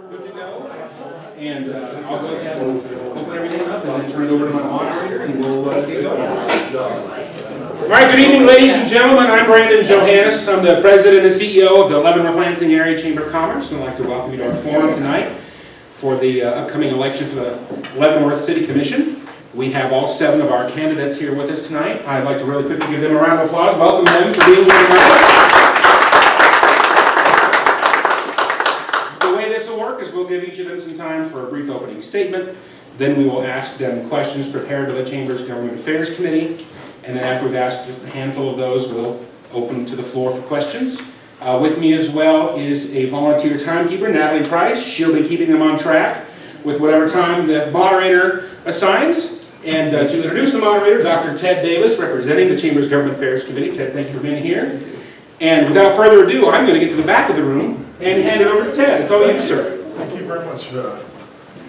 Good to go. And I'll go ahead and open everything up and then turn it over to my moderator and we'll get going. All right, good evening, ladies and gentlemen. I'm Brandon Johannes. I'm the president and CEO of the Leavenworth-Lansing Area Chamber of Commerce, and I'd like to welcome you to our forum tonight for the upcoming election for the Leavenworth City Commission. We have all 7 of our candidates here with us tonight. I'd like to really quickly give them a round of applause. Welcome them for being here tonight. We'll give each of them some time for a brief opening statement. Then we will ask them questions prepared by the Chamber's Government Affairs Committee. And then after we've asked a handful of those, we'll open to the floor for questions. With me as well is a volunteer timekeeper, Natalie Price. She'll be keeping them on track with whatever time the moderator assigns. And to introduce the moderator, Dr. Ted Davis, representing the Chamber's Government Affairs Committee. Ted, thank you for being here. And without further ado, I'm going to get to the back of the room and hand it over to Ted. It's all you, sir. Thank you very much.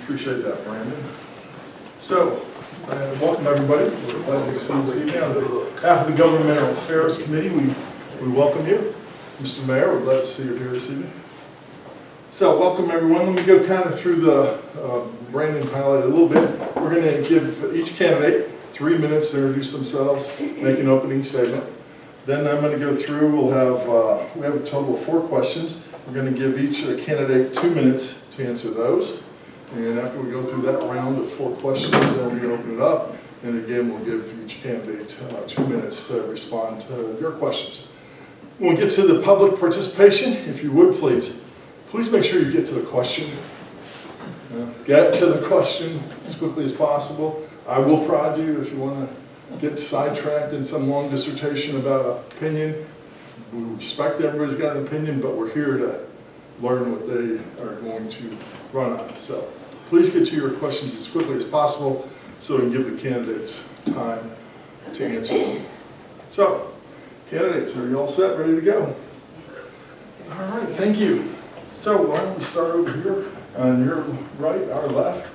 Appreciate that, Brandon. So, welcome everybody. We're glad to see you this evening. On behalf of the Government Affairs Committee, we welcome you. Mr. Mayor, we're glad to see you here this evening. So, welcome everyone. Let me go kind of through the, Brandon highlighted a little bit. We're going to give each candidate 3 minutes to introduce themselves, make an opening statement. Then I'm going to go through, we have a total of 4 questions. We're going to give each candidate 2 minutes to answer those. And after we go through that round of 4 questions, then we're going to open it up. And again, we'll give each candidate 2 minutes to respond to your questions. When we get to the public participation, if you would please make sure you get to the question. Get to the question as quickly as possible. I will prod you if you want to get sidetracked in some long dissertation about an opinion. We respect everybody's got an opinion, but we're here to learn what they are going to run on. So please get to your questions as quickly as possible so we can give the candidates time to answer them. So, candidates, are you all set, ready to go? All right, thank you. So why don't we start over here on your right, our left.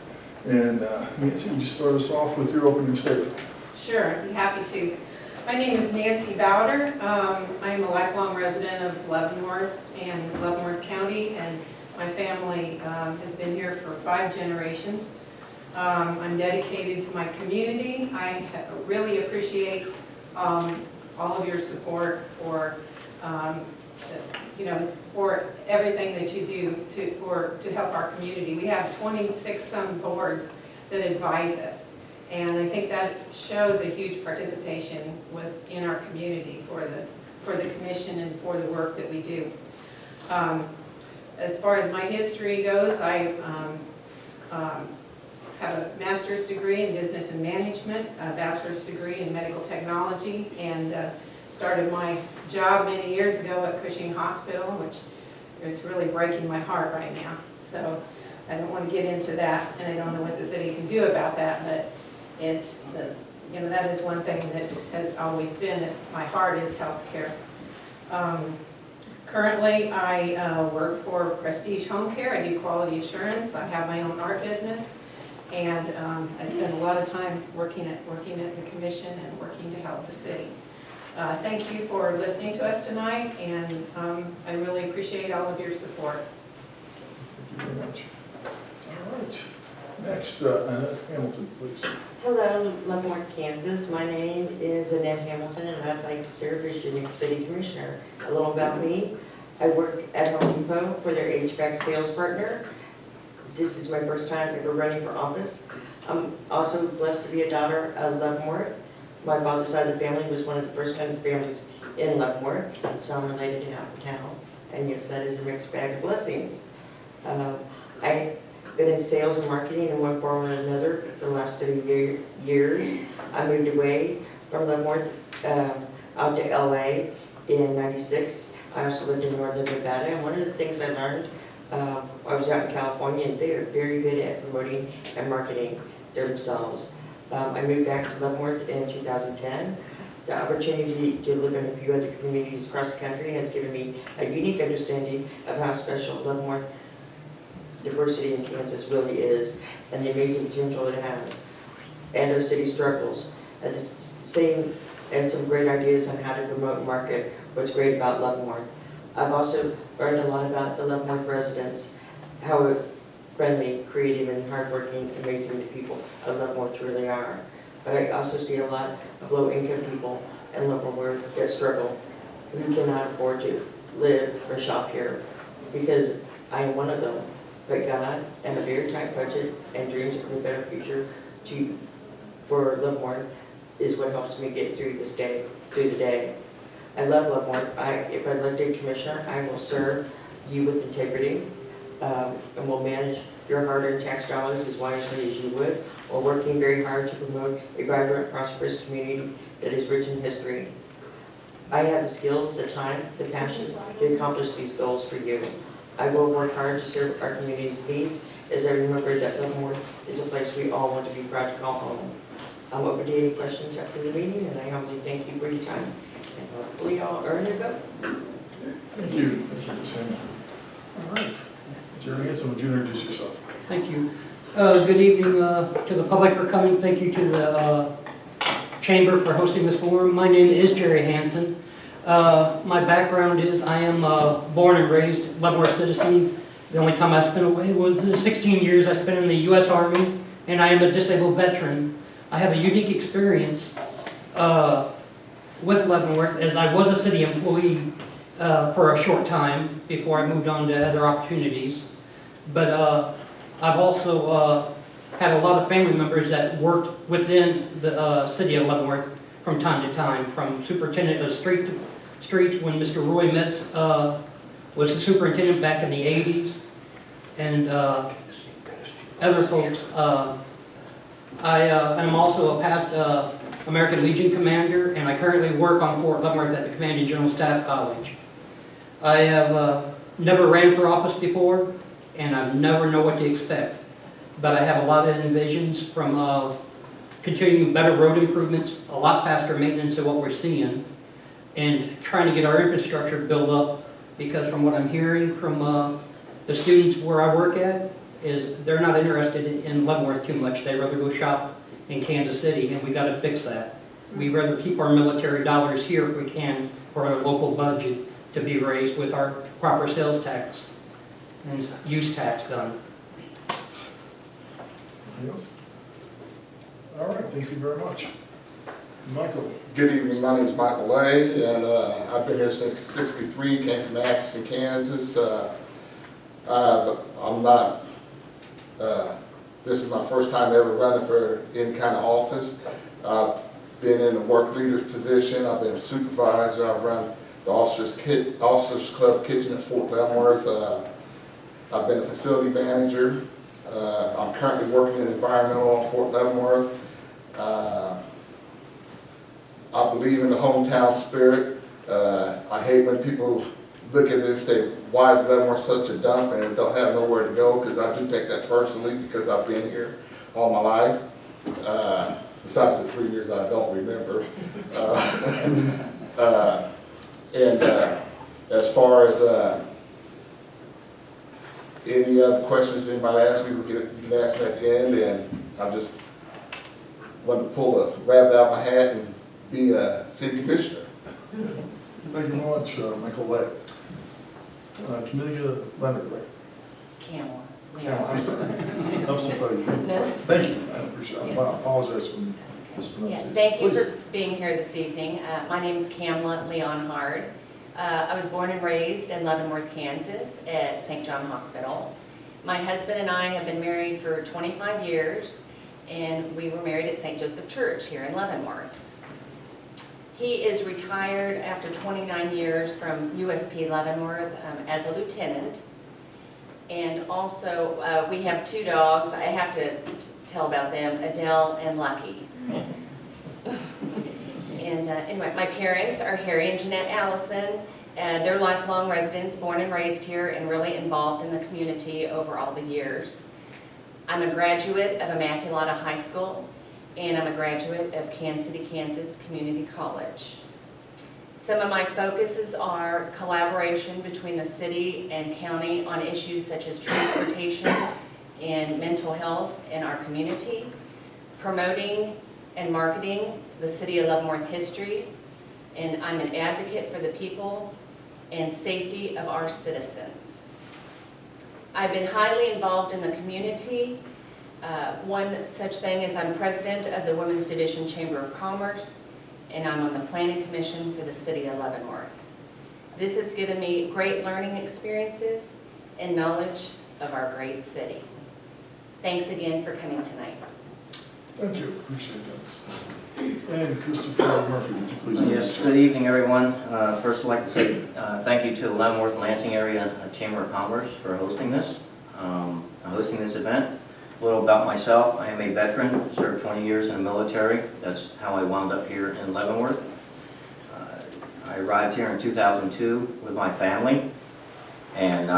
And Nancy, would you start us off with your opening statement? Sure, I'd be happy to. My name is Nancy Bowder. I am a lifelong resident of Leavenworth and Leavenworth County, and my family has been here for 5 generations. I'm dedicated to my community. I really appreciate all of your support for, for everything that you do to help our community. We have 26 some boards that advise us. And I think that shows a huge participation in our community for the commission and for the work that we do. As far as my history goes, I have a master's degree in business and management, a bachelor's degree in medical technology, and started my job many years ago at Cushing Hospital, which is really breaking my heart right now. So I don't want to get into that, and I don't know what the city can do about that, but that is one thing that has always been at my heart is healthcare. Currently, I work for Prestige Home Care. I do quality assurance. I have my own art business, and I spend a lot of time working at the commission and working to help the city. Thank you for listening to us tonight, and I really appreciate all of your support. Thank you very much. All right. Next, Annette Hamilton, please. Hello, Leavenworth, Kansas. My name is Annette Hamilton, and I'd like to serve as your next city commissioner. A little about me. I work at Home Depot for their HVAC sales partner. This is my first time ever running for office. I'm also blessed to be a daughter of Leavenworth. My father's side of the family was one of the first kind of families in Leavenworth, so I'm related to half the town. And yes, that is a mixed bag of blessings. I've been in sales and marketing in one form or another for the last 30 years. I moved away from Leavenworth out to LA in '96. I also lived in northern Nevada, and one of the things I learned I was out in California is they are very good at promoting and marketing themselves. I moved back to Leavenworth in 2010. The opportunity to live in a few other communities across the country has given me a unique understanding of how special Leavenworth diversity in Kansas really is, and the amazing potential it has, and our city struggles. At the same, and some great ideas on how to promote and market what's great about Leavenworth. I've also learned a lot about the Leavenworth residents how friendly, creative, and hardworking, amazing the people of Leavenworth truly are. But I also see a lot of low-income people in Leavenworth that struggle, who cannot afford to live or shop here, because I am one of them. But God and a very tight budget and dreams of a better future for Leavenworth is what helps me get through the day. I love Leavenworth. If I'm elected commissioner, I will serve you with integrity, and will manage your hard-earned tax dollars as wisely as you would, while working very hard to promote a vibrant, prosperous community that is rich in history. I have the skills, the time, the passion to accomplish these goals for you. I will work hard to serve our community's needs, as I remember that Leavenworth is a place we all want to be proud to call home. I'm open to any questions after the meeting, and I humbly thank you for your time. And hopefully y'all earn your vote. Thank you. Thank you, Ms. Hammond. All right. Jeremy Hanson, would you introduce yourself? Thank you. Good evening to the public for coming. Thank you to the Chamber for hosting this forum. My name is Jerry Hanson. My background is I am born and raised Leavenworth citizen. The only time I spent away was 16 years I spent in the U.S. Army, and I am a disabled veteran. I have a unique experience with Leavenworth, as I was a city employee for a short time before I moved on to other opportunities. But I've also had a lot of family members that worked within the city of Leavenworth from time to time, from superintendent of streets when Mr. Roy Metz was the superintendent back in the 80s, and other folks. I am also a past American Legion commander, and I currently work on Fort Leavenworth at the Commanding General Staff College. I have never ran for office before, and I never know what to expect. But I have a lot of envisions from continuing better road improvements, a lot faster maintenance than what we're seeing, and trying to get our infrastructure built up, because from what I'm hearing from the students where I work at, is they're not interested in Leavenworth too much. They'd rather go shop in Kansas City, and we got to fix that. We'd rather keep our military dollars here if we can, for our local budget to be raised with our proper sales tax and use tax done. Anything else? All right, thank you very much. Michael. Good evening, my name is Michael Lay, and I've been here since '63, came from Atchison, Kansas. This is my first time ever running for any kind of office. I've been in the work leader's position, I've been a supervisor, I've run the Officers Club kitchen at Fort Leavenworth. I've been a facility manager. I'm currently working in environmental on Fort Leavenworth. I believe in the hometown spirit. I hate when people look at it and say, why is Leavenworth such a dump and don't have nowhere to go, because I do take that personally, because I've been here all my life. Besides the 3 years I don't remember. As far as any other questions anybody asks me, you can ask them at the end, and I just wanted to pull a rabbit out of my hat and be a city commissioner. Thank you very much, Michael Lay. Camelia Leonard Lay. Camel. I'm sorry. I'm sorry. No, that's Thank you. I appreciate it. I apologize for Yeah, mispronunciation. thank you Please. for being here this evening. My name is Kamla Leonhard. I was born and raised in Leavenworth, Kansas at St. John Hospital. My husband and I have been married for 25 years, and we were married at St. Joseph Church here in Leavenworth. He is retired after 29 years from USP Leavenworth as a lieutenant. And also, we have 2 dogs. I have to tell about them, Adele and Lucky. And anyway, my parents are Harry and Jeanette Allison. They're lifelong residents, born and raised here, and really involved in the community over all the years. I'm a graduate of Immaculata High School, and I'm a graduate of Kansas City, Kansas Community College. Some of my focuses are collaboration between the city and county on issues such as transportation and mental health in our community, promoting and marketing the City of Leavenworth history, and I'm an advocate for the people and safety of our citizens. I've been highly involved in the community. One such thing is I'm president of the Women's Division Chamber of Commerce, and I'm on the Planning Commission for the City of Leavenworth. This has given me great learning experiences and knowledge of our great city. Thanks again for coming tonight. Thank you, appreciate that. And Christopher Murphy, would you please? Yes, good evening, everyone. First, I'd like to say thank you to the Leavenworth-Lansing Area Chamber of Commerce for hosting this event. A little about myself. I am a veteran, served 20 years in the military. That's how I wound up here in Leavenworth. I arrived here in 2002 with my family, and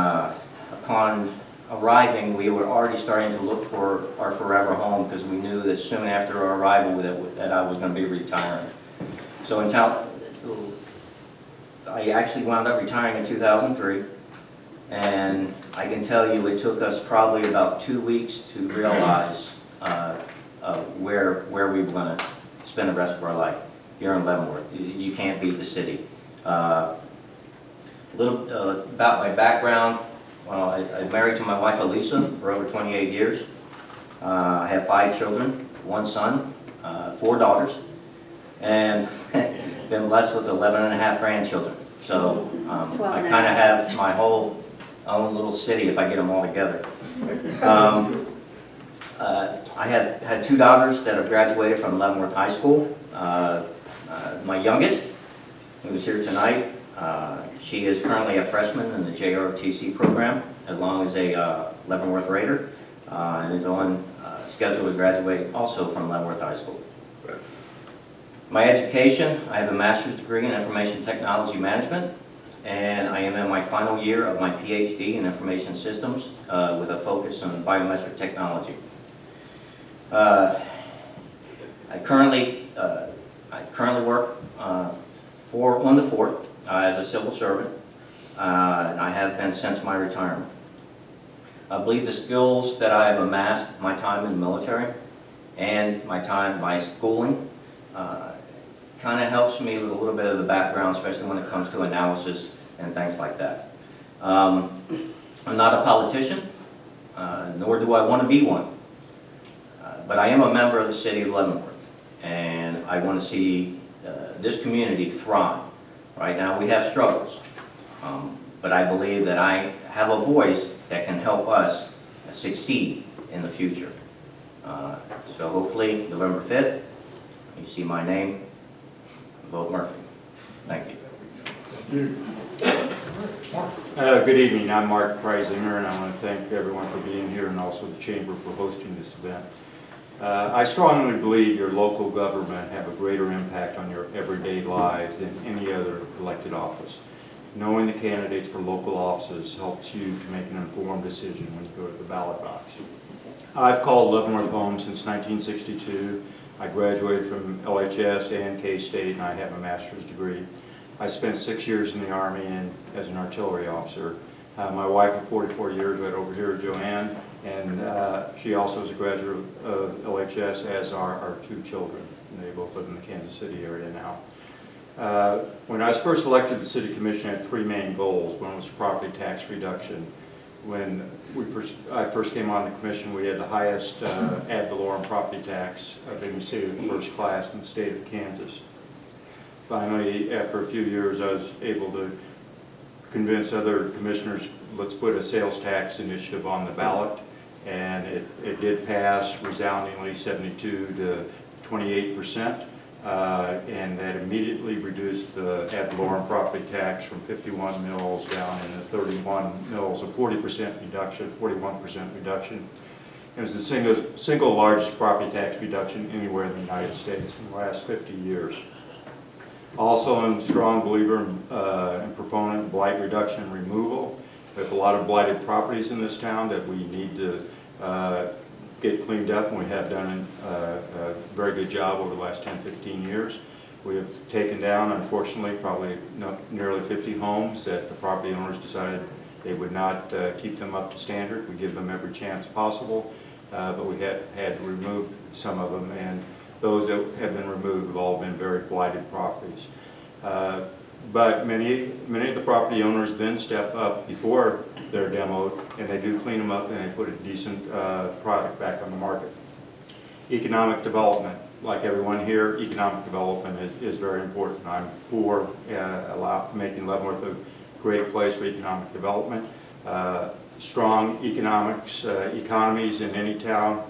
upon arriving, we were already starting to look for our forever home because we knew that soon after our arrival that I was going to be retiring. So I actually wound up retiring in 2003, and I can tell you it took us probably about 2 weeks to realize where we were going to spend the rest of our life here in Leavenworth. You can't beat the city. A little about my background. Well, I'm married to my wife Elisa for over 28 years. I have 5 children, 1 son, 4 daughters, and been blessed with 11 and a half grandchildren. So I kind of have my whole own little city if I get them all together. I had 2 daughters that have graduated from Leavenworth High School. My youngest, who is here tonight, she is currently a freshman in the JROTC program, as long as a Leavenworth Raider, and is on schedule to graduate also from Leavenworth High School. My education, I have a master's degree in information technology management, and I am in my final year of my PhD in information systems with a focus on biometric technology. I currently work on the fort as a civil servant, and I have been since my retirement. I believe the skills that I have amassed my time in the military and my schooling kind of helps me with a little bit of the background, especially when it comes to analysis and things like that. I'm not a politician, nor do I want to be one, but I am a member of the city of Leavenworth, and I want to see this community thrive. Right now we have struggles, but I believe that I have a voice that can help us succeed in the future. So hopefully November 5th, you see my name, vote Murphy. Thank you. Mark. Good evening, I'm Mark Preisinger, and I want to thank everyone for being here and also the Chamber for hosting this event. I strongly believe your local government have a greater impact on your everyday lives than any other elected office. Knowing the candidates for local offices helps you to make an informed decision when you go to the ballot box. I've called Leavenworth home since 1962. I graduated from LHS and K-State, and I have a master's degree. I spent 6 years in the Army and as an artillery officer. My wife of 44 years right over here, Joanne, and she also is a graduate of LHS, as are our 2 children. And they both live in the Kansas City area now. When I was first elected to the City Commission, I had 3 main goals. One was property tax reduction. When I first came on the commission, we had the highest ad valorem property tax of any city of the first class in the state of Kansas. Finally, after a few years, I was able to convince other commissioners, let's put a sales tax initiative on the ballot, and it did pass resoundingly 72 to 28%, and that immediately reduced the ad valorem property tax from 51 mils down into 31 mils, a 40% reduction, 41% reduction. It was the single largest property tax reduction anywhere in the United States in the last 50 years. Also, I'm a strong believer and proponent of blight reduction and removal. There's a lot of blighted properties in this town that we need to get cleaned up, and we have done a very good job over the last 10, 15 years. We have taken down, unfortunately, probably nearly 50 homes that the property owners decided they would not keep them up to standard. We give them every chance possible, but we had to remove some of them, and those that have been removed have all been very blighted properties. But many of the property owners then step up before they're demoed, and they do clean them up and they put a decent product back on the market. Economic development, like everyone here, economic development is very important. I'm for making Leavenworth a great place for economic development. Strong economies in any town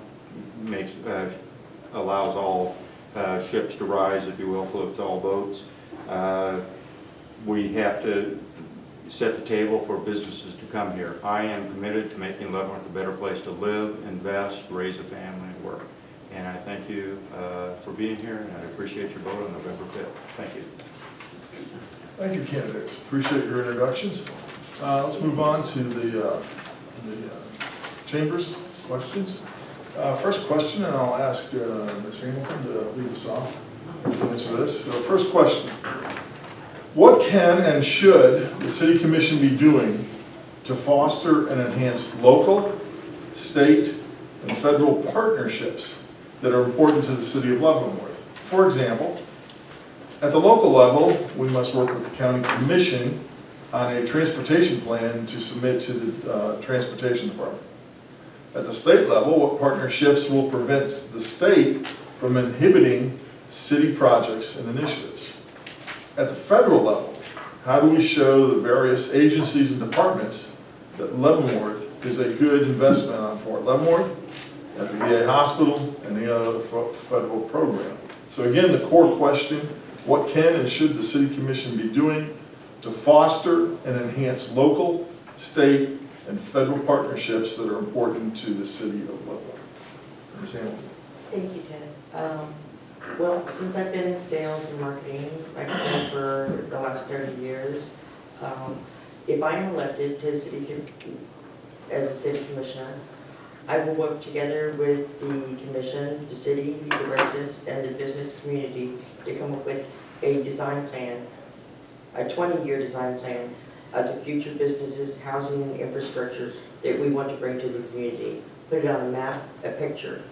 allows all ships to rise, if you will, floats all boats. We have to set the table for businesses to come here. I am committed to making Leavenworth a better place to live, invest, raise a family, and work. And I thank you for being here, and I appreciate your vote on November 5th. Thank you. Thank you, candidates. Appreciate your introductions. Let's move on to the Chamber's questions. First question, and I'll ask Ms. Hamilton to lead us off and answer this. So first question. What can and should the City Commission be doing to foster and enhance local, state, and federal partnerships that are important to the City of Leavenworth? For example, at the local level, we must work with the County Commission on a transportation plan to submit to the Transportation Department. At the state level, what partnerships will prevent the state from inhibiting city projects and initiatives? At the federal level, how do we show the various agencies and departments that Leavenworth is a good investment on Fort Leavenworth, at the VA hospital, and any other federal program? So again, the core question, what can and should the City Commission be doing to foster and enhance local, state, and federal partnerships that are important to the City of Leavenworth? Ms. Hamilton. Thank you, Ted. Well, since I've been in sales and marketing, like I said, for the last 30 years, if I am elected to as a city commissioner, I will work together with the commission, the city, the residents, and the business community to come up with a design plan, a 20-year design plan of the future businesses, housing, and infrastructure that we want to bring to the community. Put it on a map, a picture.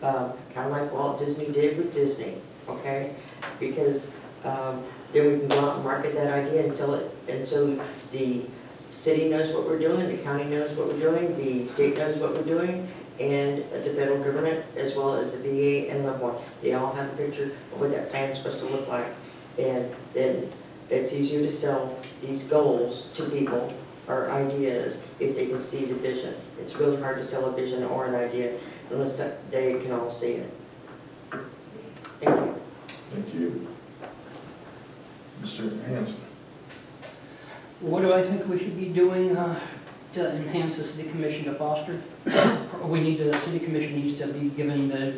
Kind of like Walt Disney did with Disney, okay? Because then we can go out and market that idea and sell it. And so the city knows what we're doing, the county knows what we're doing, the state knows what we're doing, and the federal government, as well as the VA and Leavenworth. They all have a picture of what that plan is supposed to look like. And then it's easier to sell these goals to people or ideas if they can see the vision. It's really hard to sell a vision or an idea unless they can all see it. Thank you. Thank you. Mr. Hanson. What do I think we should be doing to enhance the city commission to foster? The city commission needs to be given the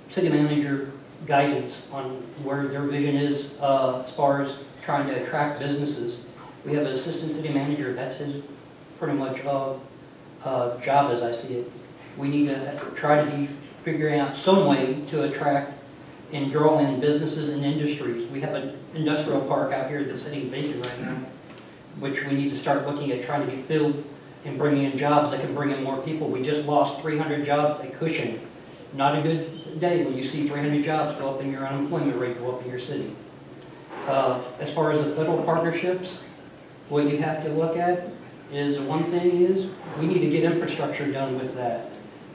city manager guidance on where their vision is as far as trying to attract businesses. We have an assistant city manager, that's his pretty much job as I see it. We need to try to be figuring out some way to attract and draw in businesses and industries. We have an industrial park out here that's sitting vacant right now, which we need to start looking at trying to get filled and bringing in jobs that can bring in more people. We just lost 300 jobs at Cushing. Not a good day when you see 300 jobs go up and your unemployment rate go up in your city. As far as the federal partnerships, what you have to look at is one thing is we need to get infrastructure done with that.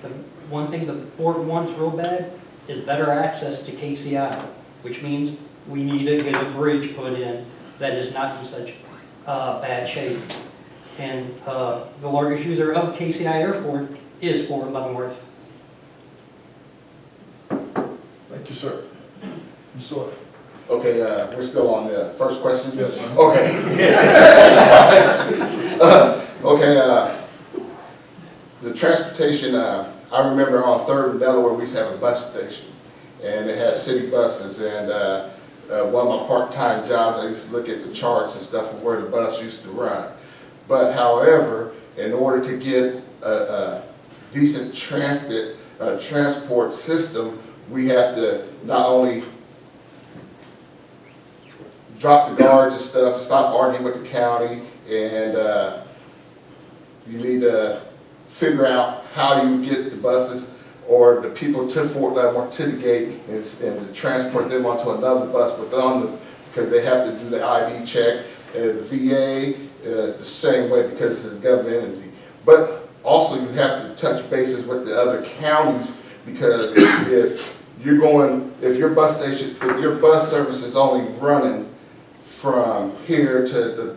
The one thing the Fort wants real bad is better access to KCI, which means we need to get a bridge put in that is not in such bad shape. And the largest user of KCI Airport is Fort Leavenworth. Thank you, sir. Ms. Doyle. Okay, we're still on the first question? Yes. Okay. Okay, the transportation, I remember on 3rd and Delaware, we used to have a bus station, and they had city buses, and one of my part-time jobs, I used to look at the charts and stuff of where the bus used to run. But however, in order to get a decent transport system, we have to not only drop the guards and stuff, stop arguing with the county, and you need to figure out how you get the buses or the people to Fort Leavenworth to the gate and to transport them onto another bus. But on the because they have to do the ID check. The VA, the same way because it's a government entity. But also you have to touch bases with the other counties, because if your bus station, if your bus service is only running from here to the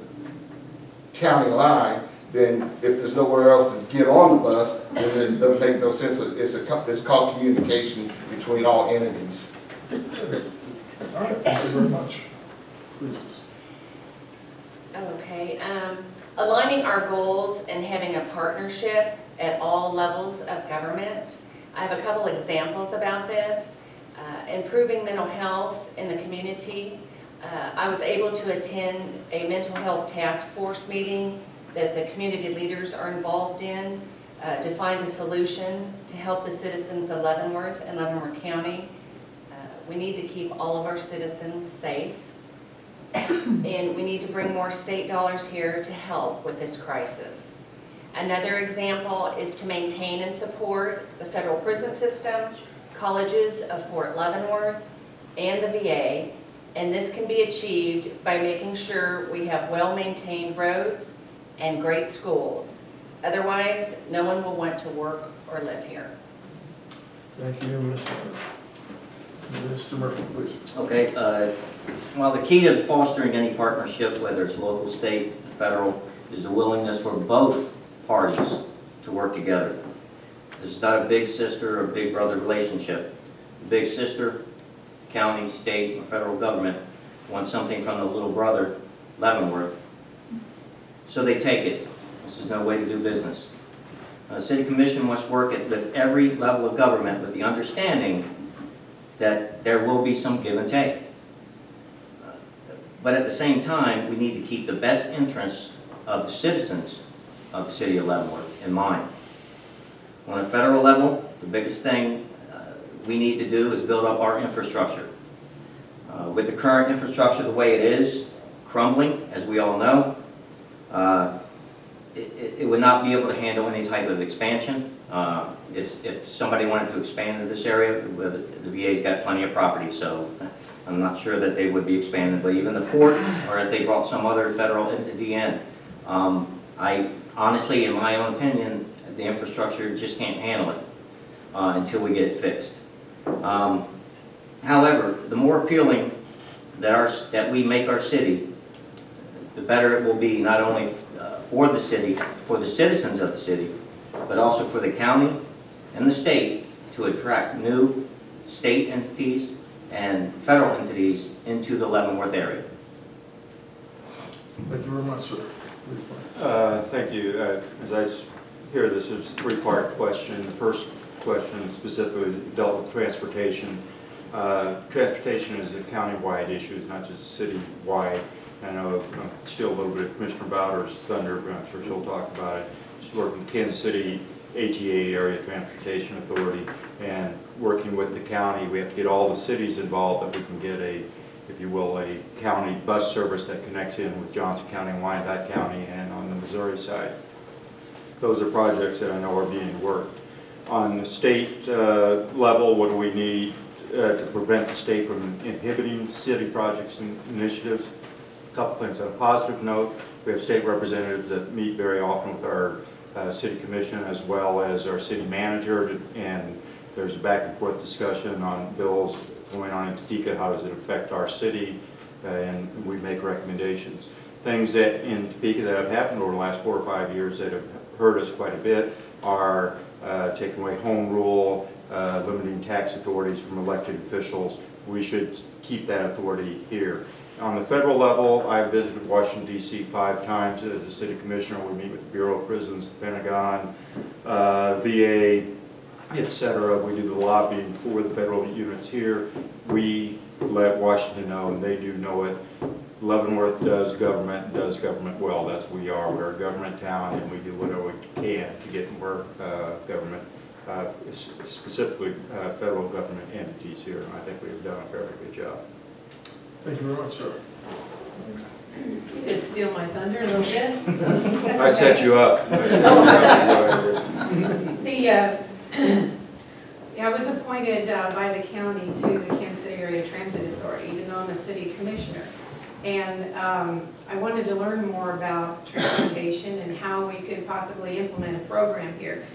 county line, then if there's nowhere else to get on the bus, then it doesn't make no sense. It's called communication between all entities. All right, thank you very much. Please. Okay, aligning our goals and having a partnership at all levels of government. I have a couple examples about this. Improving mental health in the community. I was able to attend a mental health task force meeting that the community leaders are involved in to find a solution to help the citizens of Leavenworth and Leavenworth County. We need to keep all of our citizens safe. And we need to bring more state dollars here to help with this crisis. Another example is to maintain and support the federal prison system, colleges of Fort Leavenworth, and the VA, and this can be achieved by making sure we have well-maintained roads and great schools. Otherwise, no one will want to work or live here. Thank you, Mr. Murphy, please. Okay, well, the key to fostering any partnership, whether it's local, state, federal, is the willingness for both parties to work together. This is not a big sister or big brother relationship. The big sister, county, state, or federal government wants something from the little brother, Leavenworth, so they take it. This is no way to do business. The City Commission must work with every level of government with the understanding that there will be some give and take. But at the same time, we need to keep the best interests of the citizens of the City of Leavenworth in mind. On a federal level, the biggest thing we need to do is build up our infrastructure. With the current infrastructure the way it is, crumbling, as we all know, it would not be able to handle any type of expansion. If somebody wanted to expand in this area, the VA's got plenty of property, so I'm not sure that they would be expanded. But even the fort, or if they brought some other federal entity in, I honestly, in my own opinion, the infrastructure just can't handle it until we get it fixed. However, the more appealing that we make our city, the better it will be not only for the city, for the citizens of the city, but also for the county and the state to attract new state entities and federal entities into the Leavenworth area. Thank you very much, sir. Please, Mike. Thank you. As I hear this, there's a three-part question. The first question specifically dealt with transportation. Transportation is a county-wide issue, it's not just city-wide. I know I'll steal a little bit of Commissioner Bowder's thunder, but I'm sure she'll talk about it. Just working with Kansas City ATA, Area Transportation Authority, and working with the county. We have to get all the cities involved that we can get a, if you will, a county bus service that connects in with Johnson County and Wyandotte County and on the Missouri side. Those are projects that I know are being worked. On the state level, what do we need to prevent the state from inhibiting city projects and initiatives? A couple things. On a positive note, we have state representatives that meet very often with our city commission as well as our city manager, and there's a back and forth discussion on bills going on in Topeka. How does it affect our city? And we make recommendations. Things that in Topeka that have happened over the last 4 or 5 years that have hurt us quite a bit are taking away home rule, limiting tax authorities from elected officials. We should keep that authority here. On the federal level, I've visited Washington, D.C. 5 times as a city commissioner. We meet with the Bureau of Prisons, the Pentagon, VA, etc. We do the lobbying for the federal units here. We let Washington know, and they do know it. Leavenworth does government well. That's what we are. We're a government town, and we do whatever we can to get more government, specifically federal government entities here. And I think we've done a very good job. Thank you very much, sir. You did steal my thunder a little bit. I set you up. I was appointed by the county to the Kansas City Area Transit Authority, even though I'm a city commissioner. And I wanted to learn more about transportation and how we could possibly implement a program here.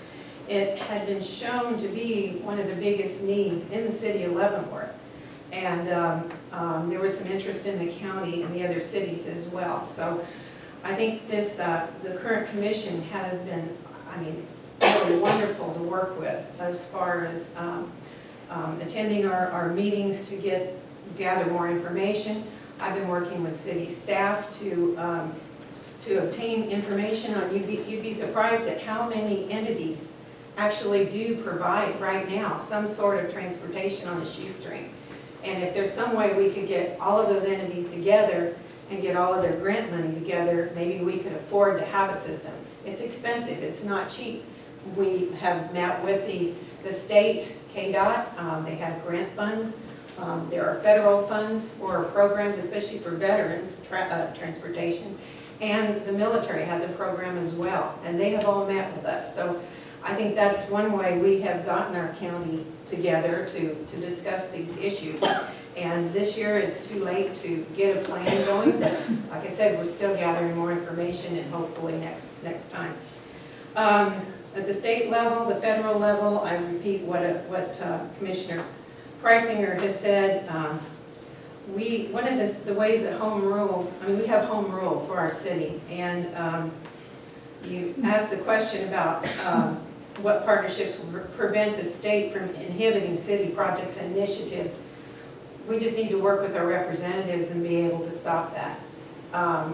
It had been shown to be one of the biggest needs in the city of Leavenworth. And there was some interest in the county and the other cities as well. So I think this, the current commission has been, I mean, really wonderful to work with as far as attending our meetings to gather more information. I've been working with city staff to obtain information on, you'd be surprised at how many entities actually do provide right now some sort of transportation on the shoestring. And if there's some way we could get all of those entities together and get all of their grant money together, maybe we could afford to have a system. It's expensive, it's not cheap. We have met with the state, KDOT, they have grant funds. There are federal funds for programs, especially for veterans, transportation. And the military has a program as well, and they have all met with us. So I think that's one way we have gotten our county together to discuss these issues. And this year, it's too late to get a plan going. Like I said, we're still gathering more information, and hopefully next time. At the state level, the federal level, I repeat what Commissioner Preisinger has said. One of the ways that home rule, I mean, we have home rule for our city, and you asked the question about what partnerships will prevent the state from inhibiting city projects and initiatives. We just need to work with our representatives and be able to stop that.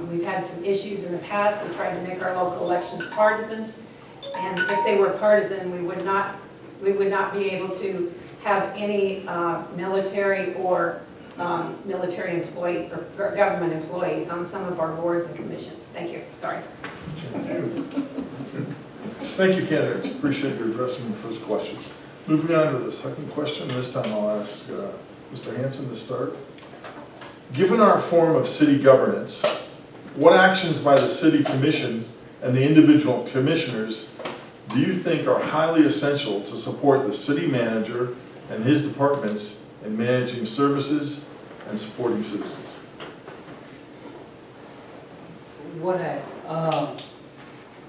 We've had some issues in the past that tried to make our local elections partisan, and if they were partisan, we would not be able to have any military or military employee or government employees on some of our boards and commissions. Thank you. Sorry. Thank you, candidates. Appreciate you addressing the first question. Moving on to the second question, this time I'll ask Mr. Hanson to start. Given our form of city governance, what actions by the city commission and the individual commissioners do you think are highly essential to support the city manager and his departments in managing services and supporting citizens?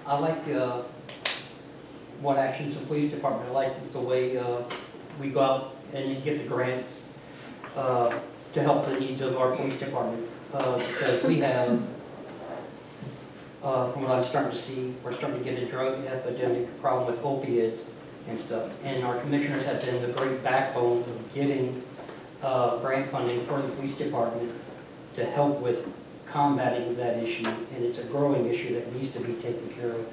I like what actions the police department, I like the way we go out and get the grants to help the needs of our police department. Because we have, from what I'm starting to see, we're starting to get a drug epidemic problem with opiates and stuff. And our commissioners have been the great backbone of getting grant funding for the police department to help with combating that issue. And it's a growing issue that needs to be taken care of.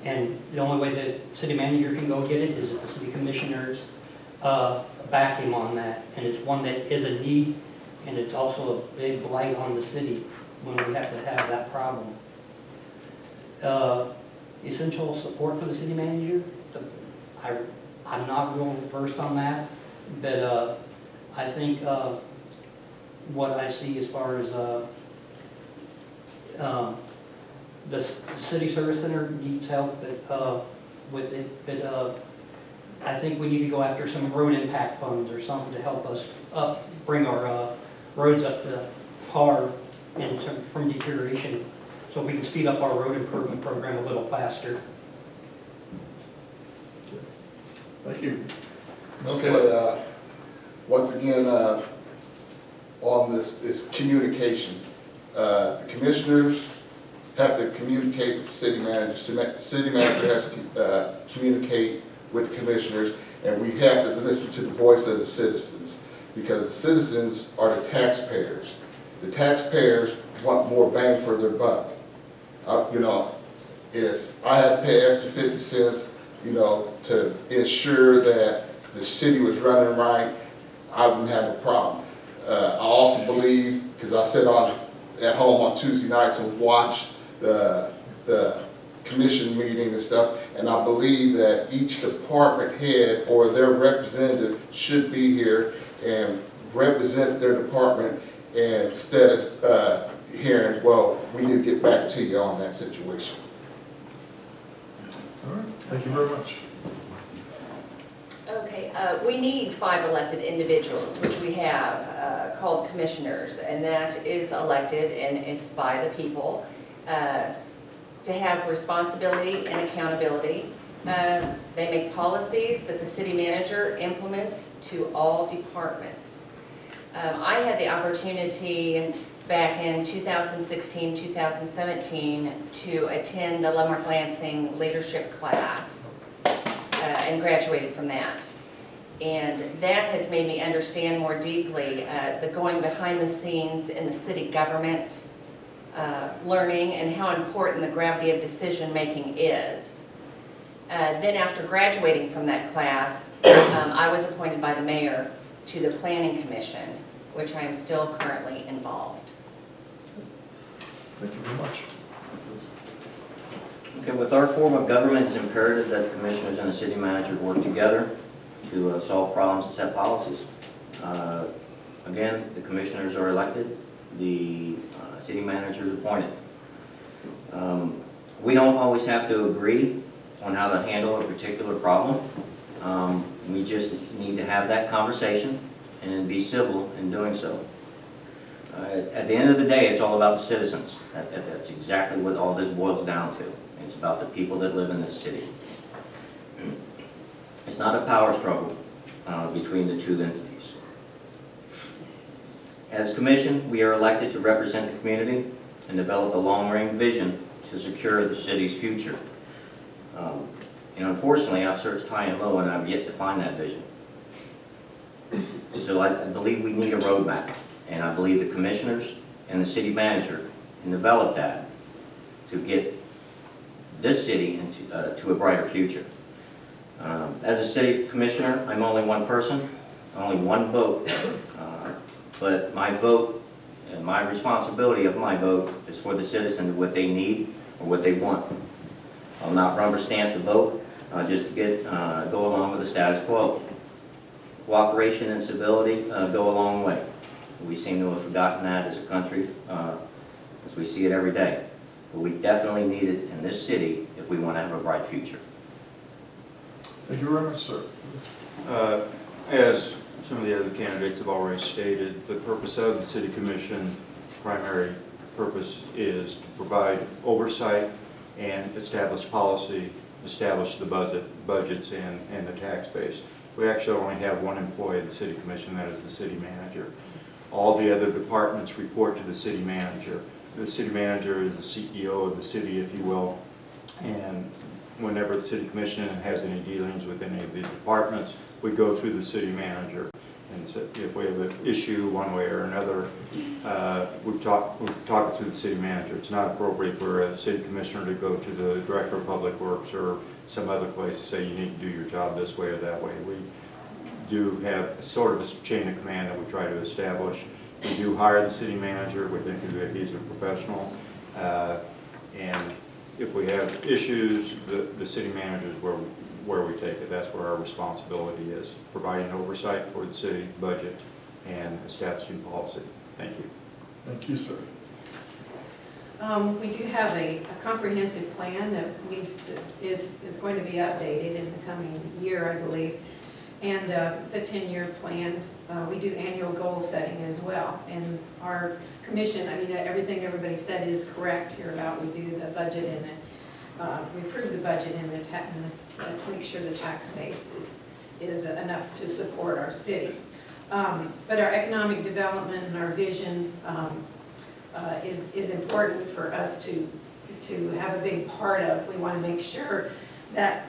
And the only way the city manager can go get it is if the city commissioners back him on that. And it's one that is a need, and it's also a big blight on the city when we have to have that problem. Essential support for the city manager, I'm not real versed on that, but I think what I see as far as the city service center needs help with it, but I think we need to go after some road impact funds or something to help us bring our roads up to par and from deterioration, so we can speed up our road improvement program a little faster. Thank you. Okay, once again, on this is communication. The commissioners have to communicate with the city manager. City manager has to communicate with the commissioners, and we have to listen to the voice of the citizens, because the citizens are the taxpayers. The taxpayers want more bang for their buck. You know, if I had to pay extra 50 cents, you know, to ensure that the city was running right, I wouldn't have a problem. I also believe, because I sit at home on Tuesday nights and watch the commission meeting and stuff, and I believe that each department head or their representative should be here and represent their department, instead of hearing, well, we need to get back to you on that situation. All right, thank you very much. Okay, We need 5 elected individuals, which we have, called commissioners, and that is elected, and it's by the people, to have responsibility and accountability. They make policies that the city manager implements to all departments. I had the opportunity back in 2016, 2017 to attend the Leavenworth-Lansing leadership class and graduated from that. And that has made me understand more deeply the going behind the scenes in the city government, learning and how important the gravity of decision making is. Then after graduating from that class, I was appointed by the mayor to the Planning Commission, which I am still currently involved. Thank you very much. Okay, with our form of government, it's imperative that the commissioners and the city manager work together to solve problems and set policies. Again, the commissioners are elected, the city manager is appointed. We don't always have to agree on how to handle a particular problem. We just need to have that conversation and be civil in doing so. At the end of the day, it's all about the citizens. That's exactly what all this boils down to. It's about the people that live in this city. It's not a power struggle between the two entities. As commission, we are elected to represent the community and develop a long-range vision to secure the city's future. And unfortunately, I've searched high and low and I've yet to find that vision. So I believe we need a roadmap, and I believe the commissioners and the city manager can develop that to get this city into to a brighter future. As a city commissioner, I'm only one person, only one vote, but my vote and my responsibility of my vote is for the citizens, what they need or what they want. I'll not rubber stamp the vote just to get go along with the status quo. Cooperation and civility go a long way. We seem to have forgotten that as a country, as we see it every day. But we definitely need it in this city if we want to have a bright future. Thank you very much, sir. As some of the other candidates have already stated, the purpose of the City Commission, primary purpose is to provide oversight and establish policy, establish the budgets and the tax base. We actually only have one employee of the City Commission, that is the city manager. All the other departments report to the city manager. The city manager is the CEO of the city, if you will, and whenever the City Commission has any dealings with any of the departments, we go through the city manager. And so if we have an issue one way or another, we're talking to the city manager. It's not appropriate for a city commissioner to go to the director of public works or some other place to say you need to do your job this way or that way. We do have sort of a chain of command that we try to establish. We do hire the city manager. We think that he's a professional. And if we have issues, the city manager is where we take it. That's where our responsibility is, providing oversight for the city budget and establishing policy. Thank you. Thank you, sir. We do have a comprehensive plan that is going to be updated in the coming year, I believe. And it's a 10-year plan. We do annual goal setting as well. And our commission, I mean, everything everybody said is correct here about we do the budget and we approve the budget and make sure the tax base is enough to support our city. But our economic development and our vision is important for us to have a big part of. We want to make sure that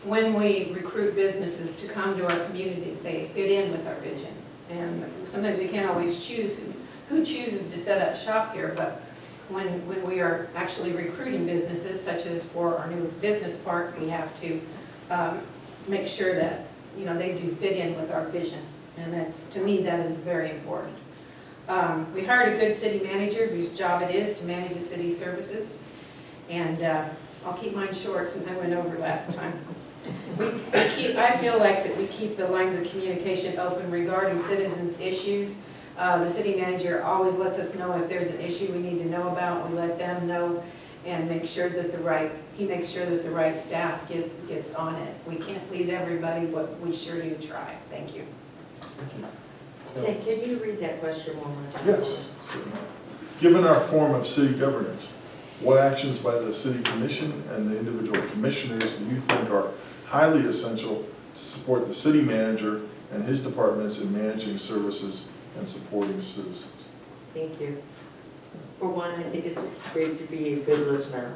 when we recruit businesses to come to our community, they fit in with our vision. And sometimes we can't always choose who chooses to set up shop here, but when we are actually recruiting businesses, such as for our new business park, we have to make sure that they do fit in with our vision. And that's, to me, that is very important. We hired a good city manager whose job it is to manage the city services. And I'll keep mine short since I went over last time. I feel like that we keep the lines of communication open regarding citizens' issues. The city manager always lets us know if there's an issue we need to know about. We let them know and make sure that the right he makes sure that the right staff gets on it. We can't please everybody, but we sure do try. Thank you. Ted, can you read that question one more time? Yes. Certainly. Given our form of city governance, what actions by the city commission and the individual commissioners do you think are highly essential to support the city manager and his departments in managing services and supporting citizens? Thank you. For one, I think it's great to be a good listener.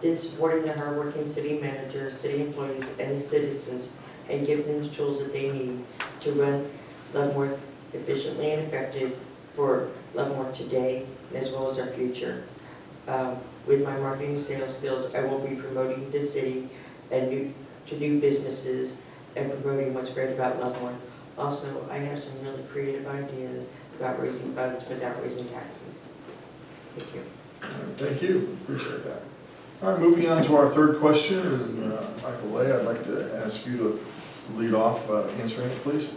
In supporting the hardworking city manager, city employees, and the citizens, and give them the tools that they need to run Leavenworth efficiently and effective for Leavenworth today as well as our future. With my marketing and sales skills, I will be promoting the city and to new businesses and promoting what's great about Leavenworth. Also, I have some really creative ideas about raising funds without raising taxes. Thank you. Thank you, appreciate that. All right, moving on to our third question, and Michael Lay, I'd like to ask you to lead off answering it, please.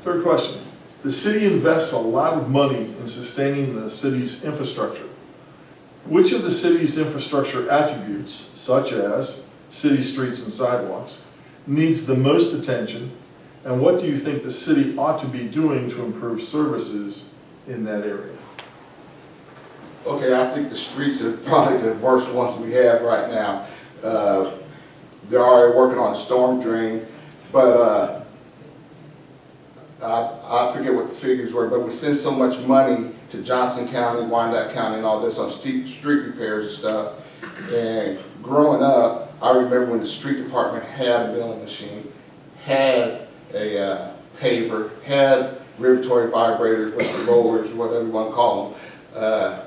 Third question. The city invests a lot of money in sustaining the city's infrastructure. Which of the city's infrastructure attributes, such as city streets and sidewalks, needs the most attention, and what do you think the city ought to be doing to improve services in that area? Okay, I think the streets are probably the worst ones we have right now. They're already working on a storm drain, but I forget what the figures were, but we send so much money to Johnson County, Wyandotte County, and all this on street repairs and stuff. And growing up, I remember when the street department had a milling machine, had a paver, had rotatory vibrators, with the rollers, whatever you want to call them.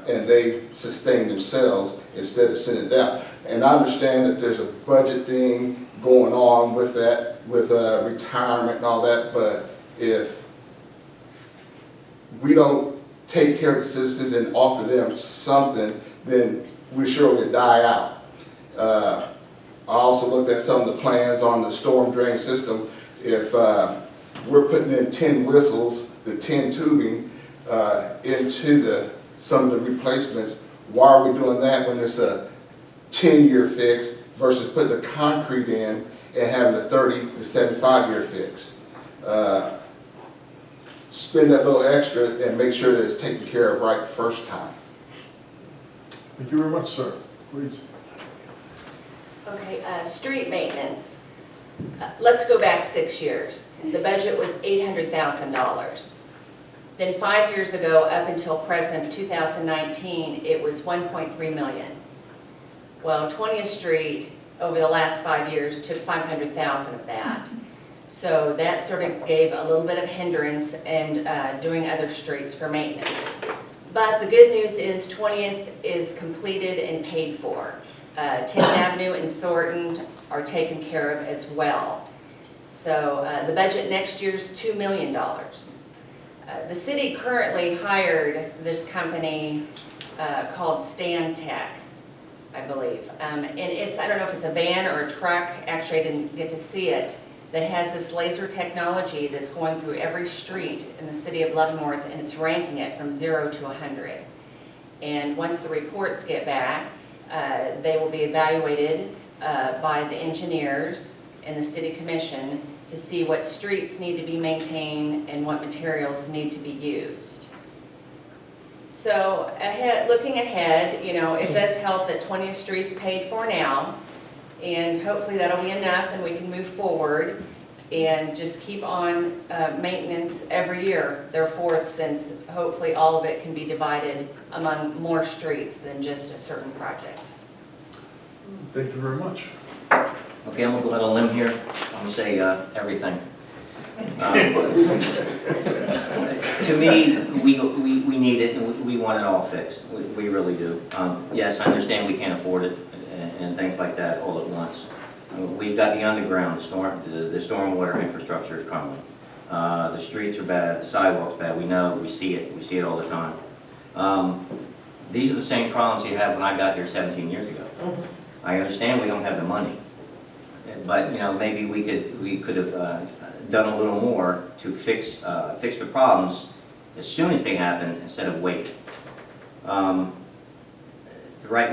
And they sustain themselves instead of sitting down. And I understand that there's a budget thing going on with that, with retirement and all that, but if we don't take care of the citizens and offer them something, then we sure will die out. I also looked at some of the plans on the storm drain system. If we're putting in 10 whistles, the 10 tubing into some of the replacements, why are we doing that when it's a 10-year fix versus putting the concrete in and having a 30 to 75-year fix? Spend that little extra and make sure that it's taken care of right the first time. Thank you very much, sir. Please. Okay, street maintenance. Let's go back 6 years. The budget was $800,000. Then 5 years ago, up until present 2019, it was $1.3 million. Well, 20th Street over the last 5 years took $500,000 of that. So that sort of gave a little bit of hindrance in doing other streets for maintenance. But the good news is 20th is completed and paid for. 10th Avenue and Thornton are taken care of as well. So the budget next year is $2 million. The city currently hired this company called Stantec, I believe. And it's, I don't know if it's a van or a truck, actually I didn't get to see it, that has this laser technology that's going through every street in the city of Leavenworth, and it's ranking it from 0 to 100. And once the reports get back, they will be evaluated by the engineers and the city commission to see what streets need to be maintained and what materials need to be used. So looking ahead, you know, it does help that 20th Street's paid for now, and hopefully that'll be enough and we can move forward and just keep on maintenance every year, therefore, since hopefully all of it can be divided among more streets than just a certain project. Thank you very much. Okay, I'm gonna go out on a limb here. I'm gonna say everything. To me, we need it, and we want it all fixed. We really do. Yes, I understand we can't afford it and things like that all at once. We've got the underground, the stormwater infrastructure is crumbling. The streets are bad, the sidewalks bad. We know, we see it all the time. These are the same problems you had when I got here 17 years ago. I understand we don't have the money, but you know, maybe we could have done a little more to fix the problems as soon as they happen instead of wait. Right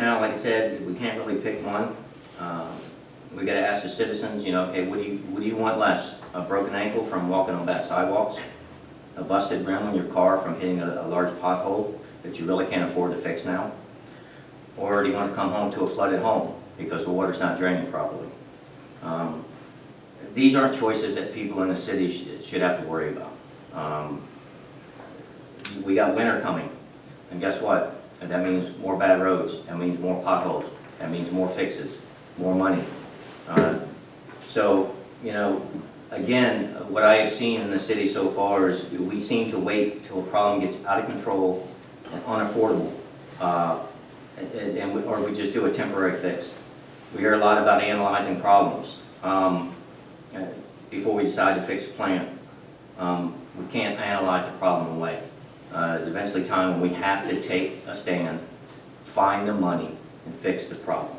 now, like I said, we can't really pick one. We gotta ask the citizens, you know, okay, what do you want less? A broken ankle from walking on bad sidewalks? A busted rim on your car from hitting a large pothole that you really can't afford to fix now? Or do you want to come home to a flooded home because the water's not draining properly? These aren't choices that people in the city should have to worry about. We got winter coming, and guess what? And that means more bad roads, that means more potholes, that means more fixes, more money. So, you know, again, what I have seen in the city so far is we seem to wait till a problem gets out of control and unaffordable, or we just do a temporary fix. We hear a lot about analyzing problems before we decide to fix a plan. We can't analyze the problem away. There's eventually time when we have to take a stand, find the money, and fix the problem.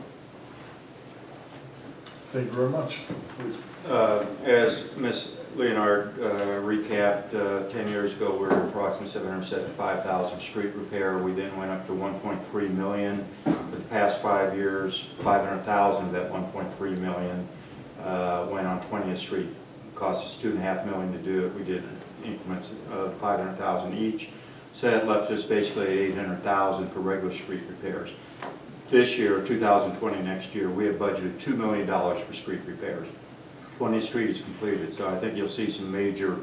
Thank you very much. Please. As Ms. Leonard recapped, 10 years ago we were at approximately 775,000 street repair. We then went up to 1.3 million. For the past 5 years, 500,000 of that 1.3 million went on 20th Street. It cost us $2.5 million to do it. We did increments of 500,000 each. So that left us basically at 800,000 for regular street repairs. This year, 2020, next year, we have budgeted $2 million for street repairs. 20th Street is completed, so I think you'll see some major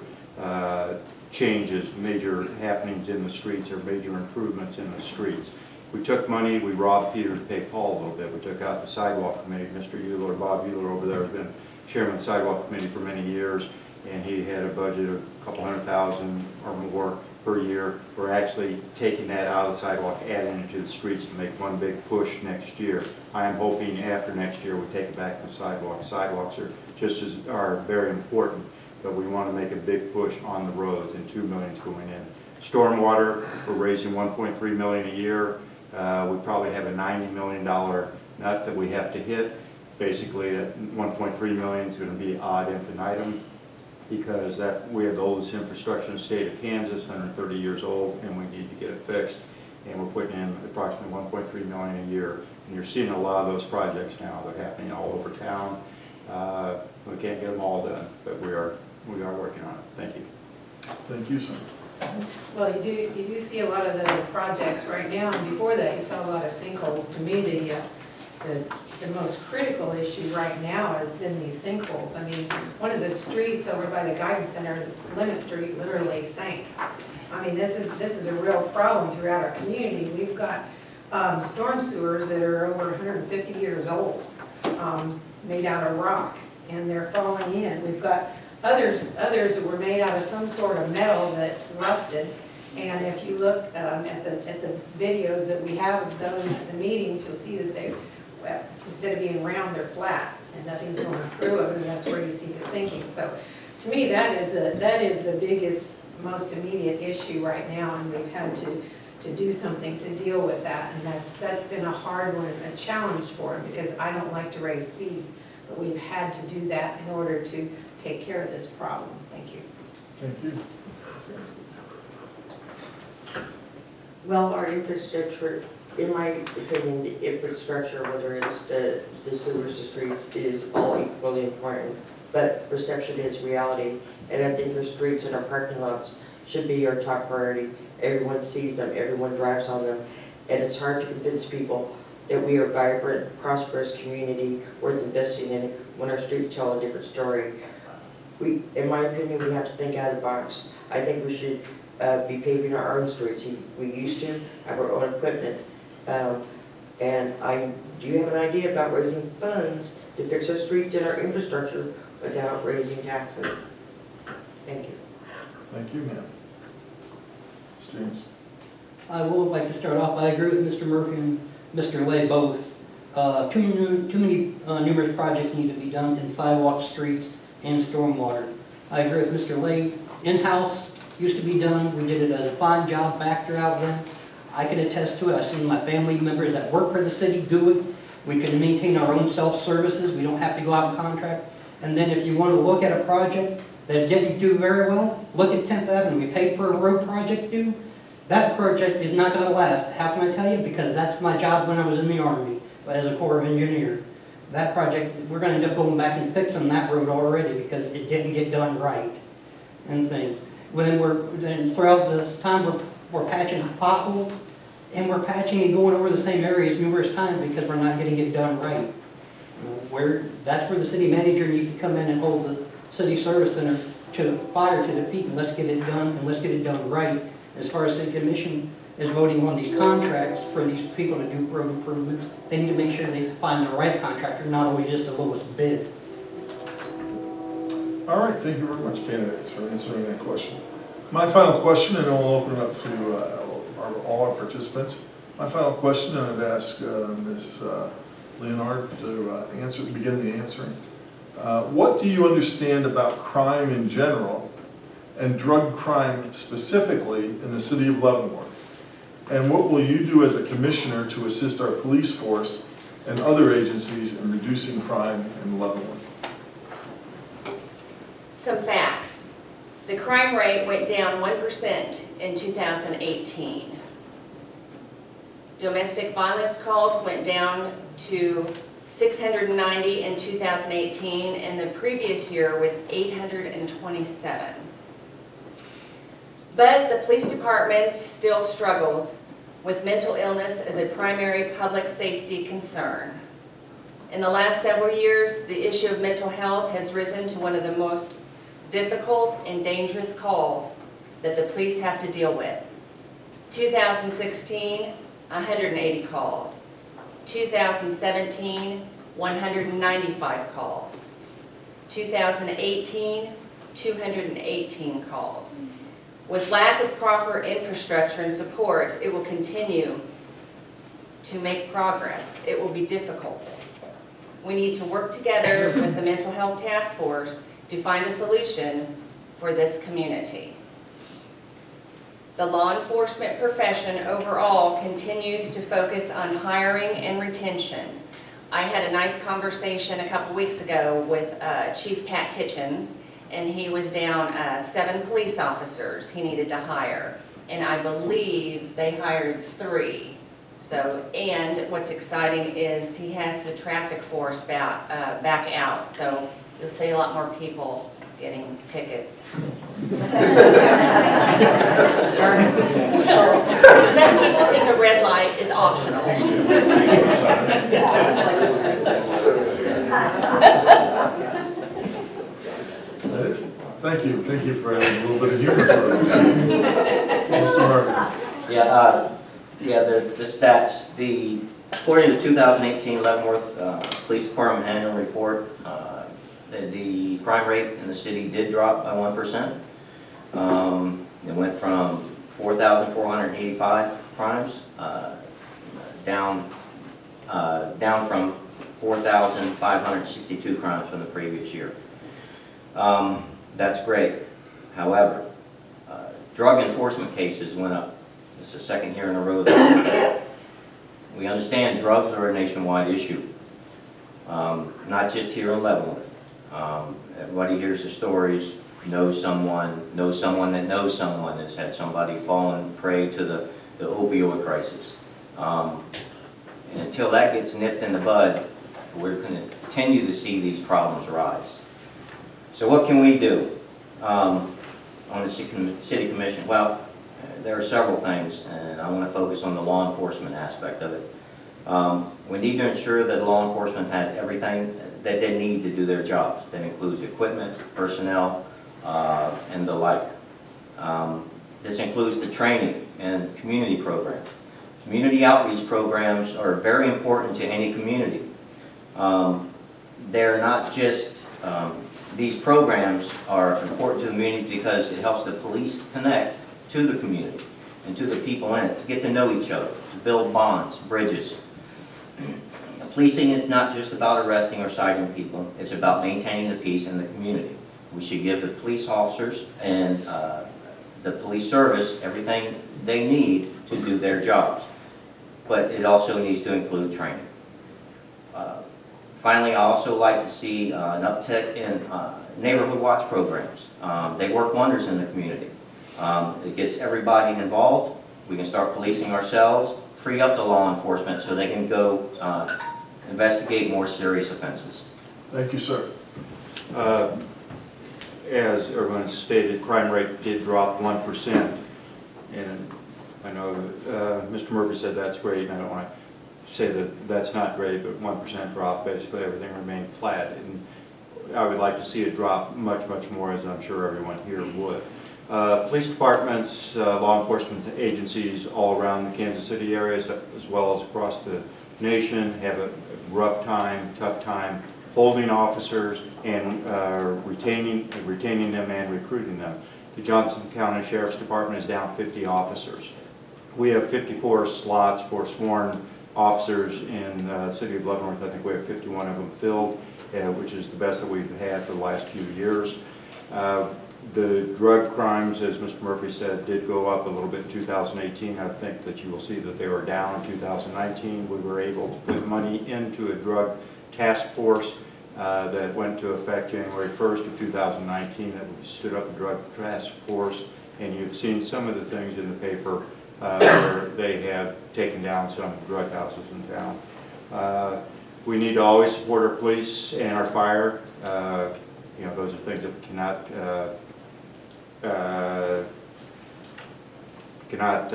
changes, major happenings in the streets, or major improvements in the streets. We took money, we robbed Peter to pay Paul a little bit. We took out the sidewalk committee. Mr. Euler, Bob Euler over there, has been chairman of the sidewalk committee for many years, and he had a budget of a couple $100,000 or more per year. We're actually taking that out of the sidewalk, adding it to the streets to make one big push next year. I am hoping after next year we take it back to the sidewalks. Sidewalks are very important, but we want to make a big push on the roads, and $2 million is going in. Stormwater, we're raising $1.3 million a year. We probably have a $90 million nut that we have to hit. Basically, that $1.3 million is going to be ad infinitum, because we have the oldest infrastructure in the state of Kansas, 130 years old, and we need to get it fixed. And we're putting in approximately $1.3 million a year. And you're seeing a lot of those projects now. They're happening all over town. We can't get them all done, but we are working on it. Thank you. Thank you, sir. Well, you do see a lot of the projects right now, and before that, you saw a lot of sinkholes. To me, the most critical issue right now has been these sinkholes. I mean, one of the streets over by the Guidance Center, Lemon Street, literally sank. I mean, this is a real problem throughout our community. We've got storm sewers that are over 150 years old, made out of rock, and they're falling in. We've got others that were made out of some sort of metal that rusted. And if you look at the videos that we have of those at the meetings, you'll see that they, instead of being round, they're flat, and nothing's going through them, and that's where you see the sinking. So, to me, that is the biggest, most immediate issue right now, and we've had to do something to deal with that, and that's been a hard one, a challenge for them, because I don't like to raise fees, but we've had to do that in order to take care of this problem. Thank you. Thank you. Well, our infrastructure, in my opinion, the infrastructure, whether it's the sewers, the streets, is all equally important, but perception is reality. And I think our streets and our parking lots should be our top priority. Everyone sees them, everyone drives on them, and it's hard to convince people that we are a vibrant, prosperous community worth investing in when our streets tell a different story. In my opinion, we have to think out of the box. I think we should be paving our own streets. We used to have our own equipment. Do you have an idea about raising funds to fix our streets and our infrastructure without raising taxes? Thank you. Thank you, ma'am. Students. I would like to start off, I agree with Mr. Murphy and Mr. Lay both. Too many numerous projects need to be done in sidewalks, streets, and stormwater. I agree with Mr. Lay. In-house used to be done. We did it as a fine job back throughout then. I can attest to it. I've seen my family members that work for the city do it. We can maintain our own self-services. We don't have to go out and contract. And then if you want to look at a project that didn't do very well, look at 10th Avenue. We paid for a road project due. That project is not going to last. How can I tell you? Because that's my job when I was in the Army as a Corps of Engineer. that project, we're gonna end up going back and fixing that road already because it didn't get done right and things. Then throughout the time, we're patching potholes, and we're patching and going over the same areas numerous times because we're not getting it done right. That's where the city manager needs to come in and hold the city service center to fire to the feet, and let's get it done, and let's get it done right. As far as the commission is voting on these contracts for these people to do road improvements, they need to make sure they find the right contractor, not always just the lowest bid. All right, thank you very much, candidates, for answering that question. My final question, and I'll open it up to all our participants. My final question, and I'd ask Ms. Leonard to begin the answering. What do you understand about crime in general and drug crime specifically in the city of Leavenworth? And what will you do as a commissioner to assist our police force and other agencies in reducing crime in Leavenworth? Some facts. The crime rate went down 1% in 2018. Domestic violence calls went down to 690 in 2018, and the previous year was 827. But the police department still struggles with mental illness as a primary public safety concern. In the last several years, the issue of mental health has risen to one of the most difficult and dangerous calls that the police have to deal with. 2016, 180 calls. 2017, 195 calls. 2018, 218 calls. With lack of proper infrastructure and support, it will continue to make progress. It will be difficult. We need to work together with the Mental Health Task Force to find a solution for this community. The law enforcement profession overall continues to focus on hiring and retention. I had a nice conversation a couple weeks ago with Chief Pat Kitchens, and he was down 7 police officers he needed to hire. And I believe they hired 3. So, and what's exciting is he has the traffic force back out, so you'll see a lot more people getting tickets. Some people think a red light is optional. Thank you for adding a little bit of humor to it. Mr. Harvey. The stats, according to the 2018 Leavenworth Police Department Annual Report, the crime rate in the city did drop by 1%. It went from 4,485 crimes down from 4,562 crimes from the previous year. That's great. However, drug enforcement cases went up. It's the second year in a row that we understand drugs are a nationwide issue, not just here in Leavenworth. Everybody hears the stories, knows someone that knows someone that's had somebody fallen prey to the opioid crisis. And until that gets nipped in the bud, we're going to continue to see these problems rise. So what can we do on the City Commission? Well, there are several things, and I want to focus on the law enforcement aspect of it. We need to ensure that law enforcement has everything that they need to do their jobs. That includes equipment, personnel, and the like. This includes the training and community programs. Community outreach programs are very important to any community. They're not just, these programs are important to the community because it helps the police connect to the community and to the people in it, to get to know each other, to build bonds, bridges. Policing is not just about arresting or citing people, it's about maintaining the peace in the community. We should give the police officers and the police service everything they need to do their jobs. But it also needs to include training. Finally, I also like to see an uptick in neighborhood watch programs. They work wonders in the community. It gets everybody involved. We can start policing ourselves, free up the law enforcement so they can go investigate more serious offenses. Thank you, sir. As everyone stated, crime rate did drop 1%. And I know Mr. Murphy said that's great, and I don't want to say that that's not great, but 1% drop, basically everything remained flat. And I would like to see it drop much, much more, as I'm sure everyone here would. Police departments, law enforcement agencies all around the Kansas City area, as well as across the nation, have a rough time, tough time holding officers and retaining them and recruiting them. The Johnson County Sheriff's Department is down 50 officers. We have 54 slots for sworn officers in the city of Leavenworth. I think we have 51 of them filled, which is the best that we've had for the last few years. The drug crimes, as Mr. Murphy said, did go up a little bit in 2018. I think that you will see that they were down in 2019. We were able to put money into a drug task force that went into effect January 1st of 2019, that we stood up a drug task force, and you've seen some of the things in the paper where they have taken down some drug houses in town. We need to always support our police and our fire. You know, those are things that we cannot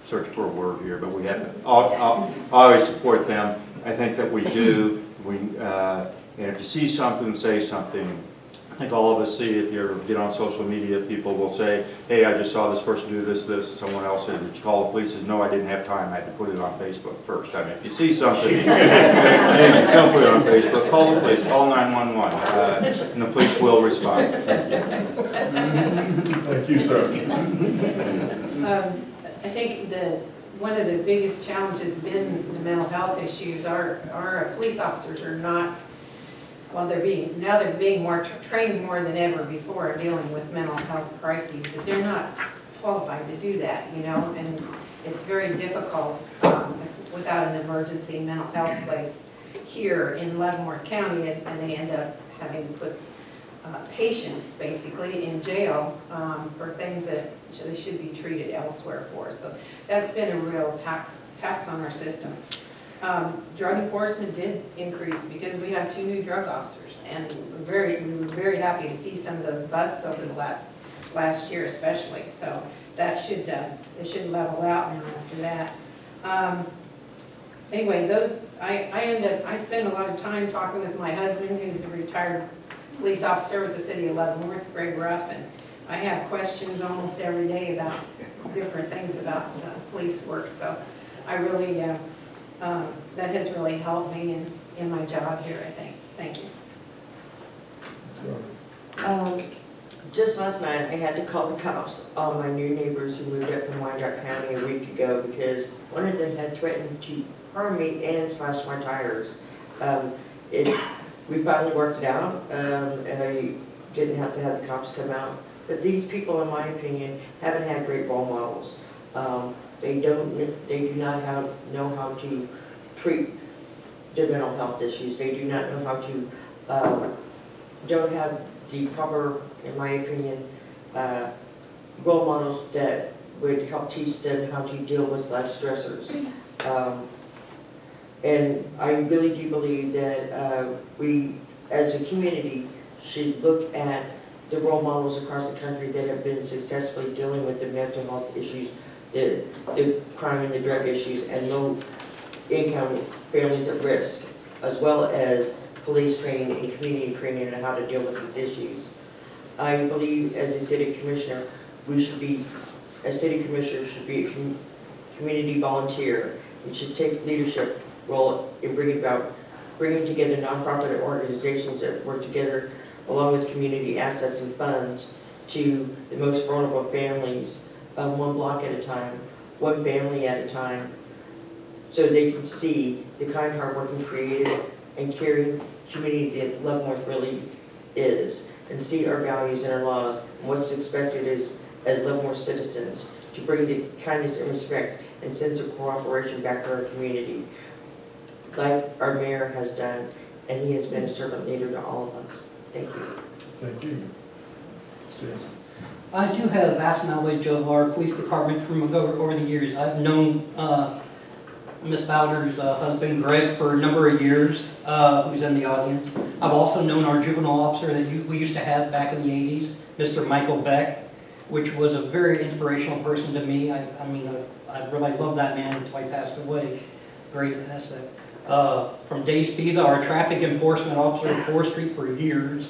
search for a word here, but we have to always support them. I think that we do. And if you see something, say something. I think all of us see, if you get on social media, people will say, hey, I just saw this person do this, and someone else said, did you call the police? Says, no, I didn't have time, I had to put it on Facebook first. I mean, if you see something, don't put it on Facebook, call the police, call 911, and the police will respond. Thank you. Thank you, sir. I think one of the biggest challenges has been the mental health issues. Our police officers are not, well, they're being more trained more than ever before dealing with mental health crises, but they're not qualified to do that, you know, and it's very difficult without an emergency mental health place here in Leavenworth County, and they end up having to put patients basically in jail for things that they should be treated elsewhere for. So that's been a real tax on our system. Drug enforcement did increase because we have 2 new drug officers, and we were very happy to see some of those busts over the last year especially. So that should it should level out now after that. Anyway, I spend a lot of time talking with my husband, who's a retired police officer with the city of Leavenworth, Greg Ruff, and I have questions almost every day about different things about police work. So I really that has really helped me in my job here, I think. Thank you. Just last night, I had to call the cops on my new neighbors who moved up from Wyandotte County a week ago because one of them had threatened to harm me and slash my tires. We finally worked it out, and I didn't have to have the cops come out. But these people, in my opinion, haven't had great role models. They do not know how to treat their mental health issues. They do not know how to, don't have the proper, in my opinion, role models that would help teach them how to deal with life stressors. And I really do believe that we, as a community, should look at the role models across the country that have been successfully dealing with the mental health issues, the crime and the drug issues, and low-income families at risk, as well as police training and community training on how to deal with these issues. I believe as a city commissioner, a city commissioner should be a community volunteer and should take leadership role in bringing together nonprofit organizations that work together along with community assets and funds to the most vulnerable families, one block at a time, one family at a time, so they can see the kind, hardworking, creative, and caring community that Leavenworth really is, and see our values and our laws, and what's expected as Leavenworth citizens, to bring the kindness and respect and sense of cooperation back to our community, like our mayor has done, and he has been a servant leader to all of us. Thank you. Thank you. Yes. I do have vast knowledge of our police department from over the years. I've known Miss Bowder's husband, Greg, for a number of years, who's in the audience. I've also known our juvenile officer that we used to have back in the 80s, Mr. Michael Beck, which was a very inspirational person to me. I really loved that man until he passed away. Great aspect. From Dave Spiza, our traffic enforcement officer at 4th Street for years.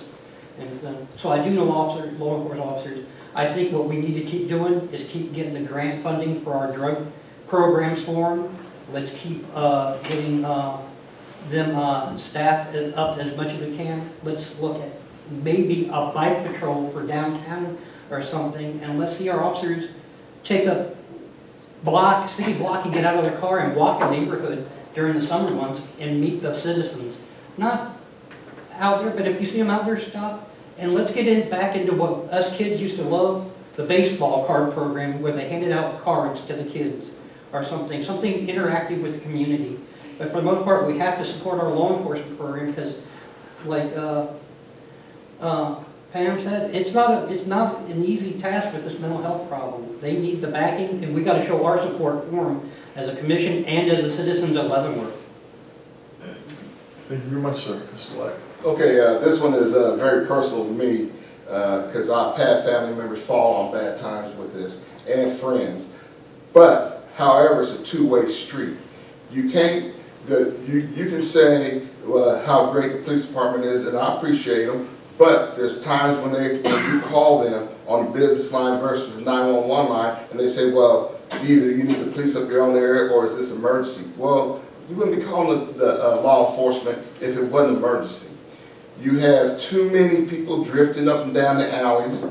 And so I do know law enforcement officers. I think what we need to keep doing is keep getting the grant funding for our drug programs for them. Let's keep getting them staffed up as much as we can. Let's look at maybe a bike patrol for downtown or something, and let's see our officers take a city block and get out of their car and walk a neighborhood during the summer months and meet the citizens. Not out there, but if you see them out there, stop. And let's get back into what us kids used to love, the baseball card program where they handed out cards to the kids or something interactive with the community. But for the most part, we have to support our law enforcement program because, like Pam said, it's not an easy task with this mental health problem. They need the backing, and we got to show our support for them as a commission and as the citizens of Leavenworth. Thank you very much, sir. Mr. Black. Okay, this one is very personal to me because I've had family members fall on bad times with this and friends. But, however, it's a two-way street. You can't, you can say how great the police department is, and I appreciate them, but there's times when you call them on the business line versus the 911 line, and they say, well, either you need the police up here on the area or is this emergency? Well, you wouldn't be calling the law enforcement if it wasn't an emergency. You have too many people drifting up and down the alleys.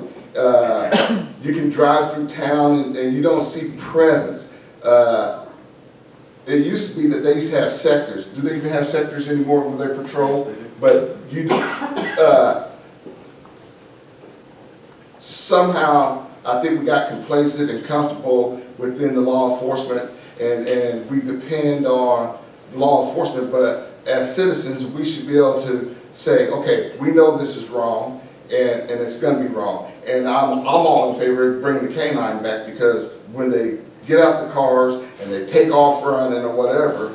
You can drive through town and you don't see presence. It used to be that they used to have sectors. Do they even have sectors anymore when they patrol? But you somehow, I think we got complacent and comfortable within the law enforcement, and we depend on law enforcement, but as citizens, we should be able to say, okay, we know this is wrong, and it's going to be wrong. And I'm all in favor of bringing the canine back, because when they get out the cars and they take off running or whatever,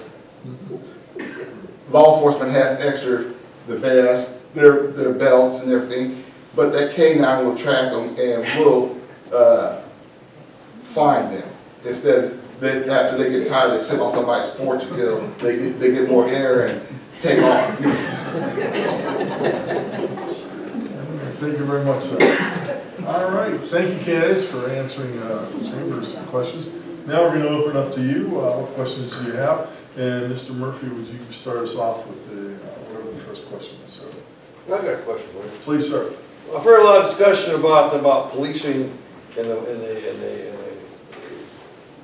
law enforcement has extra, the vests, their belts and everything, but that canine will track them and will find them. Instead, after they get tired, they sit on somebody's porch until they get more air and take off again. Thank you very much, sir. All right, thank you, candidates, for answering Chambers' questions. Now we're going to open up to you. What questions do you have? And Mr. Murphy, would you start us off with whatever the first question is, sir? I've got a question for you. Please, sir. I've heard a lot of discussion about policing and the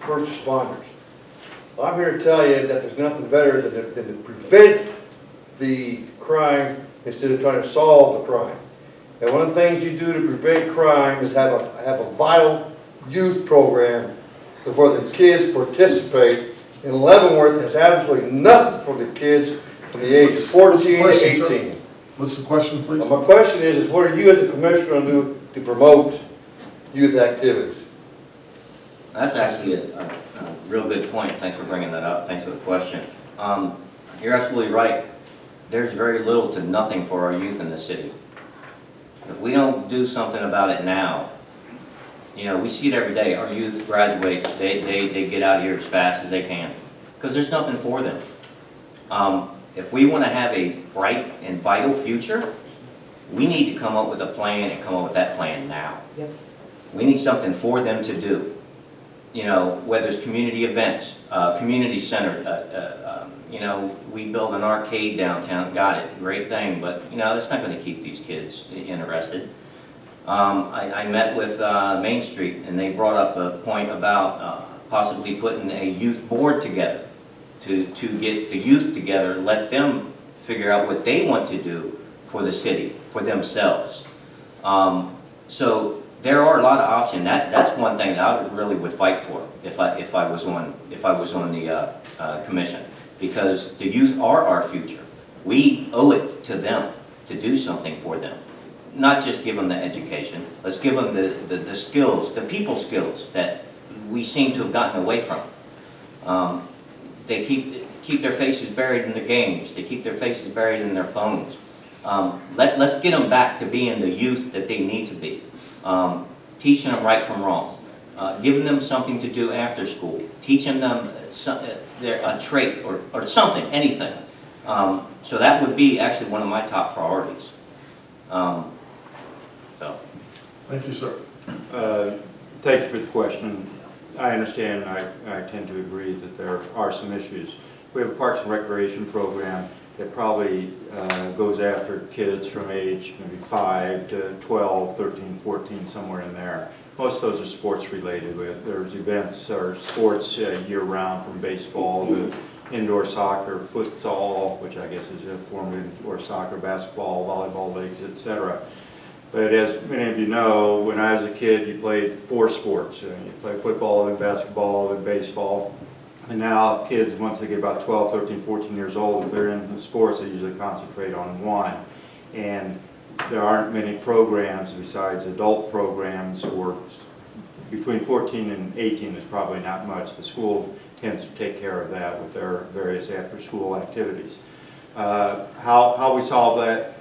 first responders. I'm here to tell you that there's nothing better than to prevent the crime instead of trying to solve the crime. And one of the things you do to prevent crime is have a vital youth program where the kids participate. In Leavenworth, there's absolutely nothing for the kids from the age of 14 to 18. Sir? What's the question, please? My question is what are you as a commissioner going to do to promote youth activities? That's actually a real good point. Thanks for bringing that up. Thanks for the question. You're absolutely right. There's very little to nothing for our youth in the city. If we don't do something about it now, you know, we see it every day. Our youth graduate, they get out of here as fast as they can because there's nothing for them. If we want to have a bright and vital future, we need to come up with a plan and come up with that plan now. Yep. We need something for them to do. You know, whether it's community events, community center, you know, we build an arcade downtown, got it, great thing, but you know, that's not going to keep these kids interested. I met with Main Street and they brought up a point about possibly putting a youth board together to get the youth together, let them figure out what they want to do for the city, for themselves. So there are a lot of options. That's one thing that I really would fight for if I was on the commission, because the youth are our future. We owe it to them to do something for them, not just give them the education. Let's give them the skills, the people skills that we seem to have gotten away from. they keep their faces buried in the games. They keep their faces buried in their phones. Let's get them back to being the youth that they need to be. Teaching them right from wrong. Giving them something to do after school. Teaching them a trait or something, anything. So that would be actually one of my top priorities. So. Thank you, sir. Thank you for the question. I understand, I tend to agree that there are some issues. We have a Parks and Recreation program that probably goes after kids from age maybe 5 to 12, 13, 14, somewhere in there. Most of those are sports related. There's events or sports year-round, from baseball to indoor soccer, futsal, which I guess is a form of indoor soccer, basketball, volleyball leagues, etc. But as many of you know, when I was a kid, you played 4 sports. You play football, then basketball, then baseball. And now kids, once they get about 12, 13, 14 years old, if they're in the sports, they usually concentrate on one. And there aren't many programs besides adult programs, or between 14 and 18, there's probably not much. The school tends to take care of that with their various after-school activities. How we solve that,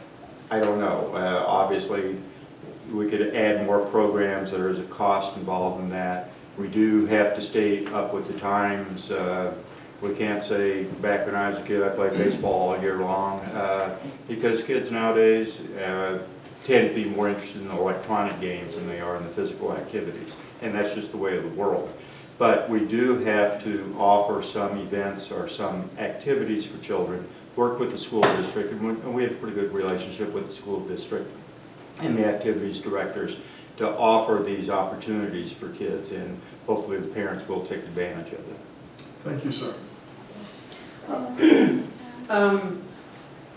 I don't know. Obviously, we could add more programs. There is a cost involved in that. We do have to stay up with the times. We can't say, back when I was a kid, I played baseball all year long, because kids nowadays tend to be more interested in electronic games than they are in the physical activities. And that's just the way of the world. But we do have to offer some events or some activities for children, work with the school district, and we have a pretty good relationship with the school district and the activities directors to offer these opportunities for kids, and hopefully the parents will take advantage of them. Thank you, sir.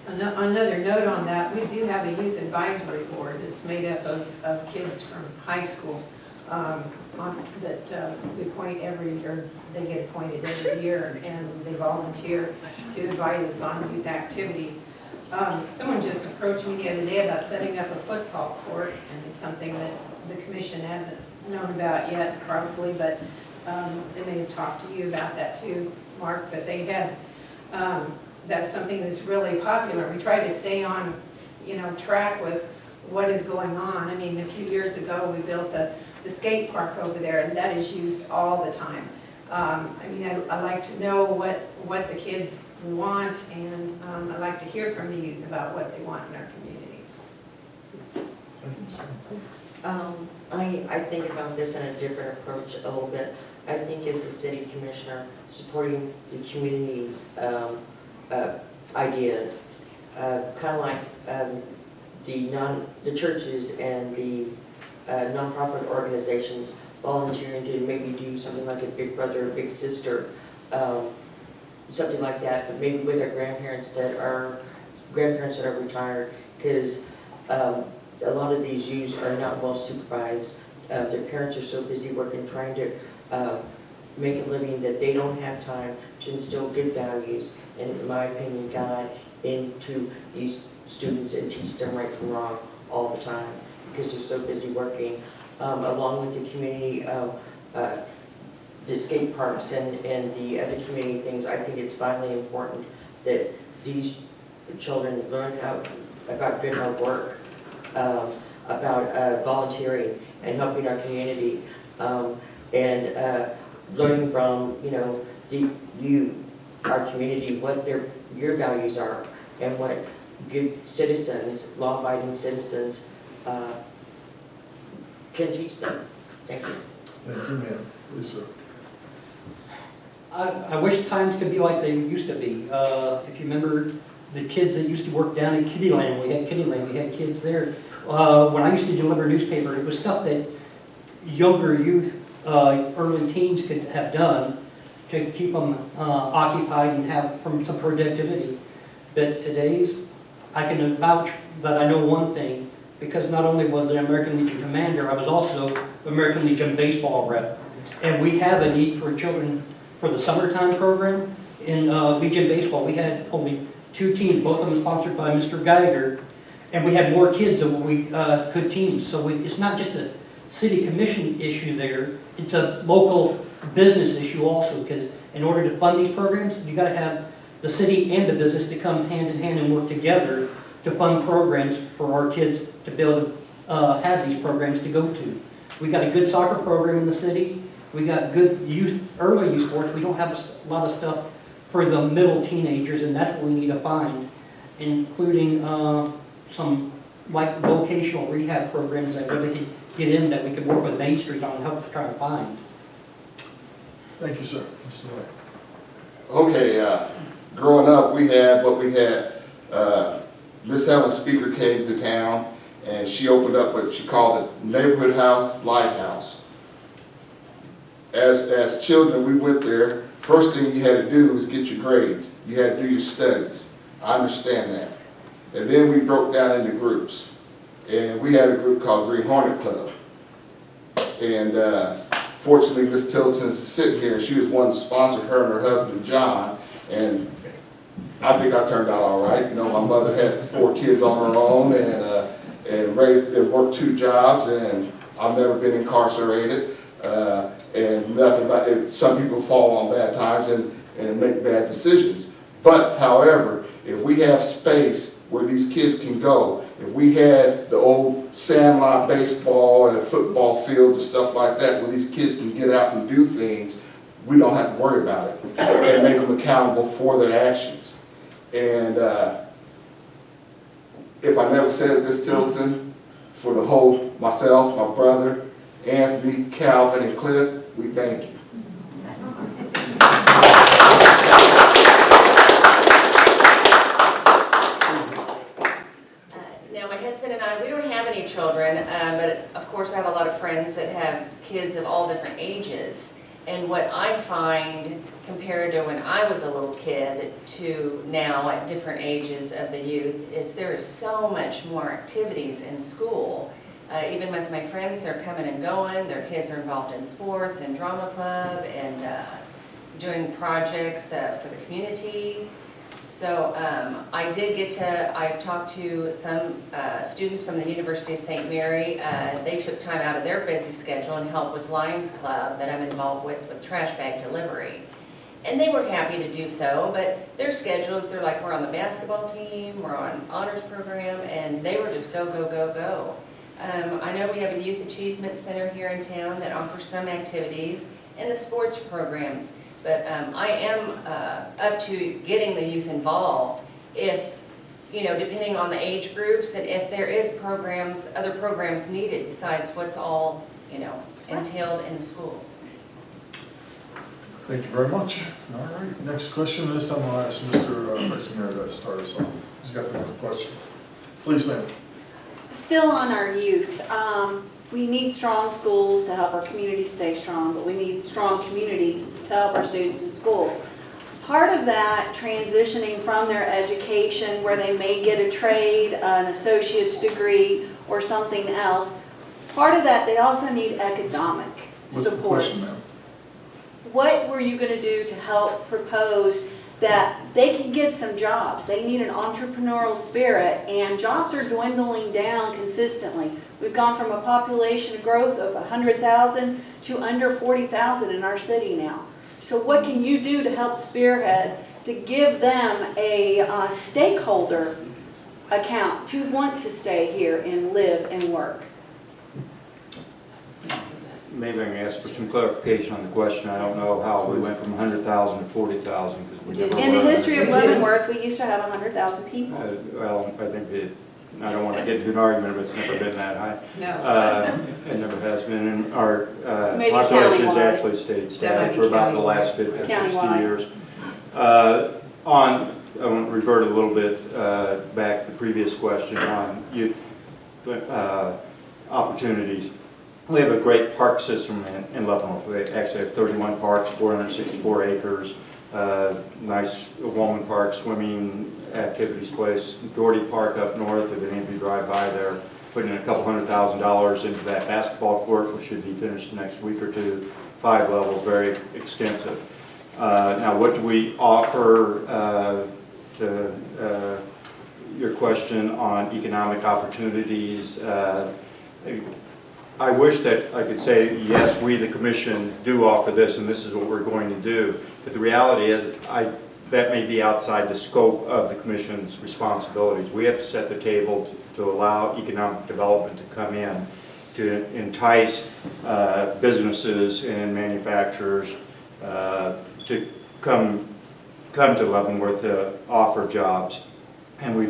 Another note on that, we do have a youth advisory board that's made up of kids from high school that we appoint every year. They get appointed every year, and they volunteer to advise us on youth activities. Someone just approached me the other day about setting up a futsal court, and it's something that the commission hasn't known about yet, probably, but they may have talked to you about that too, Mark, but they had, that's something that's really popular. We try to stay on, track with what is going on. I mean, a few years ago, we built the skate park over there, and that is used all the time. I mean, I like to know what the kids want, and I like to hear from the youth about what they want in our community. Thank you, sir. I think about this in a different approach a little bit. I think as a city commissioner, supporting the community's ideas, kind of like the churches and the nonprofit organizations volunteering to maybe do something like a big brother or big sister, something like that, but maybe with our grandparents that are retired, because a lot of these youths are not well supervised. Their parents are so busy working, trying to make a living, that they don't have time to instill good values, and in my opinion, guide into these students and teach them right from wrong all the time, because they're so busy working. Along with the community, the skate parks and the other community things, I think it's vitally important that these children learn about good hard work, about volunteering and helping our community, and learning from our community, what your values are, and what good citizens, law-abiding citizens, can teach them. Thank you. Thank you, ma'am. Please, sir. I wish times could be like they used to be. If you remember the kids that used to work down in Kittyland, we had kids there. When I used to deliver newspaper, it was stuff that younger youth, early teens could have done to keep them occupied and have some productivity. But today's, I can vouch that I know one thing, because not only was I an American Legion commander, I was also American Legion baseball rep. And we have a need for children for the summertime program in Legion baseball. We had only 2 teams, both of them sponsored by Mr. Geiger, and we had more kids than we could teams. So it's not just a city commission issue there, it's a local business issue also, because In order to fund these programs, you gotta have the city and the business to come hand in hand and work together to fund programs for our kids to be able to have these programs to go to. We got a good soccer program in the city. We got good early youth sports. We don't have a lot of stuff for the middle teenagers, and that's what we need to find, including some like vocational rehab programs that really could get in that we could work with Main Street on and help try to find. Thank you, sir. Mr. White. Okay, growing up, we had what we had. Miss Helen Speaker came to town, and she opened up what she called a neighborhood house, lighthouse. As children, we went there. First thing you had to do was get your grades. You had to do your studies. I understand that. And then we broke down into groups. And we had a group called Green Hornet Club. And fortunately, Miss Tillison's sitting here, and she was one to sponsor her and her husband, John. And I think I turned out all right. You know, my mother had 4 kids on her own and raised and worked 2 jobs, and I've never been incarcerated. And nothing about it. Some people fall on bad times and make bad decisions. But, however, if we have space where these kids can go, if we had the old sandlot baseball and football fields and stuff like that where these kids can get out and do things, we don't have to worry about it and make them accountable for their actions. And if I never said it, Miss Tillison, for the whole, myself, my brother, Anthony, Calvin, and Cliff, we thank you. Now, my husband and I, we don't have any children, but of course I have a lot of friends that have kids of all different ages. And what I find compared to when I was a little kid to now at different ages of the youth is there is so much more activities in school. Even with my friends, they're coming and going. Their kids are involved in sports and drama club and doing projects for the community. So I've talked to some students from the University of St. Mary. They took time out of their busy schedule and helped with Lions Club that I'm involved with trash bag delivery. And they were happy to do so, but their schedules, they're like, we're on the basketball team, we're on honors program, and they were just go, go, go, go. I know we have a Youth Achievement Center here in town that offers some activities and the sports programs, but I am up to getting the youth involved if, you know, depending on the age groups and if there is programs, other programs needed besides what's all, you know, entailed in the schools. Thank you very much. All right, next question. This time I'll ask Mr. Vice Mayor to start us off. He's got the next question. Please, ma'am. Still on our youth, we need strong schools to help our community stay strong, but we need strong communities to help our students in school. Part of that transitioning from their education where they may get a trade, an associate's degree, or something else, part of that they also need economic What's the support. question, ma'am? What were you going to do to help propose that they can get some jobs? They need an entrepreneurial spirit, and jobs are dwindling down consistently. We've gone from a population growth of 100,000 to under 40,000 in our city now. So what can you do to help spearhead to give them a stakeholder account to want to stay here and live and work? Maybe I can ask for some clarification on the question. I don't know how we went from 100,000 to 40,000 because we never In the were. history of Leavenworth, we used to have 100,000 people. Well, I think I don't want to get into an argument, but it's never been that high. No. It never has been. And our Maybe population has countywide. actually stayed That static might be for about the countywide. last 50, 60 Countywide. years. I want to revert a little bit back to the previous question on youth opportunities. We have a great park system in Leavenworth. We actually have 31 parks, 464 acres, nice Woolman Park, swimming activities place, Doherty Park up north, if any of you drive by there, putting in a couple $100,000 into that basketball court, which should be finished next week or two, 5 levels, very extensive. Now, what do we offer to your question on economic opportunities? I wish that I could say, yes, we, the commission, do offer this, and this is what we're going to do. But the reality is, that may be outside the scope of the commission's responsibilities. We have to set the table to allow economic development to come in, to entice businesses and manufacturers to come to Leavenworth to offer jobs. And we'd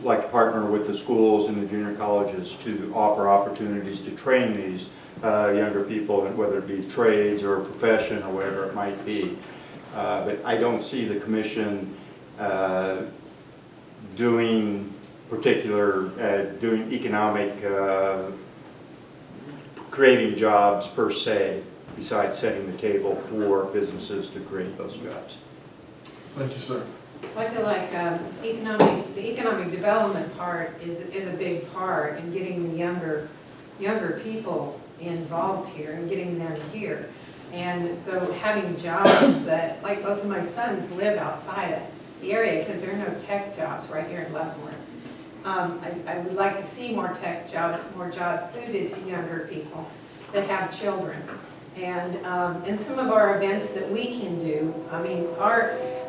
like to partner with the schools and the junior colleges to offer opportunities to train these younger people, whether it be trades or a profession or whatever it might be. But I don't see the commission doing economic, creating jobs per se, besides setting the table for businesses to create those jobs. Thank you, sir. I feel like the economic development part is a big part in getting the younger people involved here and getting them here. And so having jobs that, like both of my sons live outside of the area because there are no tech jobs right here in Leavenworth. I would like to see more tech jobs, more jobs suited to younger people that have children. And some of our events that we can do, I mean,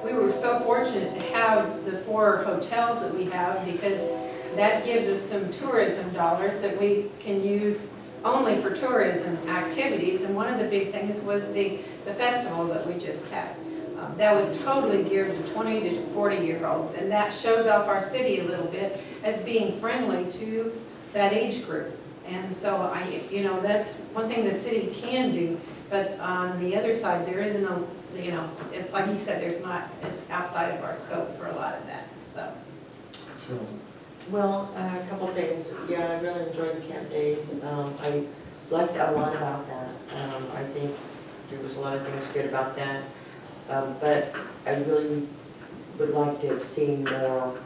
we were so fortunate to have the 4 hotels that we have because that gives us some tourism dollars that we can use only for tourism activities. And one of the big things was the festival that we just had. That was totally geared to 20 to 40-year-olds, and that shows off our city a little bit as being friendly to that age group. And so that's one thing the city can do, but on the other side, there isn't a, it's like you said, it's outside of our scope for a lot of that, so. So, Well, a couple of things. Yeah, I really enjoyed the camp days. I liked a lot about that. I think there was a lot of things good about that. But I really would like to have seen more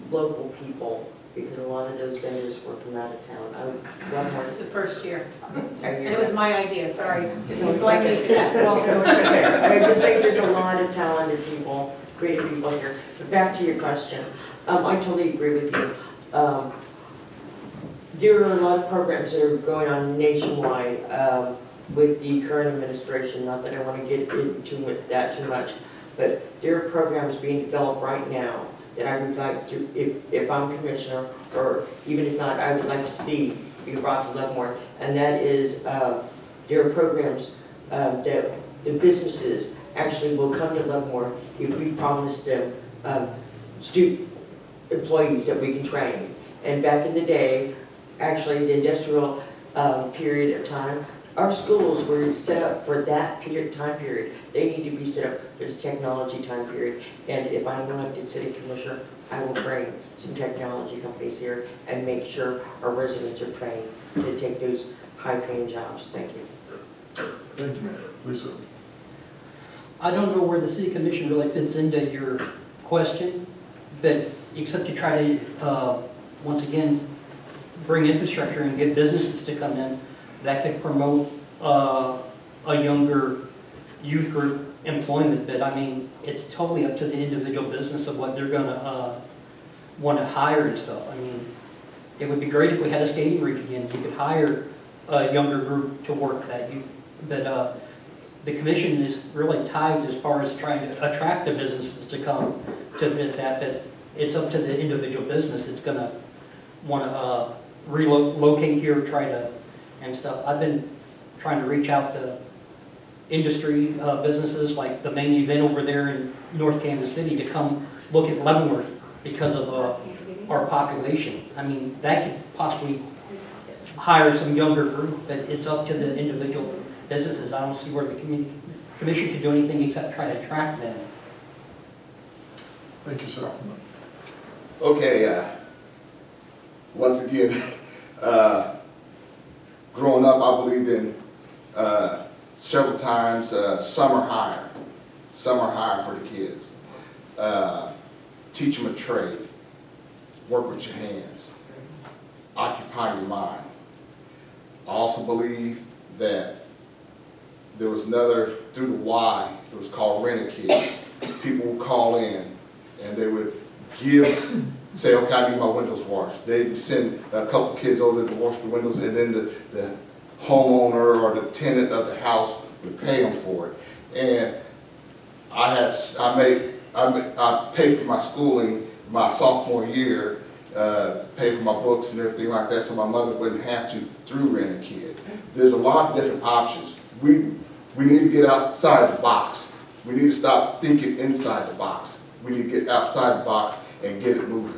local people because a lot of those vendors were from out of town. I would love more. It's the first year, And and it was my idea, sorry. No, Blame me for that. Well, no, it's okay. I just think there's a lot of talented people, creative people here. But back to your question. I totally agree with you. There are a lot of programs that are going on nationwide with the current administration. Not that I want to get into that too much, but there are programs being developed right now that I would like to, if I'm commissioner, or even if not, I would like to see be brought to Leavenworth. And that is, there are programs that the businesses actually will come to Leavenworth if we promise them student employees that we can train. And back in the day, actually the industrial period of time, our schools were set up for that time period. They need to be set up for the technology time period. And if I'm elected city commissioner, I will bring some technology companies here and make sure our residents are trained to take those high-paying jobs. Thank you. thank you, ma'am. Please, sir. I don't know where the city commission really fits into your question, but except to try to, once again, bring infrastructure and get businesses to come in that could promote a younger youth group employment. But I mean, it's totally up to the individual business of what they're gonna want to hire and stuff. I mean, it would be great if we had a skating rink again. You could hire a younger group to work that. But the commission is really tied as far as trying to attract the businesses to come to admit that. But it's up to the individual business that's gonna want to relocate here, try to and stuff. I've been trying to reach out to industry businesses like the main event over there in North Kansas City to come look at Leavenworth because of our population. I mean, that could possibly hire some younger group, but it's up to the individual businesses. I don't see where the commission could do anything except try to attract them. Thank you, sir. Okay, once again, growing up, I believed in several times summer hire for the kids. Teach them a trade, work with your hands, occupy your mind. I also believe that there was another, through the Y, it was called Rent-A-Kid. People would call in and they would give say, okay, I need my windows washed. They send a couple kids over to wash the windows, and then the homeowner or the tenant of the house would pay them for it. And I paid for my schooling my sophomore year, pay for my books and everything like that, so my mother wouldn't have to through rent a kid. There's a lot of different options. We need to get outside the box. We need to stop thinking inside the box. We need to get outside the box and get it moving.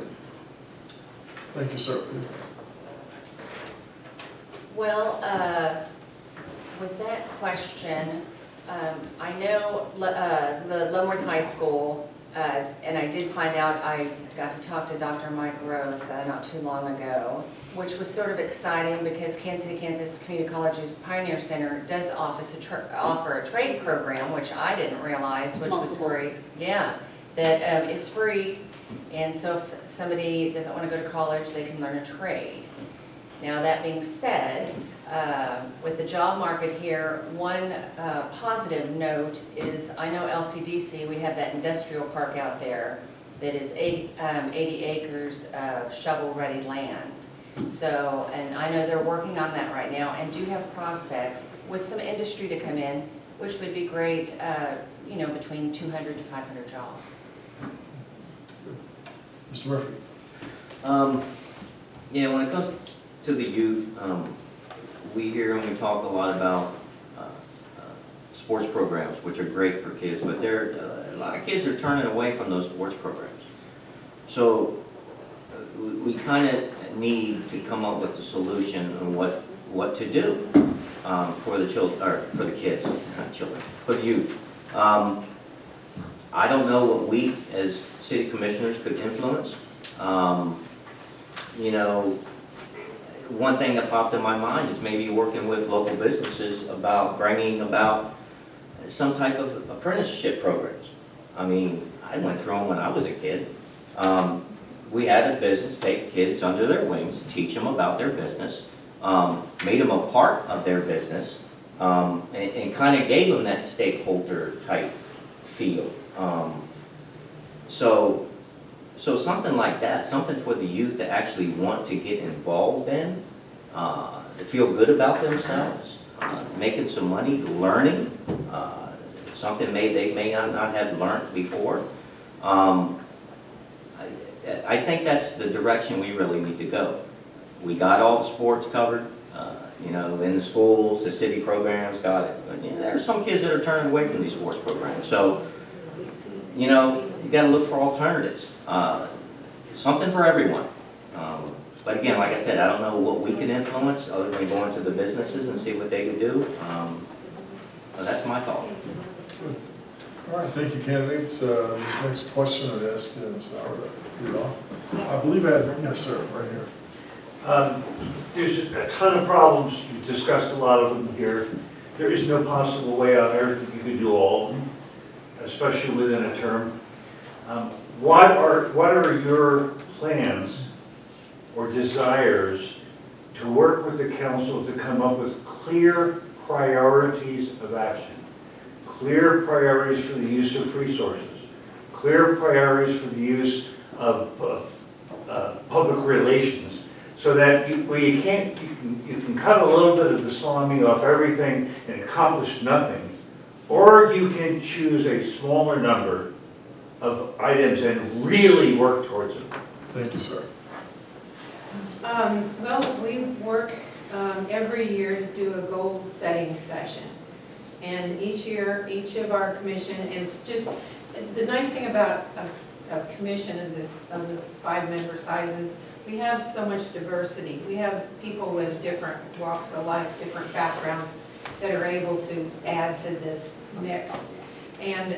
Thank you, sir. Well, with that question, I know the Leavenworth High School, and I did find out, I got to talk to Dr. Mike Roth not too long ago, which was sort of exciting because Kansas City, Kansas Community College's Pioneer Center does offer a trade program, which I didn't realize, which was great. Yeah, that is free, and so if somebody doesn't want to go to college, they can learn a trade. Now, that being said, with the job market here, one positive note is, I know LCDC, we have that industrial park out there that is 80 acres of shovel-ready land. So, and I know they're working on that right now and do have prospects with some industry to come in, which would be great, you know, between 200 to 500 jobs. Mr. Murphy. Yeah, when it comes to the youth, we hear and we talk a lot about sports programs, which are great for kids, but a lot of kids are turning away from those sports programs. So we kind of need to come up with a solution on what to do for the children, or for the kids, not children, for the youth. I don't know what we as city commissioners could influence. You know, one thing that popped in my mind is maybe working with local businesses about bringing about some type of apprenticeship programs. I mean, I went through them when I was a kid. We had a business take kids under their wings, teach them about their business, made them a part of their business, and kind of gave them that stakeholder type feel. So something like that, something for the youth to actually want to get involved in, to feel good about themselves, making some money, learning, something they may not have learned before. I think that's the direction we really need to go. We got all the sports covered, you know, in the schools, the city programs got it. But, you know, there are some kids that are turning away from these sports programs. So, you know, you got to look for alternatives. Something for everyone. But again, like I said, I don't know what we can influence other than going to the businesses and see what they can do. So that's my thought. All right, thank you, candidates. This next question I'd ask Ms. Bauer to lead off. I believe I had, yes, sir, right here. There's a ton of problems. You've discussed a lot of them here. There is no possible way on earth that you could do all of them, especially within a term. What are your plans or desires to work with the council to come up with clear priorities of action? Clear priorities for the use of resources, clear priorities for the use of public relations, so that you can cut a little bit of the salami off everything and accomplish nothing, or you can choose a smaller number of items and really work towards them. Thank you, sir. Well, we work every year to do a goal setting session. And each year, each of our commission, and it's just, the nice thing about a commission of the 5-member sizes, we have so much diversity. We have people with different walks of life, different backgrounds that are able to add to this mix. And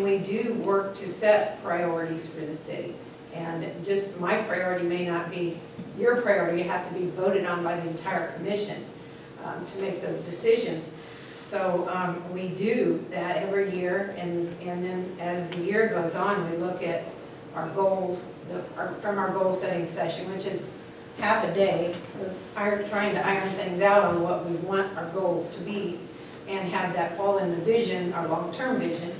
we do work to set priorities for the city. And just my priority may not be your priority. It has to be voted on by the entire commission to make those decisions. So we do that every year, and then as the year goes on, we look at our goals from our goal setting session, which is half a day of trying to iron things out on what we want our goals to be and have that fall in the vision, our long-term vision,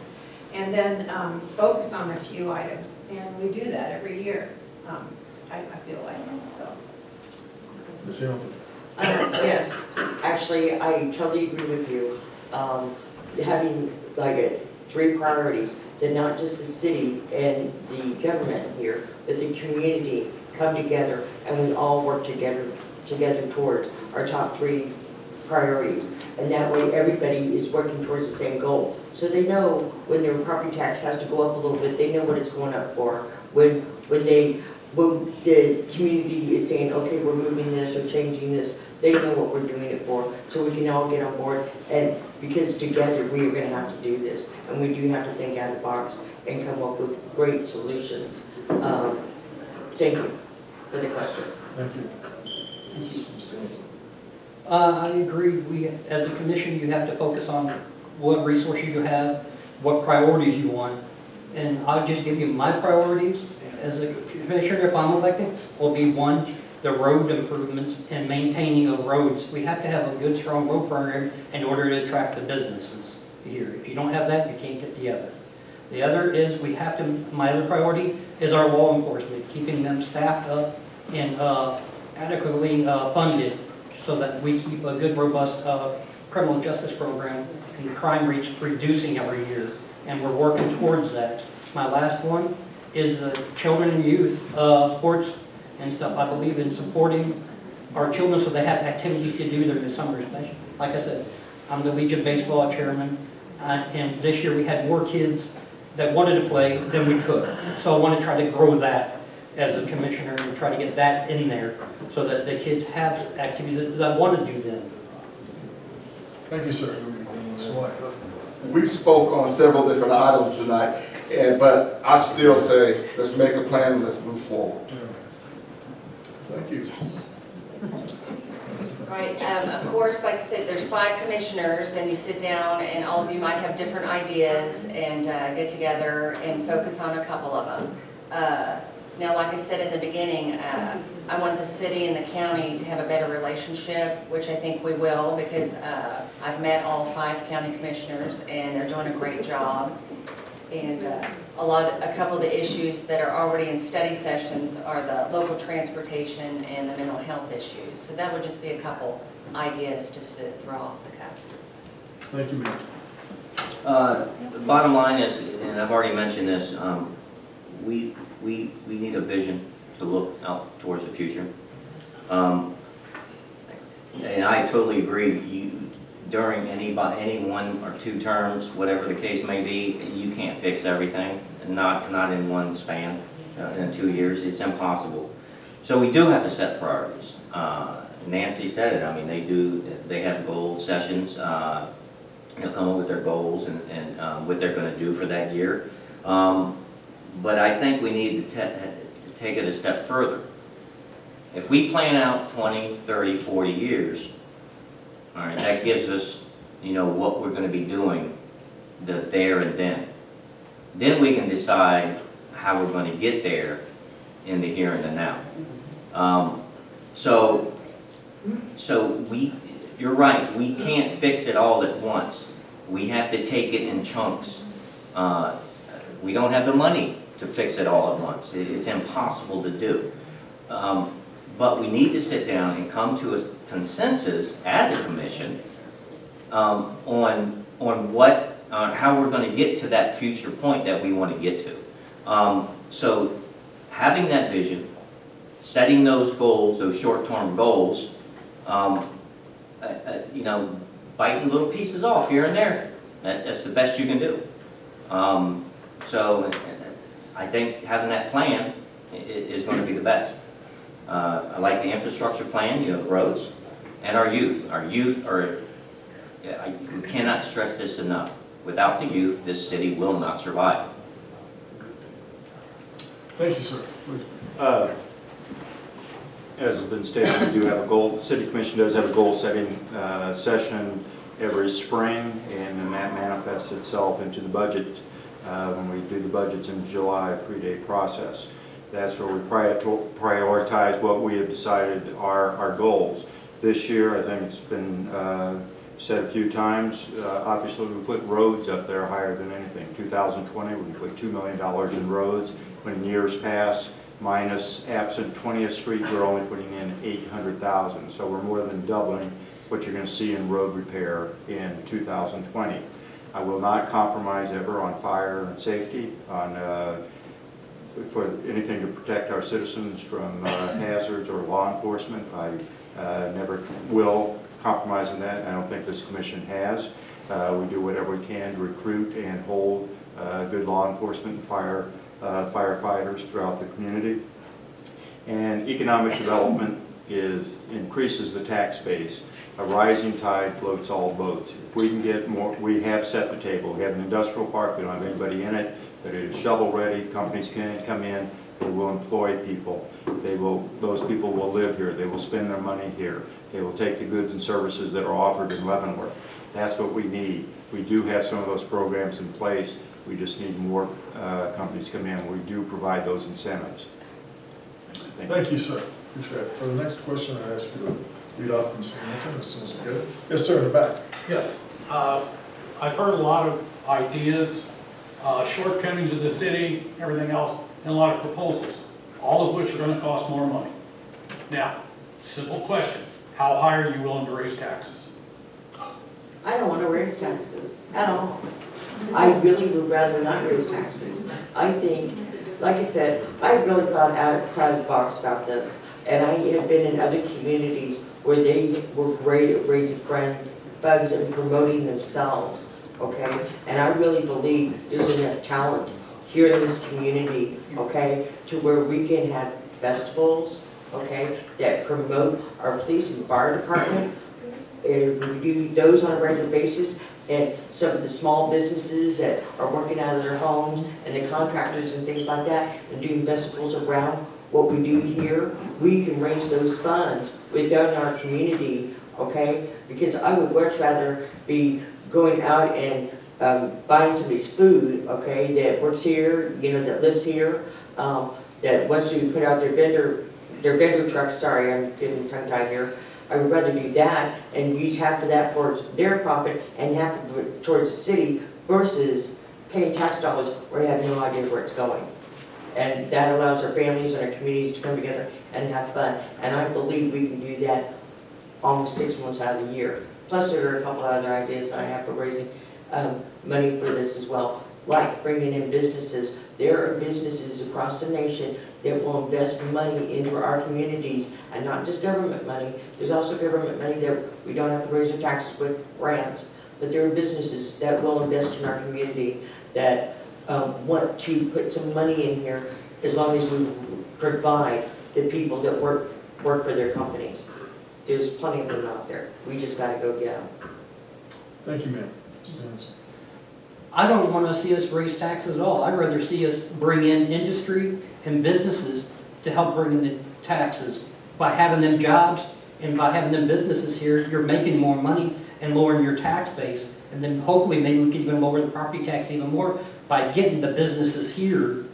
and then focus on a few items. And we do that every year. I feel like, so. Ms. Hamilton? Yes, actually, I totally agree with you. Having like 3 priorities, that not just the city and the government here, but the community come together and we all work together towards our top 3 priorities. And that way, everybody is working towards the same goal. So they know when their property tax has to go up a little bit, they know what it's going up for. When the community is saying, okay, we're moving this or changing this, they know what we're doing it for, so we can all get on board. And because together we are going to have to do this, and we do have to think out of the box and come up with great solutions. Thank you for the question. Thank you. Mr. Wilson? I agree. As a commission, you have to focus on what resources you have, what priorities you want. And I'll just give you my priorities as a commissioner, if I'm elected, will be 1, the road improvements and maintaining of roads. We have to have a good, strong road program in order to attract the businesses here. If you don't have that, you can't get the other. The other is my other priority is our law enforcement, keeping them staffed up and adequately funded so that we keep a good, robust criminal justice program and crime rates reducing every year. And we're working towards that. My last one is the children and youth sports and stuff. I believe in supporting our children so they have activities to do during the summer. Like I said, I'm the Legion Baseball chairman, and this year we had more kids that wanted to play than we could. So I want to try to grow that as a commissioner and try to get that in there so that the kids have activities that want to do them. Thank you, sir. Mr. White? We spoke on several different items tonight, but I still say, let's make a plan and let's move forward. Thank you. Right, of course, like I said, there's 5 commissioners, and you sit down, and all of you might have different ideas, and get together and focus on a couple of them. Now, like I said in the beginning, I want the city and the county to have a better relationship, which I think we will, because I've met all 5 county commissioners, and they're doing a great job. And a couple of the issues that are already in study sessions are the local transportation and the mental health issues. So that would just be a couple ideas just to throw off the cuff. Thank you, Mayor. The bottom line is, and I've already mentioned this, we need a vision to look out towards the future. And I totally agree. During any 1 or 2 terms, whatever the case may be, you can't fix everything, not in one span, in 2 years. It's impossible. So we do have to set priorities. Nancy said it. I mean, they have goal sessions. They'll come up with their goals and what they're going to do for that year. But I think we need to take it a step further. If we plan out 20, 30, 40 years, all right, that gives us, what we're going to be doing the there and then. Then we can decide how we're going to get there in the here and the now. You're right, we can't fix it all at once. We have to take it in chunks. We don't have the money to fix it all at once. It's impossible to do. But we need to sit down and come to a consensus as a commission on how we're going to get to that future point that we want to get to. So having that vision, setting those goals, those short-term goals, biting little pieces off here and there. That's the best you can do. So I think having that plan is going to be the best. I like the infrastructure plan, the roads, and our youth. Our youth are, we cannot stress this enough. Without the youth, this city will not survive. Thank you, sir. Please. As has been stated, we do have a goal, the City Commission does have a goal-setting session every spring, and that manifests itself into the budget when we do the budgets in July, a 3-day process. That's where we prioritize what we have decided are our goals. This year, I think it's been said a few times, obviously we put roads up there higher than anything. 2020, we put $2 million in roads. When years pass, minus absent 20th Street, we're only putting in 800,000. So we're more than doubling what you're going to see in road repair in 2020. I will not compromise ever on fire and safety, for anything to protect our citizens from hazards or law enforcement. I never will compromise on that. I don't think this commission has. We do whatever we can to recruit and hold good law enforcement and firefighters throughout the community. And economic development increases the tax base. A rising tide floats all boats. If we can get more, we have set the table. We have an industrial park, we don't have anybody in it, but it is shovel ready. Companies can come in, they will employ people. Those people will live here, they will spend their money here. They will take the goods and services that are offered in Leavenworth. That's what we need. We do have some of those programs in place. We just need more companies to come in. We do provide those incentives. Thank you, sir. Appreciate it. For the next question, I ask you to read off from St. Anthony as soon as you get it. Yes, sir, in the back. Yes. I've heard a lot of ideas, shortcomings of the city, everything else, and a lot of proposals, all of which are going to cost more money. Now, simple question, how high are you willing to raise taxes? I don't want to raise taxes at all. I really would rather not raise taxes. I think, like I said, I really thought outside the box about this. And I have been in other communities where they were great at raising funds and promoting themselves, okay? And I really believe there's enough talent here in this community, okay, to where we can have festivals, okay, that promote our police and fire department. And we do those on a regular basis, and some of the small businesses that are working out of their homes and the contractors and things like that, and doing festivals around what we do here, we can raise those funds within our community, okay? Because I would much rather be going out and buying somebody's food, okay, that works here, you know, that lives here, that wants to put out their vendor truck, sorry, I'm getting tongue-tied here. I would rather do that and use half of that for their profit and half of it towards the city versus paying tax dollars where you have no idea where it's going. And that allows our families and our communities to come together and have fun. And I believe we can do that almost 6 months out of the year. Plus there are a couple other ideas I have for raising money for this as well, like bringing in businesses. There are businesses across the nation that will invest money into our communities, and not just government money. There's also government money that we don't have to raise our taxes with grants, but there are businesses that will invest in our community that want to put some money in here as long as we provide the people that work for their companies. There's plenty of them out there. We just got to go get them. Thank you, ma'am. Mr. Hanson. I don't want to see us raise taxes at all. I'd rather see us bring in industry and businesses to help bring in the taxes. By having them jobs and by having them businesses here, you're making more money and lowering your tax base. And then hopefully maybe we can even lower the property tax even more by getting the businesses here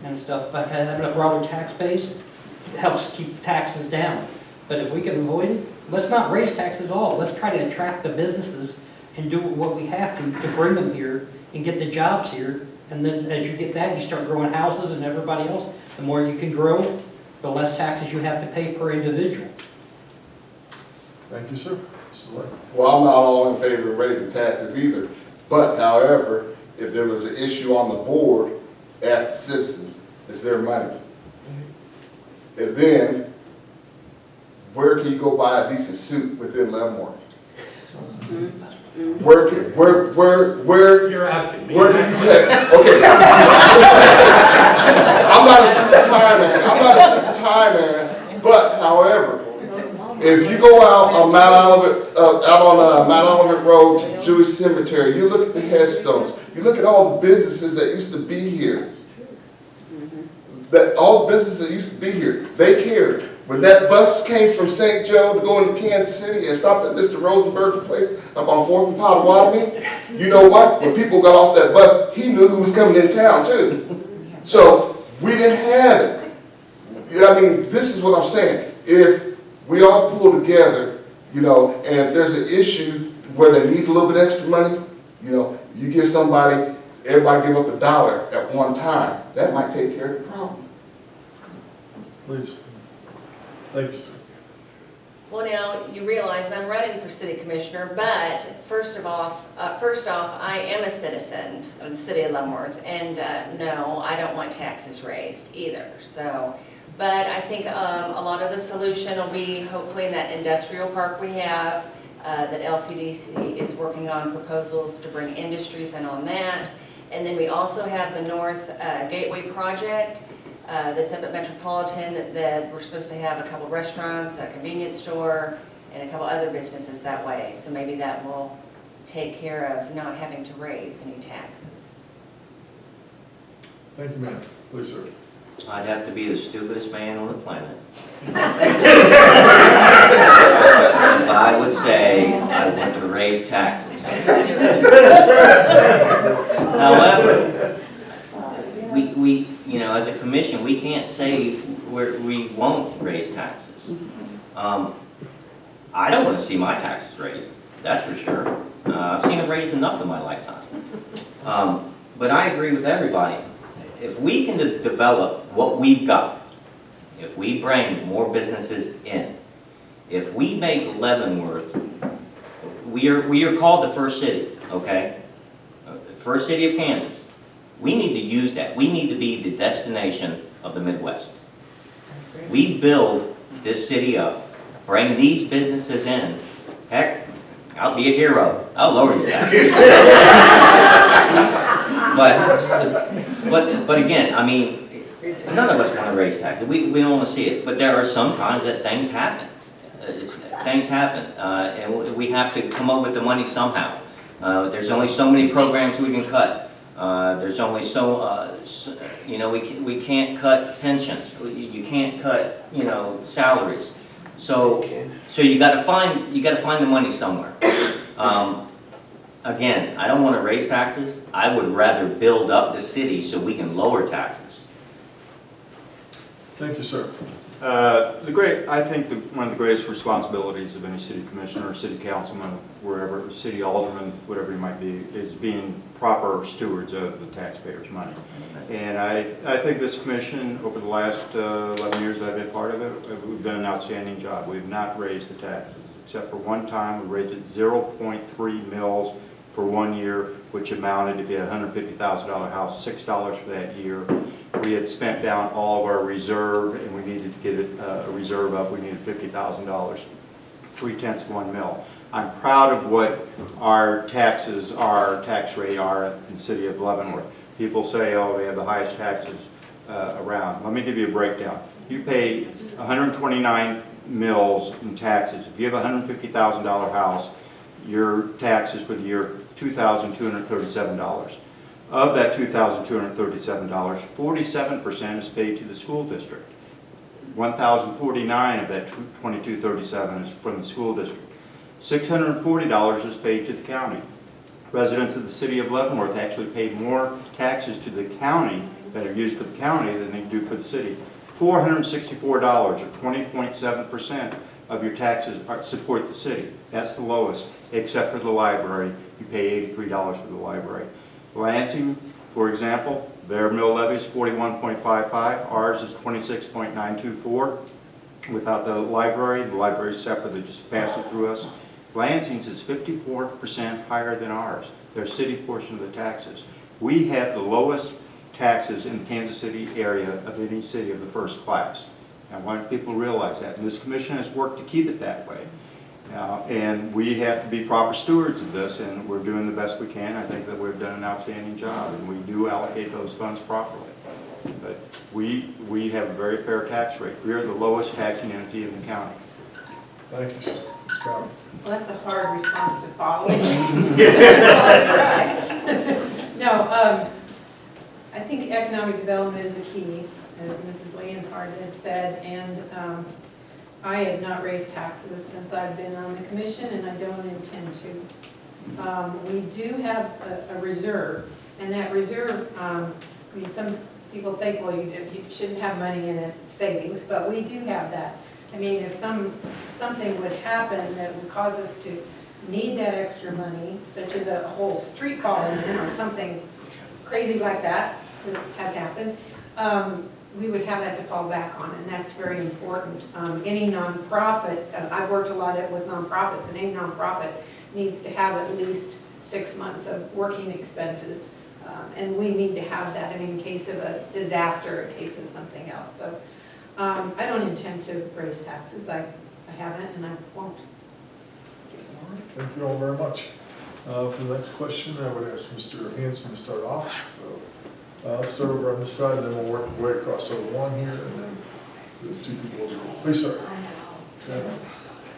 and stuff. By having a broader tax base, it helps keep taxes down. But if we can avoid it, let's not raise taxes at all. Let's try to attract the businesses and do what we have to bring them here and get the jobs here. And then as you get that, you start growing houses and everybody else. The more you can grow, the less taxes you have to pay per individual. Thank you, sir. Mr. White. Well, I'm not all in favor of raising taxes either. But however, if there was an issue on the board, ask the citizens, it's their money. And then, where can you go buy a decent suit within Leavenworth? Where You're asking me. where do you have, okay. I'm not a suit and tie man, but however, if you go out on Mount Olivet Road to Jewish Cemetery, you look at the headstones, you look at all the businesses that used to be here. All the businesses that used to be here, they cared. When that bus came from St. Joe to go into Kansas City and stopped at Mr. Rosenberg's place up on 4th and Potawatomi, you know what? When people got off that bus, he knew who was coming in town too. So we didn't have it. I mean, this is what I'm saying. If we all pull together, you know, and if there's an issue where they need a little bit extra money, you know, you give somebody, everybody give up $1 at one time, that might take care of the problem. Please. Thank you, sir. Well, now, you realize I'm running for city commissioner, but first off, I am a citizen of the city of Leavenworth, and no, I don't want taxes raised either, so. But I think a lot of the solution will be hopefully in that industrial park we have, that LCDC is working on proposals to bring industries in on that. And then we also have the North Gateway project that's up at Metropolitan that we're supposed to have a couple restaurants, a convenience store, and a couple other businesses that way. So maybe that will take care of not having to raise any taxes. Thank you, ma'am. Please, sir. I'd have to be the stupidest man on the planet if I would say I want to raise taxes. However, we you know, as a commission, we can't say we won't raise taxes. I don't want to see my taxes raised, that's for sure. I've seen them raised enough in my lifetime. But I agree with everybody. If we can develop what we've got, if we bring more businesses in, if we make Leavenworth, we are called the first city, okay? First city of Kansas. We need to use that. We need to be the destination of the Midwest. We build this city up, bring these businesses in. Heck, I'll be a hero. I'll lower your taxes. But again, I mean, none of us want to raise taxes. We don't want to see it. But there are some times that things happen. And we have to come up with the money somehow. There's only so many programs we can cut. There's only you know, we can't cut pensions. You can't cut, you know, salaries. So you got to find the money somewhere. Again, I don't want to raise taxes. I would rather build up the city so we can lower taxes. Thank you, sir. I think one of the greatest responsibilities of any city commissioner, city councilman, wherever, city alderman, whatever you might be, is being proper stewards of the taxpayers' money. And I think this commission, over the last 11 years that I've been part of it, we've done an outstanding job. We've not raised the taxes, except for one time we raised it 0.3 mils for 1 year, which amounted, if you had a $150,000 house, $6 for that year. We had spent down all of our reserve, and we needed to get a reserve up. We needed $50,000, 0.3 of 1 mil. I'm proud of what our taxes, our tax rate are in the city of Leavenworth. People say, oh, we have the highest taxes around. Let me give you a breakdown. You pay 129 mils in taxes. If you have a $150,000 house, your taxes for the year $2,237. Of that $2,237, 47% is paid to the school district. 1,049 of that 2,237 is from the school district. $640 is paid to the county. Residents of the city of Leavenworth actually pay more taxes to the county that are used for the county than they do for the city. $464, or 20.7% of your taxes support the city. That's the lowest, except for the library. You pay $83 for the library. Lansing, for example, their mill levy is 41.55. Ours is 26.924. Without the library is separate. They just pass it through us. Lansing's is 54% higher than ours, their city portion of the taxes. We have the lowest taxes in the Kansas City area of any city of the first class. I want people to realize that. And this commission has worked to keep it that way. And we have to be proper stewards of this, and we're doing the best we can. I think that we've done an outstanding job, and we do allocate those funds properly. But we have a very fair tax rate. We are the lowest taxing entity in the county. Thank you, sir. Ms. Bowden. Well, that's a hard response to follow. No, I think economic development is a key, as Mrs. Leonhard has said, and I have not raised taxes since I've been on the commission, and I don't intend to. We do have a reserve, and that reserve, I mean, some people think, well, you shouldn't have money in it, savings, but we do have that. I mean, if something would happen that would cause us to need that extra money, such as a whole street falling in or something crazy like that has happened, we would have that to fall back on, and that's very important. Any nonprofit, I've worked a lot with nonprofits, and any nonprofit needs to have at least 6 months of working expenses. And we need to have that in case of a disaster, in case of something else. So I don't intend to raise taxes. I haven't and I won't. All right, thank you all very much. For the next question, I would ask Mr. Hanson to start off. So let's start over on this side, and then we'll work our way across over one here, and then there's two people over here. Please, sir.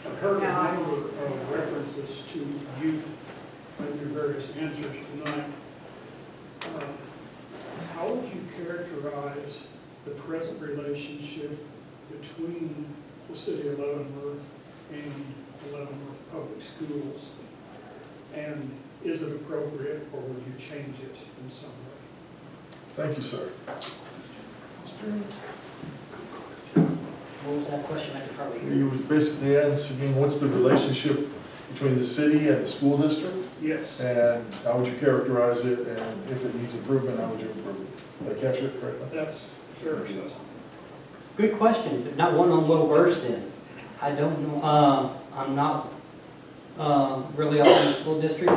I've heard a number of references to youth in your various answers tonight. How would you characterize the present relationship between the city of Leavenworth and the Leavenworth Public Schools? And is it appropriate, or would you change it in some way? Thank you, sir. Mr. What was that question? I could probably hear. You was basically asking, what's the relationship between the city and the school district? Yes. And how would you characterize it, and if it needs improvement, how would you improve it? Did I catch it correctly? That's fair assessment. Good question, but not one I'm well versed in. I don't know, I'm not really up in the school district,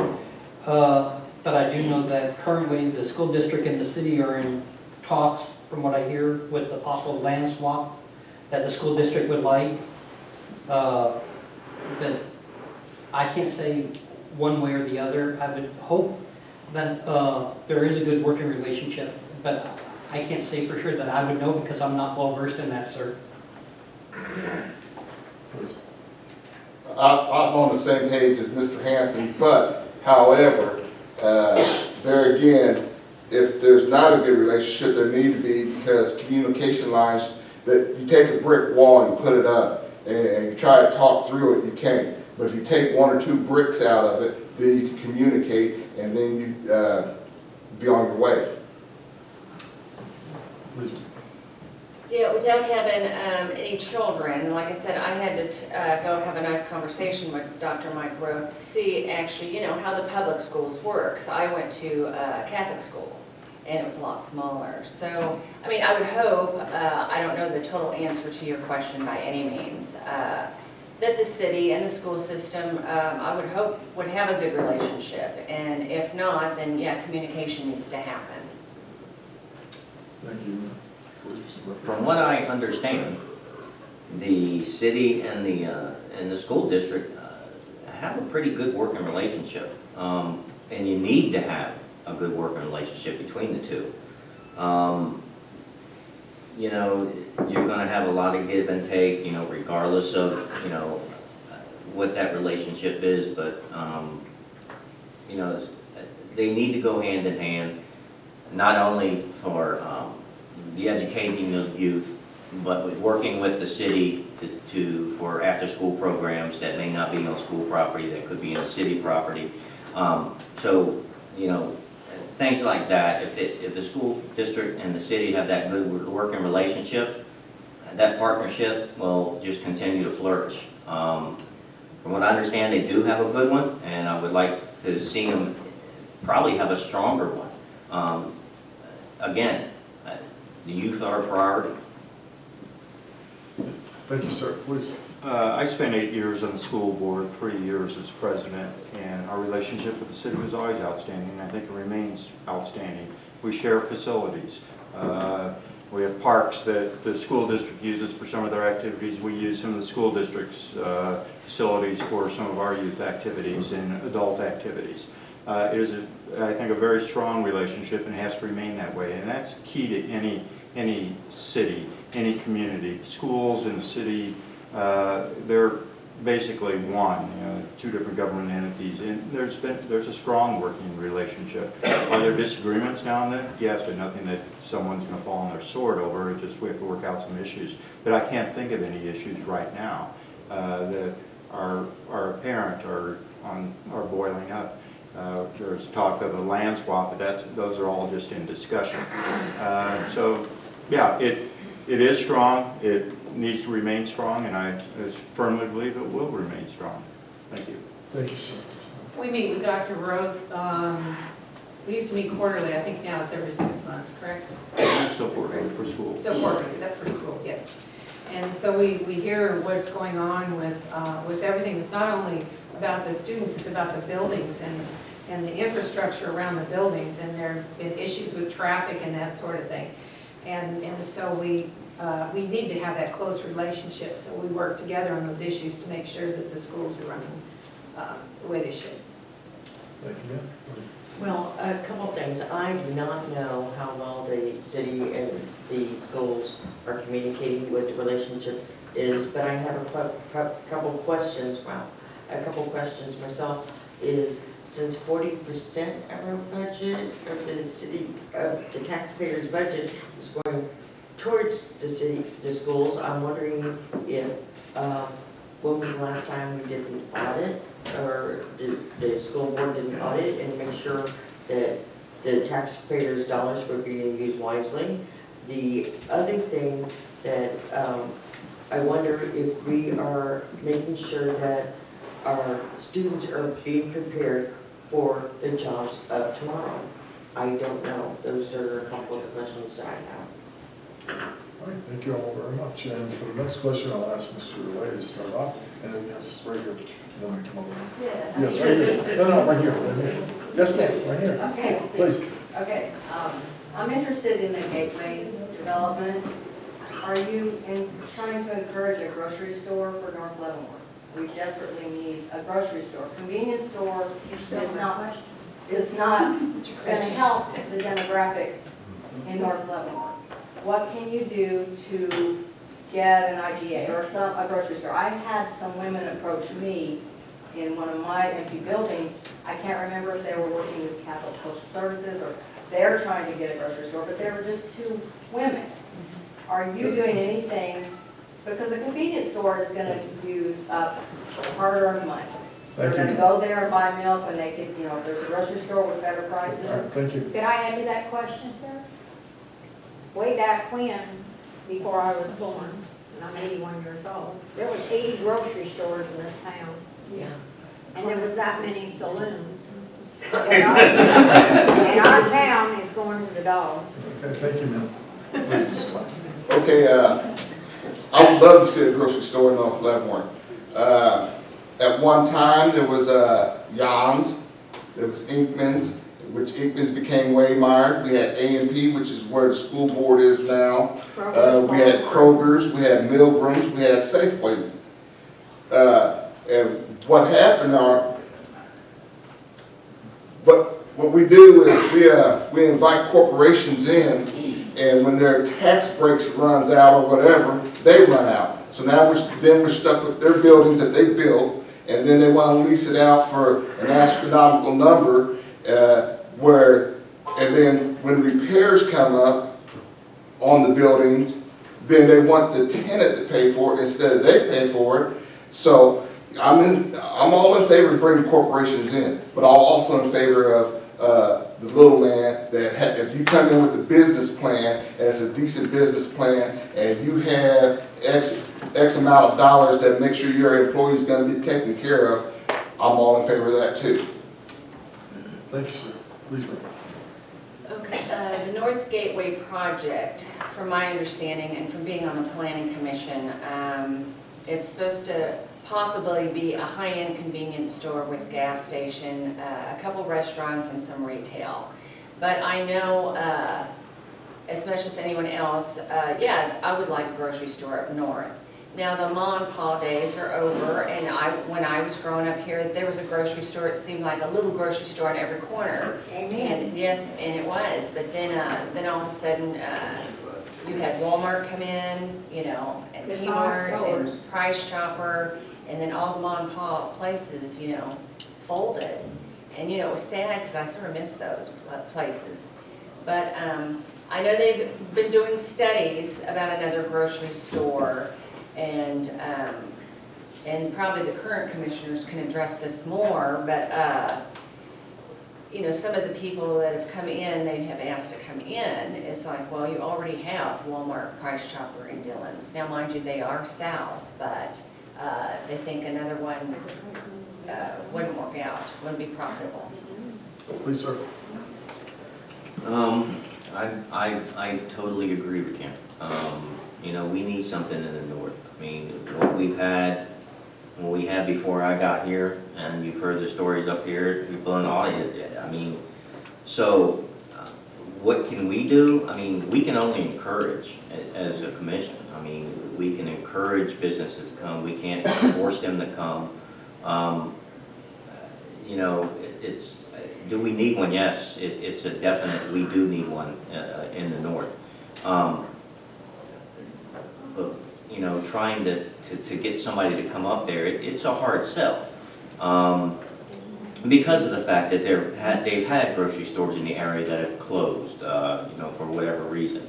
but I do know that currently the school district and the city are in talks, from what I hear, with the possible land swap that the school district would like. But I can't say one way or the other. I would hope that there is a good working relationship, but I can't say for sure that I would know because I'm not well versed in that, sir. Please. I'm on the same page as Mr. Hanson, but however, there again, if there's not a good relationship, there need to be, because communication lines, that you take a brick wall and you put it up and you try to talk through it, you can't. But if you take 1 or 2 bricks out of it, then you can communicate, and then you be on your way. Please. Yeah, without having any children, like I said, I had to go have a nice conversation with Dr. Mike Rowe to see actually, how the public schools work. So I went to a Catholic school, and it was a lot smaller. So, I mean, I would hope, I don't know the total answer to your question by any means, that the city and the school system, I would hope, would have a good relationship. And if not, then yeah, communication needs to happen. Thank you. From what I understand, the city and the school district have a pretty good working relationship. And you need to have a good working relationship between the two. You're going to have a lot of give and take, regardless of, what that relationship is, but, they need to go hand in hand, not only for the educating of youth, but with working with the city for after-school programs that may not be on school property, that could be on city property. Things like that, if the school district and the city have that good working relationship, that partnership will just continue to flourish. From what I understand, they do have a good one, and I would like to see them probably have a stronger one. Again, the youth are a priority. Thank you, sir. Please. I spent 8 years on the school board, 3 years as president, and our relationship with the city was always outstanding, and I think it remains outstanding. We share facilities. We have parks that the school district uses for some of their activities. We use some of the school district's facilities for some of our youth activities and adult activities. It is, I think, a very strong relationship, and has to remain that way, and that's key to any city, any community. Schools and the city, they're basically one, 2 different government entities, and there's a strong working relationship. Are there disagreements now and then? Yes, but nothing that someone's going to fall on their sword over. It's just we have to work out some issues. But I can't think of any issues right now that are apparent or are boiling up. There's talk of a land swap, but those are all just in discussion. So, yeah, it is strong. It needs to remain strong, and I firmly believe it will remain strong. Thank you. Thank you, sir. We meet with Dr. Roth We used to meet quarterly, I think now it's every 6 months, correct? That's still for school. So quarterly, that for schools, yes. And so we hear what's going on with everything. It's not only about the students, it's about the buildings and the infrastructure around the buildings, and there have been issues with traffic and that sort of thing. And so we need to have that close relationship, so we work together on those issues to make sure that the schools are running the way they should. Thank you, ma'am. Well, a couple of things. I do not know how well the city and the schools are communicating what the relationship is, but I have a couple questions. Wow, a couple questions myself is, since 40% of our budget of the city, of the taxpayers' budget is going towards the schools, I'm wondering if, when was the last time we did an audit, or the school board did an audit and make sure that the taxpayers' dollars were being used wisely? The other thing that I wonder if we are making sure that our students are being prepared for the jobs of tomorrow. I don't know. Those are a couple of the questions that I have. All right, thank you all very much. And for the next question, I'll ask Mr. Lay to start off. And then, yes, right here. And then we come over. Yeah. Yes, right here. No, right here, right here. Yes, ma'am, right here. Okay. Please. Okay, I'm interested in the gateway development. Are you trying to encourage a grocery store for North Leavenworth? We desperately need a grocery store. Convenience store is not going to help the demographic in North Leavenworth. What can you do to get an IGA or a grocery store? I had some women approach me in one of my empty buildings. I can't remember if they were working with Catholic Social Services or they're trying to get a grocery store, but they were just two women. Are you doing anything? Because a convenience store is going to use up hard-earned money. They're going to go there and buy milk when they could, if there's a grocery store with better prices. All right, thank you. Can I add to that question, sir? Way back when, before I was born, and I'm 81 years old, there was 80 grocery stores in this town. Yeah. And there was that many saloons. And our town is going to the dogs. Okay, thank you, ma'am. Okay, I would love to see a grocery store in North Leavenworth. At one time, there was Jan's, there was Inkman's, which Inkman's became Waymeyer's. We had A&P, which is where the school board is now. We had Kroger's, we had Milgram's, we had Safeways. And what happened what we do is we invite corporations in, and when their tax breaks runs out or whatever, they run out. So now we're stuck with their buildings that they built, and then they want to lease it out for an astronomical number, and then when repairs come up on the buildings, then they want the tenant to pay for it instead of they pay for it. So I'm all in favor of bringing corporations in, but I'm also in favor of the little man that if you come in with a business plan, and it's a decent business plan, and you have X amount of dollars that make sure your employee is going to be taken care of, I'm all in favor of that too. Thank you, sir. Please, ma'am. Okay, the North Gateway project, from my understanding and from being on the planning commission, it's supposed to possibly be a high-end convenience store with gas station, a couple restaurants, and some retail. But I know, as much as anyone else, yeah, I would like a grocery store up north. Now, the ma and pa days are over, and when I was growing up here, there was a grocery store. It seemed like a little grocery store on every corner. Amen. And yes, and it was. But then all of a sudden, you had Walmart come in, and The Kmart stores. and Price Chopper, and then all the ma and pa places, folded. And it was sad because I sort of miss those places. But I know they've been doing studies about another grocery store. And probably the current commissioners can address this more, but some of the people that have come in, they have asked to come in, it's like, well, you already have Walmart, Price Chopper, and Dillon's. Now, mind you, they are south, but they think another one wouldn't work out, wouldn't be profitable. Please, sir. I totally agree with you. You know, we need something in the north. I mean, what we had before I got here, and you've heard the stories up here, people in the audience, I mean, so what can we do? I mean, we can only encourage as a commission. I mean, we can encourage businesses to come. We can't force them to come. You know, do we need one? Yes, it's a definite, we do need one in the north. But, you know, trying to get somebody to come up there, it's a hard sell. Because of the fact that they've had grocery stores in the area that have closed, you know, for whatever reason.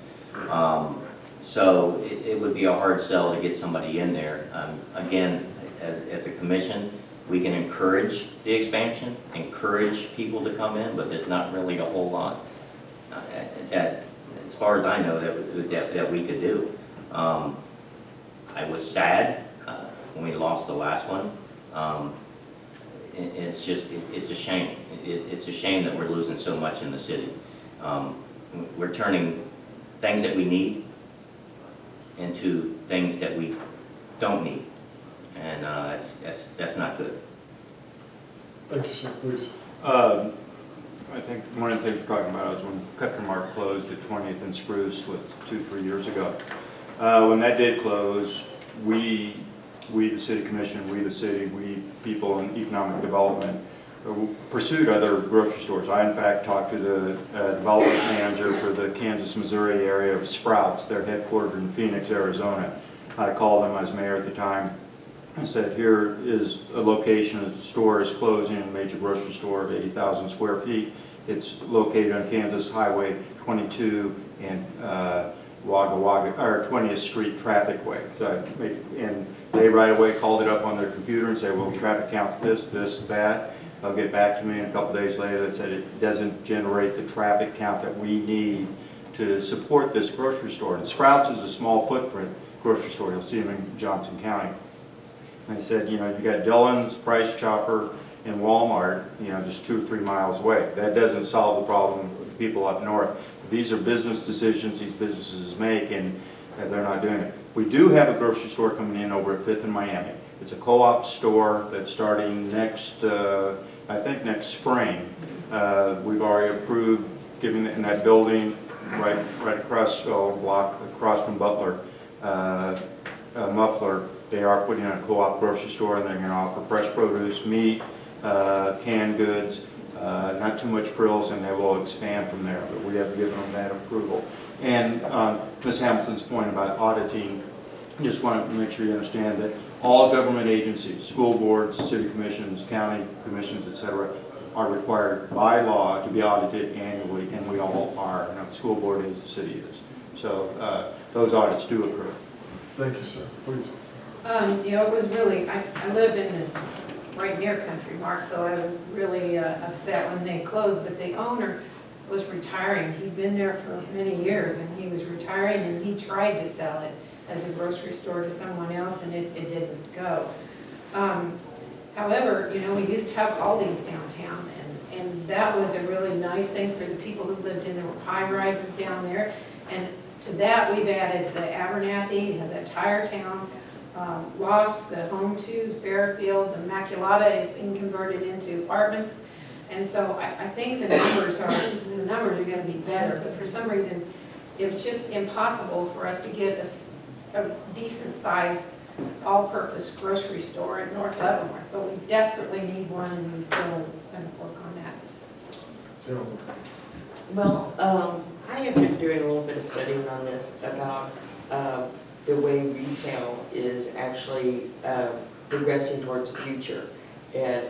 So it would be a hard sell to get somebody in there. Again, as a commission, we can encourage the expansion, encourage people to come in, but there's not really a whole lot that, as far as I know, that we could do. I was sad when we lost the last one. It's just, it's a shame. It's a shame that we're losing so much in the city. We're turning things that we need into things that we don't need. And that's not good. Thank you, sir. Please. I think one of the things we're talking about is when Cutler closed at 20th and Spruce was 2-3 years ago. When that did close, we the city commission, we people in economic development pursued other grocery stores. I in fact talked to the development manager for the Kansas, Missouri area of Sprouts. They're headquartered in Phoenix, Arizona. I called him, I was mayor at the time. I said, here is a location, a store is closing, a major grocery store of 80,000 square feet. It's located on Kansas Highway 22 and Wagga Wagga, or 20th Street traffic way. So and they right away called it up on their computer and said, well, traffic counts this, that. They'll get back to me, and a couple days later they said it doesn't generate the traffic count that we need to support this grocery store. And Sprouts is a small footprint grocery store. You'll see them in Johnson County. And they said, you know, you got Dillon's, Price Chopper, and Walmart, you know, just 2 or 3 miles away. That doesn't solve the problem with the people up north. These are business decisions these businesses make, and they're not doing it. We do have a grocery store coming in over at 5th and Miami. It's a co-op store that's starting next, I think next spring. We've already approved giving it in that building right across the block, across from Butler, Muffler. They are putting in a co-op grocery store, and they're going to offer fresh produce, meat, canned goods, not too much frills, and they will expand from there. But we have given them that approval. And Ms. Hamilton's point about auditing, I just want to make sure you understand that all government agencies, school boards, city commissions, county commissions, etc., are required by law to be audited annually, and we all are. Now, the school board is, the city is. So those audits do occur. Thank you, sir. Please. You know, it was really, I live in the right near Country Mark, so I was really upset when they closed, but the owner was retiring. He'd been there for many years, and he was retiring, and he tried to sell it as a grocery store to someone else, and it didn't go. However, you know, we used to have Aldi's downtown, and that was a really nice thing for the people who lived in the high rises down there. And to that, we've added the Abernathy, the Tire Town, Lofts, the Home 2, Fairfield, the Immaculata is being converted into apartments. And so I think the numbers are going to be better, but for some reason, it was just impossible for us to get a decent sized all-purpose grocery store in North Leavenworth, but we desperately need one, and we still going to work on that. Well, I have been doing a little bit of studying on this about the way retail is actually progressing towards the future. And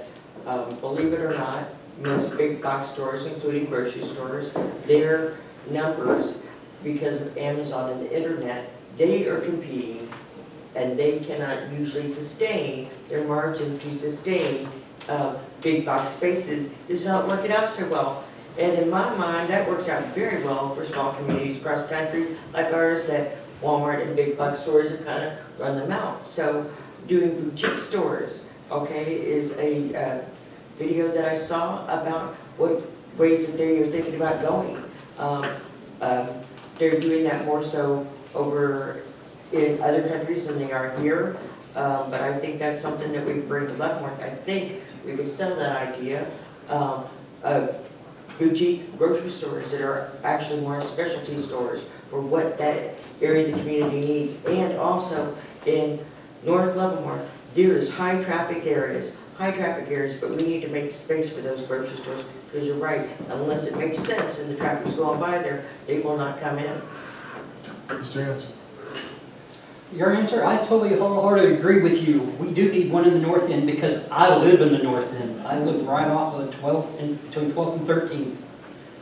believe it or not, most big box stores, including grocery stores, their numbers, because of Amazon and the internet, they are competing, and they cannot usually sustain their margin to sustain big box spaces. Is not working out so well. And in my mind, that works out very well for small communities across the country like ours, that Walmart and big box stores have kind of run them out. So doing boutique stores, okay, is a video that I saw about what ways that they're thinking about going. Um, um, They're doing that more so over in other countries than they are here. But I think that's something that we can bring to Leavenworth. I think we could sell that idea of boutique grocery stores that are actually more specialty stores for what that area of the community needs. And also in North Leavenworth, there is high traffic areas, but we need to make space for those grocery stores, because you're right, unless it makes sense and the traffic's going by there, they will not come in. Mr. Hanson? Your answer, I totally wholeheartedly agree with you. We do need one in the north end because I live in the north end. I live right off of 12th and between 12th and 13th.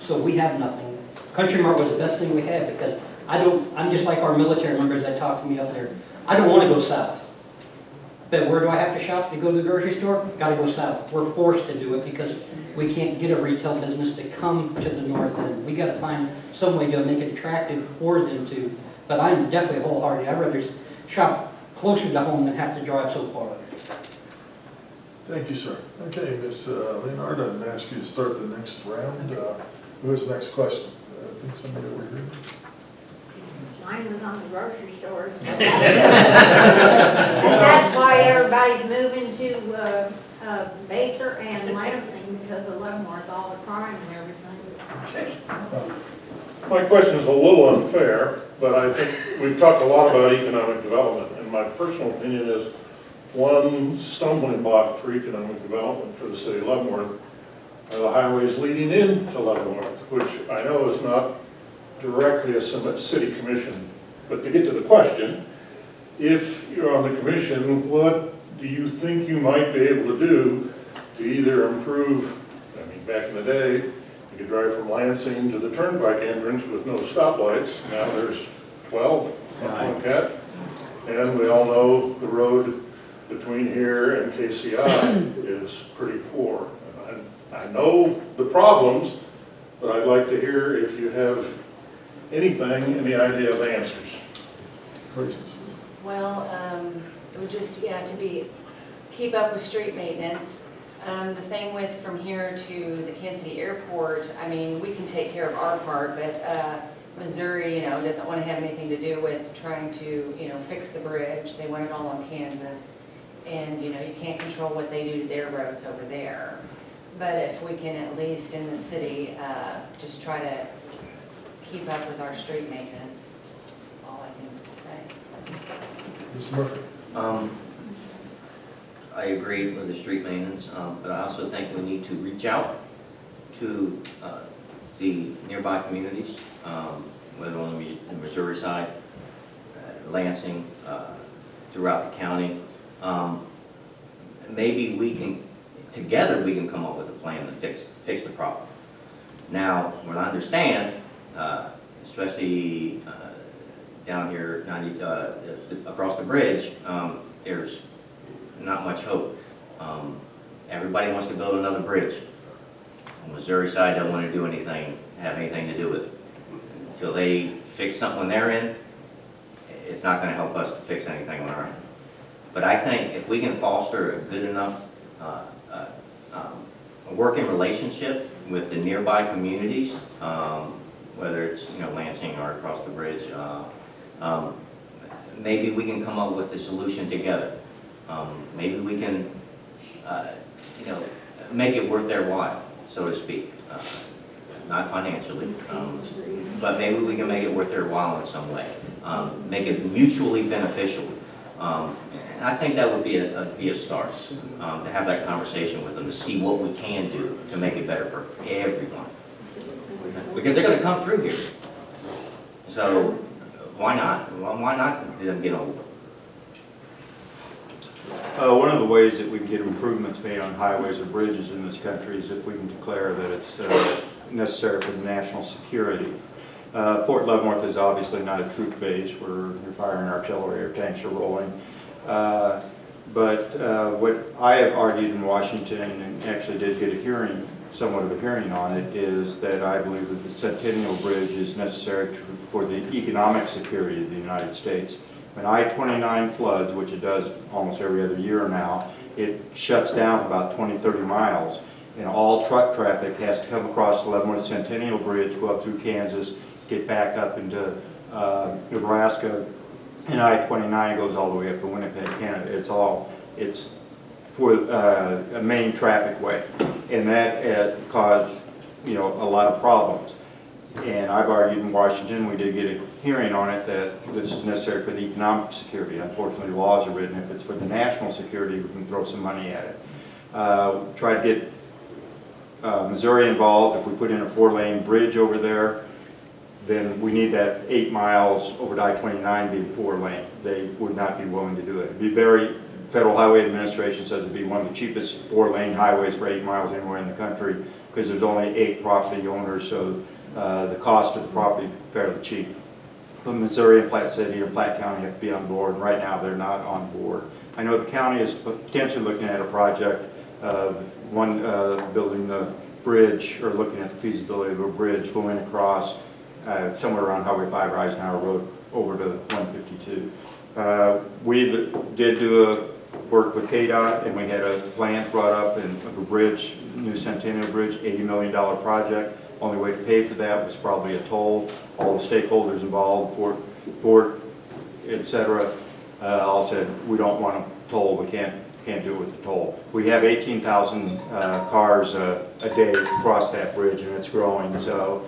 So we have nothing. Country Mart was the best thing we had because I'm just like our military members that talk to me up there. I don't want to go south. But where do I have to shop to go to the grocery store? Got to go south. We're forced to do it because we can't get a retail business to come to the north end. We got to find some way to make it attractive for them to. But I'm definitely wholehearted. I'd rather shop closer to home than have to drive so far. Thank you, sir. Okay, Ms. Leonard, I'm going to ask you to start the next round. Who has the next question? I think somebody over here. Mine was on the grocery stores. And that's why everybody's moving to Baser and Lansing, because of Leavenworth, all the crime and everything. My question is a little unfair, but I think we've talked a lot about economic development, and my personal opinion is one stumbling block for economic development for the city of Leavenworth are the highways leading into Leavenworth, which I know is not directly a city commission. But to get to the question, if you're on the commission, what do you think you might be able to do to either improve, I mean, back in the day, you could drive from Lansing to the turnpike entrance with no stoplights. Now there's 12, something like that. And we all know the road between here and KCI is pretty poor. And I know the problems, but I'd like to hear if you have anything, any idea of answers. Well, it would just, keep up with street maintenance. The thing with from here to the Kansas City Airport, I mean, we can take care of our part, but Missouri, doesn't want to have anything to do with trying to, fix the bridge. They want it all on Kansas. And, you can't control what they do to their roads over there. But if we can at least in the city, just try to keep up with our street maintenance, that's all I can say. Mr. Murphy? I agree with the street maintenance, but I also think we need to reach out to the nearby communities, whether on the Missouri side, Lansing, throughout the county. Maybe together we can come up with a plan to fix the problem. Now, what I understand, especially down here across the bridge, there's not much hope. Everybody wants to build another bridge. On the Missouri side doesn't want to do anything, have anything to do with it. Until they fix something on their end, it's not going to help us to fix anything on our end. But I think if we can foster a good enough working relationship with the nearby communities, whether it's Lansing or across the bridge, maybe we can come up with a solution together. Maybe we can, make it worth their while, so to speak. Not financially, but maybe we can make it worth their while in some way. Make it mutually beneficial. And I think that would be a start, to have that conversation with them, to see what we can do to make it better for everyone. Because they're going to come through here. So why not? Well, why not let them get over? One of the ways that we can get improvements made on highways or bridges in this country is if we can declare that it's necessary for the national security. Fort Leavenworth is obviously not a troop base where you're firing artillery or tanks are rolling. But what I have argued in Washington, and actually did get a hearing, somewhat of a hearing on it, is that I believe that the Centennial Bridge is necessary for the economic security of the United States. When I-29 floods, which it does almost every other year now, it shuts down for about 20, 30 miles. and all truck traffic has to come across the Leavenworth Centennial Bridge, go up through Kansas, get back up into Nebraska, and I-29 goes all the way up to Winnipeg, Canada. It's for a main traffic way, and that caused, you know, a lot of problems. And I've argued in Washington, we did get a hearing on it, that this is necessary for the economic security. Unfortunately, laws are written, if it's for the national security, we can throw some money at it. Try to get Missouri involved. If we put in a 4-lane bridge over there, then we need that 8 miles over to I-29 being 4-lane. They would not be willing to do it. It'd be Federal Highway Administration says it'd be one of the cheapest 4-lane highways for 8 miles anywhere in the country, because there's only 8 property owners, so the cost of the property is fairly cheap. But Missouri and Platte City and Platte County have to be on board, and right now they're not on board. I know the county is potentially looking at a project, building the bridge, or looking at the feasibility of a bridge going across somewhere around Highway 5 or Eisenhower Road over to 152. We did do work with KDOT, and we had plans brought up of a bridge, new Centennial Bridge, $80 million project. Only way to pay for that was probably a toll. All the stakeholders involved, Ford, et cetera, all said, we don't want a toll, we can't do it with the toll. We have 18,000 cars a day across that bridge, and it's growing, so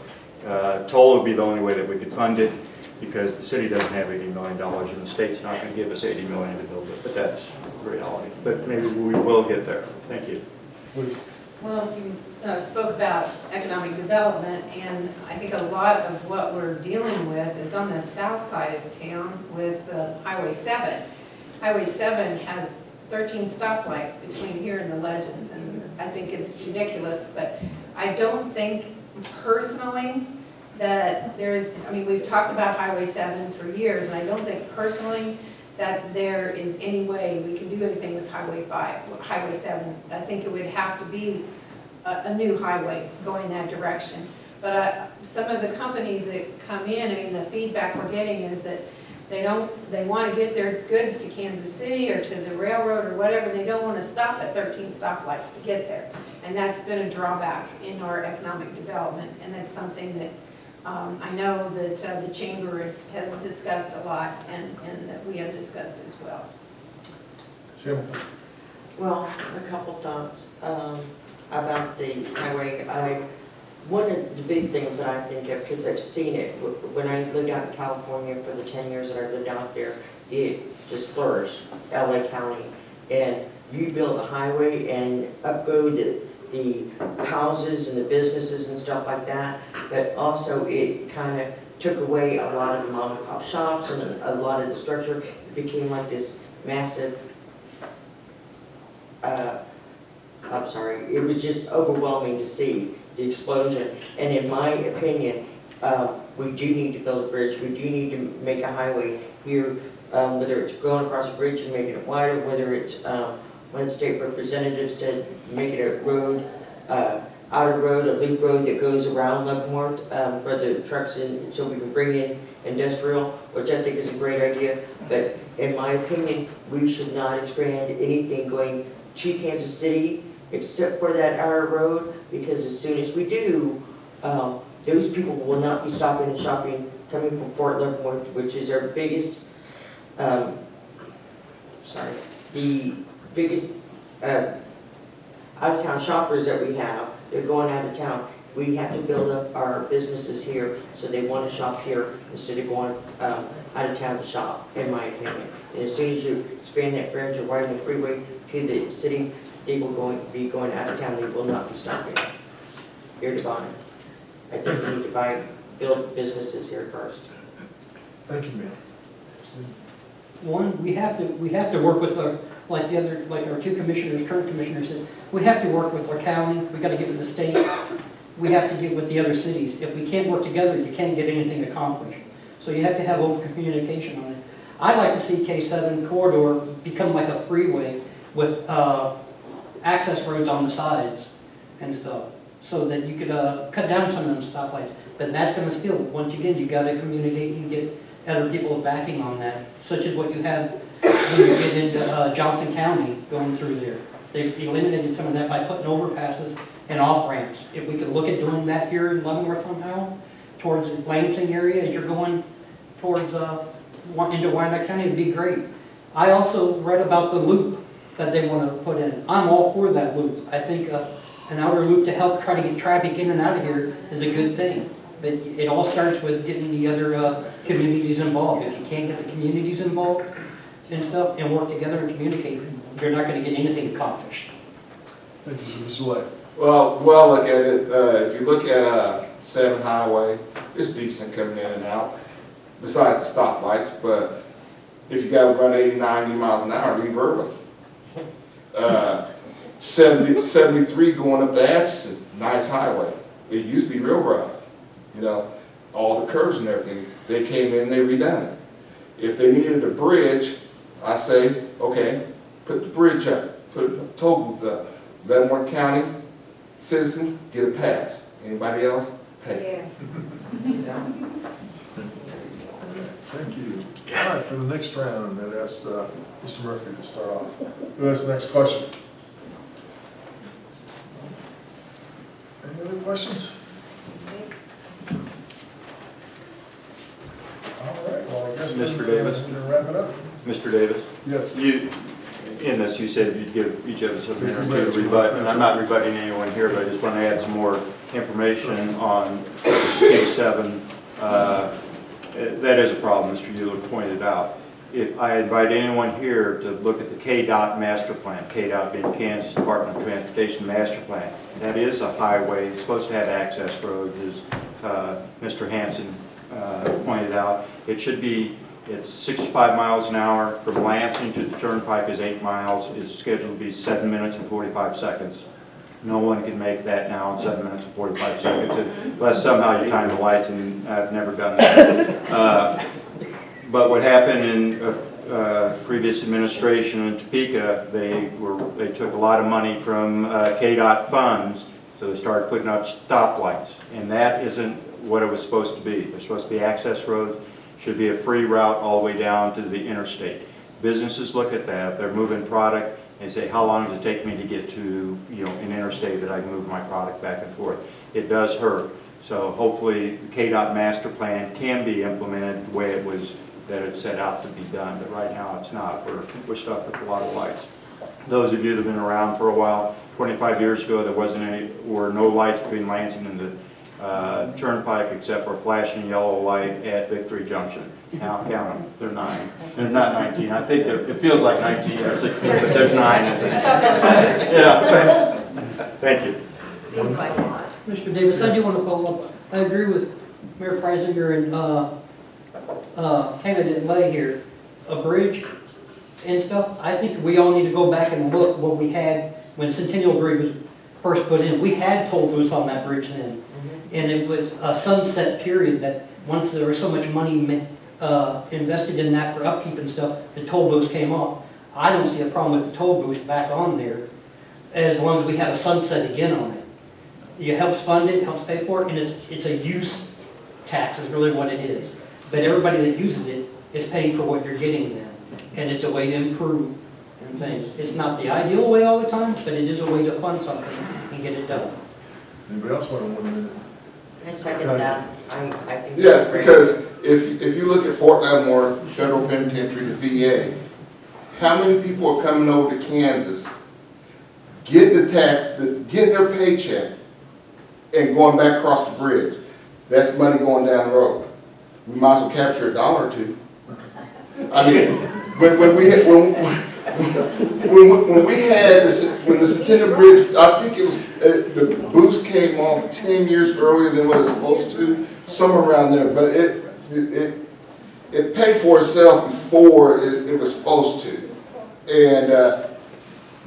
toll would be the only way that we could fund it, because the city doesn't have $80 million, and the state's not going to give us $80 million to build it, but that's reality. But maybe we will get there. Thank you. Please. Well, you spoke about economic development, and I think a lot of what we're dealing with is on the south side of town with Highway 7. Highway 7 has 13 stoplights between here and the Legends, and I think it's ridiculous, but I don't think personally that there's, I mean, we've talked about Highway 7 for years, and I don't think personally that there is any way we can do anything with Highway 7. I think it would have to be a new highway going that direction. But some of the companies that come in, I mean, the feedback we're getting is that they want to get their goods to Kansas City or to the railroad or whatever, and they don't want to stop at 13 stoplights to get there. And that's been a drawback in our economic development, and that's something that I know that the Chamber has discussed a lot, and that we have discussed as well. Hamilton. Well, a couple thoughts about the highway. One of the big things that I think of, because I've seen it, when I lived out in California for the 10 years that I lived out there, it just flourished, LA County. And you build a highway and upgo the houses and the businesses and stuff like that, but also it kind of took away a lot of the mom and pop shops and a lot of the structure. It became like this massive, I'm sorry, it was just overwhelming to see the explosion. And in my opinion, we do need to build a bridge. We do need to make a highway here, whether it's going across a bridge and making it wider, whether it's one state representative said making a road, outer road, a loop road that goes around Leavenworth for the trucks in, so we can bring in industrial, which I think is a great idea. But in my opinion, we should not expand anything going to Kansas City except for that outer road, because as soon as we do, those people will not be stopping and shopping coming from Fort Leavenworth, which is our biggest, the biggest out-of-town shoppers that we have. They're going out of town. We have to build up our businesses here so they want to shop here instead of going out of town to shop, in my opinion. And as soon as you expand that bridge or widen the freeway to the city, they will be going out of town. They will not be stopping here to buy. I think we need to build businesses here first. Thank you, ma'am. One, we have to work with our, like our two commissioners, current commissioners said, we have to work with our county, we got to get with the state, we have to get with the other cities. If we can't work together, you can't get anything accomplished. So you have to have open communication on it. I'd like to see K7 corridor become like a freeway with access roads on the sides and stuff, so that you could cut down some of them stoplights. But that's going to still, once again, you got to communicate and get other people backing on that, such as what you have when you get into Johnson County going through there. They eliminated some of that by putting overpasses and off-ramps. If we could look at doing that here in Leavenworth somehow, towards the Lansing area, as you're going towards, into Wyandotte County, it'd be great. I also read about the loop that they want to put in. I'm all for that loop. I think an outer loop to help try to get traffic in and out of here is a good thing. But it all starts with getting the other communities involved. If you can't get the communities involved and stuff and work together and communicate, you're not going to get anything accomplished. Thank you, Mr. White. Well, look at it, if you look at 7 Highway, it's decent coming in and out, besides the stoplights, but if you gotta run 80, 90 miles an hour, leave early. 73 going up the Atchison, nice highway. It used to be real rough, you know, all the curves and everything. They came in, they redone it. If they needed a bridge, I say, okay, put the bridge up, put a toll booth up. Leavenworth County citizens get a pass. Anybody else, pay. Thank you. All right, for the next round, I'd ask Mr. Murphy to start off. Who has the next question? Any other questions? All right, well, I guess Mr. Davis. We're gonna wrap it up. Mr. Davis? Yes. In this, you said you'd give each of us a minute to rebut, and I'm not rebutting anyone here, but I just want to add some more information on K7. That is a problem, Mr. Euler pointed out. If I invite anyone here to look at the KDOT master plan, KDOT being Kansas Department of Transportation master plan, that is a highway. It's supposed to have access roads, as Mr. Hanson pointed out. It should be, it's 65 miles an hour. From Lansing to the turnpike is 8 miles. It's scheduled to be 7 minutes and 45 seconds. No one can make that now in 7 minutes and 45 seconds, unless somehow you time the lights, and I've never done that. But what happened in previous administration in Topeka, they took a lot of money from KDOT funds, so they started putting up stoplights, and that isn't what it was supposed to be. They're supposed to be access roads. Should be a free route all the way down to the interstate. Businesses look at that. If they're moving product, and say, how long does it take me to get to, you know, an interstate that I can move my product back and forth? It does hurt. So hopefully the KDOT master plan can be implemented the way it was, that it's set out to be done, but right now it's not. We're stuck with a lot of lights. Those of you that have been around for a while, 25 years ago there were no lights between Lansing and the turnpike except for a flashing yellow light at Victory Junction. Now count them, they're 9. There's not 19. I think it feels like 19 or 16, but there's 9. Yeah. Thank you. Seems like a lot. Mr. Davis, I do want to follow up. I agree with Mayor Preisinger and candidate Lay here. A bridge and stuff, I think we all need to go back and look what we had when Centennial Bridge was first put in. We had toll booths on that bridge then. And it was a sunset period that once there was so much money invested in that for upkeep and stuff, the toll booths came off. I don't see a problem with the toll booths back on there as long as we have a sunset again on it. It helps fund it, helps pay for it, and it's a use tax is really what it is. But everybody that uses it is paying for what you're getting then. And it's a way to improve and things. It's not the ideal way all the time, but it is a way to fund something and get it done. Anybody else want 1 minute? I second that. I think. Yeah, because if you look at Fort Leavenworth Federal Penitentiary, the VA, how many people are coming over to Kansas, getting getting their paycheck, and going back across the bridge? That's money going down the road. We might as well capture $1 or $2. I mean, when the Centennial Bridge, I think it was the boost came off 10 years earlier than what it's supposed to, somewhere around there. But it paid for itself before it was supposed to, and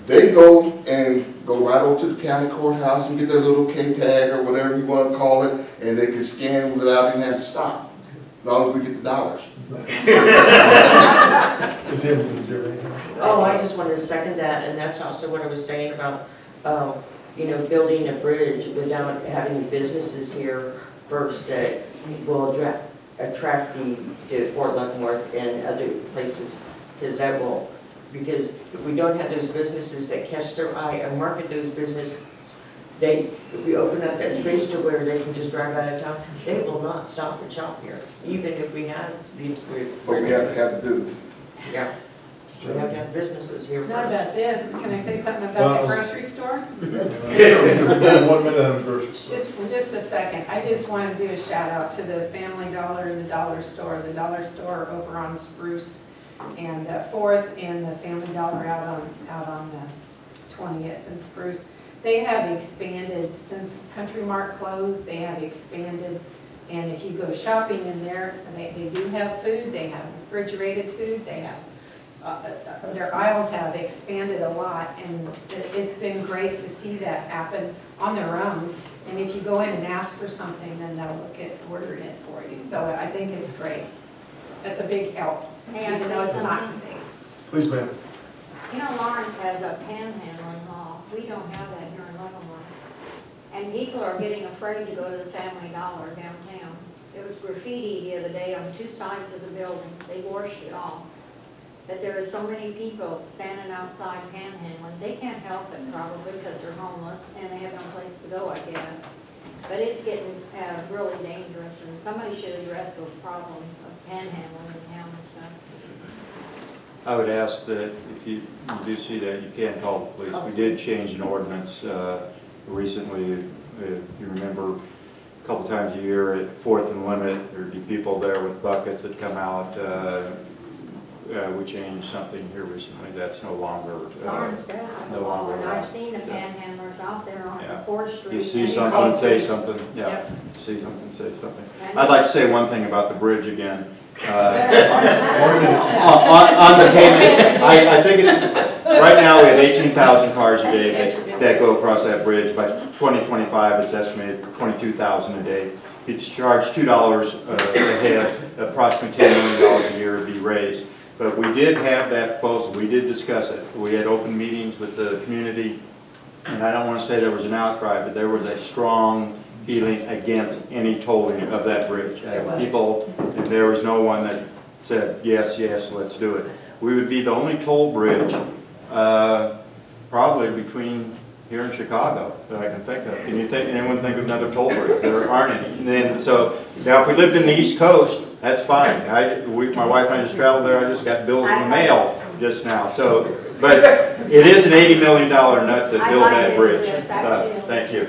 they go right over to the county courthouse and get their little K tag or whatever you want to call it, and they can scan without even having to stop, as long as we get the dollars. Oh, I just wanted to second that, and that's also what I was saying about, building a bridge without having businesses here first that will attract the Fort Leavenworth and other places, because if we don't have those businesses that catch their eye and market those businesses, if we open up that space to where they can just drive out of town, they will not stop and shop here, even if we have But we have to have the businesses. Yeah. We have to have businesses here Not first. about this, can I say something about the grocery store? 1 minute on the grocery store. Just a second, I just want to do a shout out to the Family Dollar and the Dollar Store over on Spruce and 4th, and the Family Dollar out on the 20th and Spruce. They have expanded, since Country Mart closed, they have expanded, and if you go shopping in there, they do have food, they have refrigerated food, they have, their aisles have expanded a lot, and it's been great to see that happen on their own. And if you go in and ask for something, then they'll look at ordering it for you. So I think it's great. That's a big help, May I even say though it's not something? big. Please, ma'am. You know, Lawrence has a panhandling law. We don't have that here in Leavenworth. And people are getting afraid to go to the Family Dollar downtown. There was graffiti the other day on 2 sides of the building. They washed it off. But there are so many people standing outside panhandling. They can't help it probably because they're homeless and they have no place to go, I guess. But it's getting really dangerous, and somebody should address those problems of panhandling in town and stuff. I would ask that if you do see that, you can call the police. We did change an ordinance recently. If you remember, a couple times a year at 4th and Limit, there'd be people there with buckets that come out. We changed something here recently that's no longer. Lawrence does have a law, and I've seen the panhandlers out there on Yeah. 4th Street. You see and something, say it's- something, yeah. Yep. See something, say something. I'd like to say one thing about the bridge again. On the payment, I think it's, right now we have 18,000 cars a day that go across that bridge. By 2025, it's estimated 22,000 a day. If you charge $2 a head, approximately $10 million a year would be raised. But we did have that proposal, we did discuss it. We had open meetings with the community, and I don't want to say there was an outcry, but there was a strong feeling against any tolling of that bridge. People, and there was no one that said, yes, yes, let's do it. We would be the only toll bridge, probably between here in Chicago that I can think of. Can you think, anyone think of another toll bridge? There aren't any. And then, so, now if we lived in the East Coast, that's fine. My wife and I just traveled there, I just got bills in the mail just now. So, but it is an $80 million nut to build that bridge. Thank you.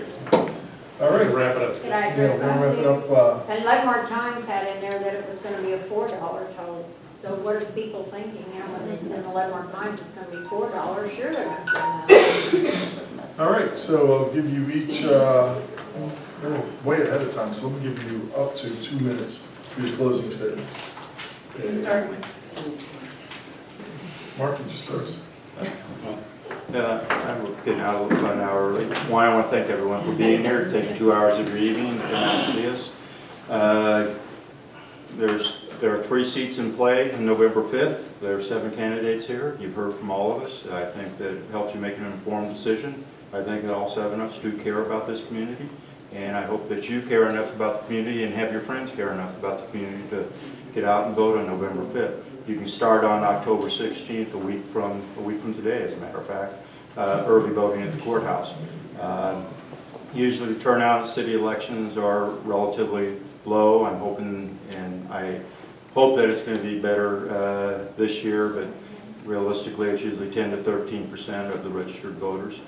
All right, wrap it up. Can I Yeah, address we'll wrap it something? up. And Leavenworth Times had in there that it was gonna be a $4 toll. So what is people thinking, you know, when it's in the Leavenworth Times, it's gonna be $4, sure they're gonna say no. All right, so I'll give you each, we're way ahead of time, so let me give you up to 2 minutes for your closing statements. Start with. Mark, you start. I'm getting out of the fun hour early. One, I want to thank everyone for being here, taking 2 hours of your evening to come out and see us. There are 3 seats in play on November 5th. There are 7 candidates here. You've heard from all of us. I think that helps you make an informed decision. I think that all 7 of us do care about this community, and I hope that you care enough about the community and have your friends care enough about the community to get out and vote on November 5th. You can start on October 16th, a week from today, as a matter of fact, early voting at the courthouse. Usually the turnout at city elections are relatively low. I'm hoping, and I hope that it's going to be better this year, but realistically it's usually 10 to 13% of the registered voters.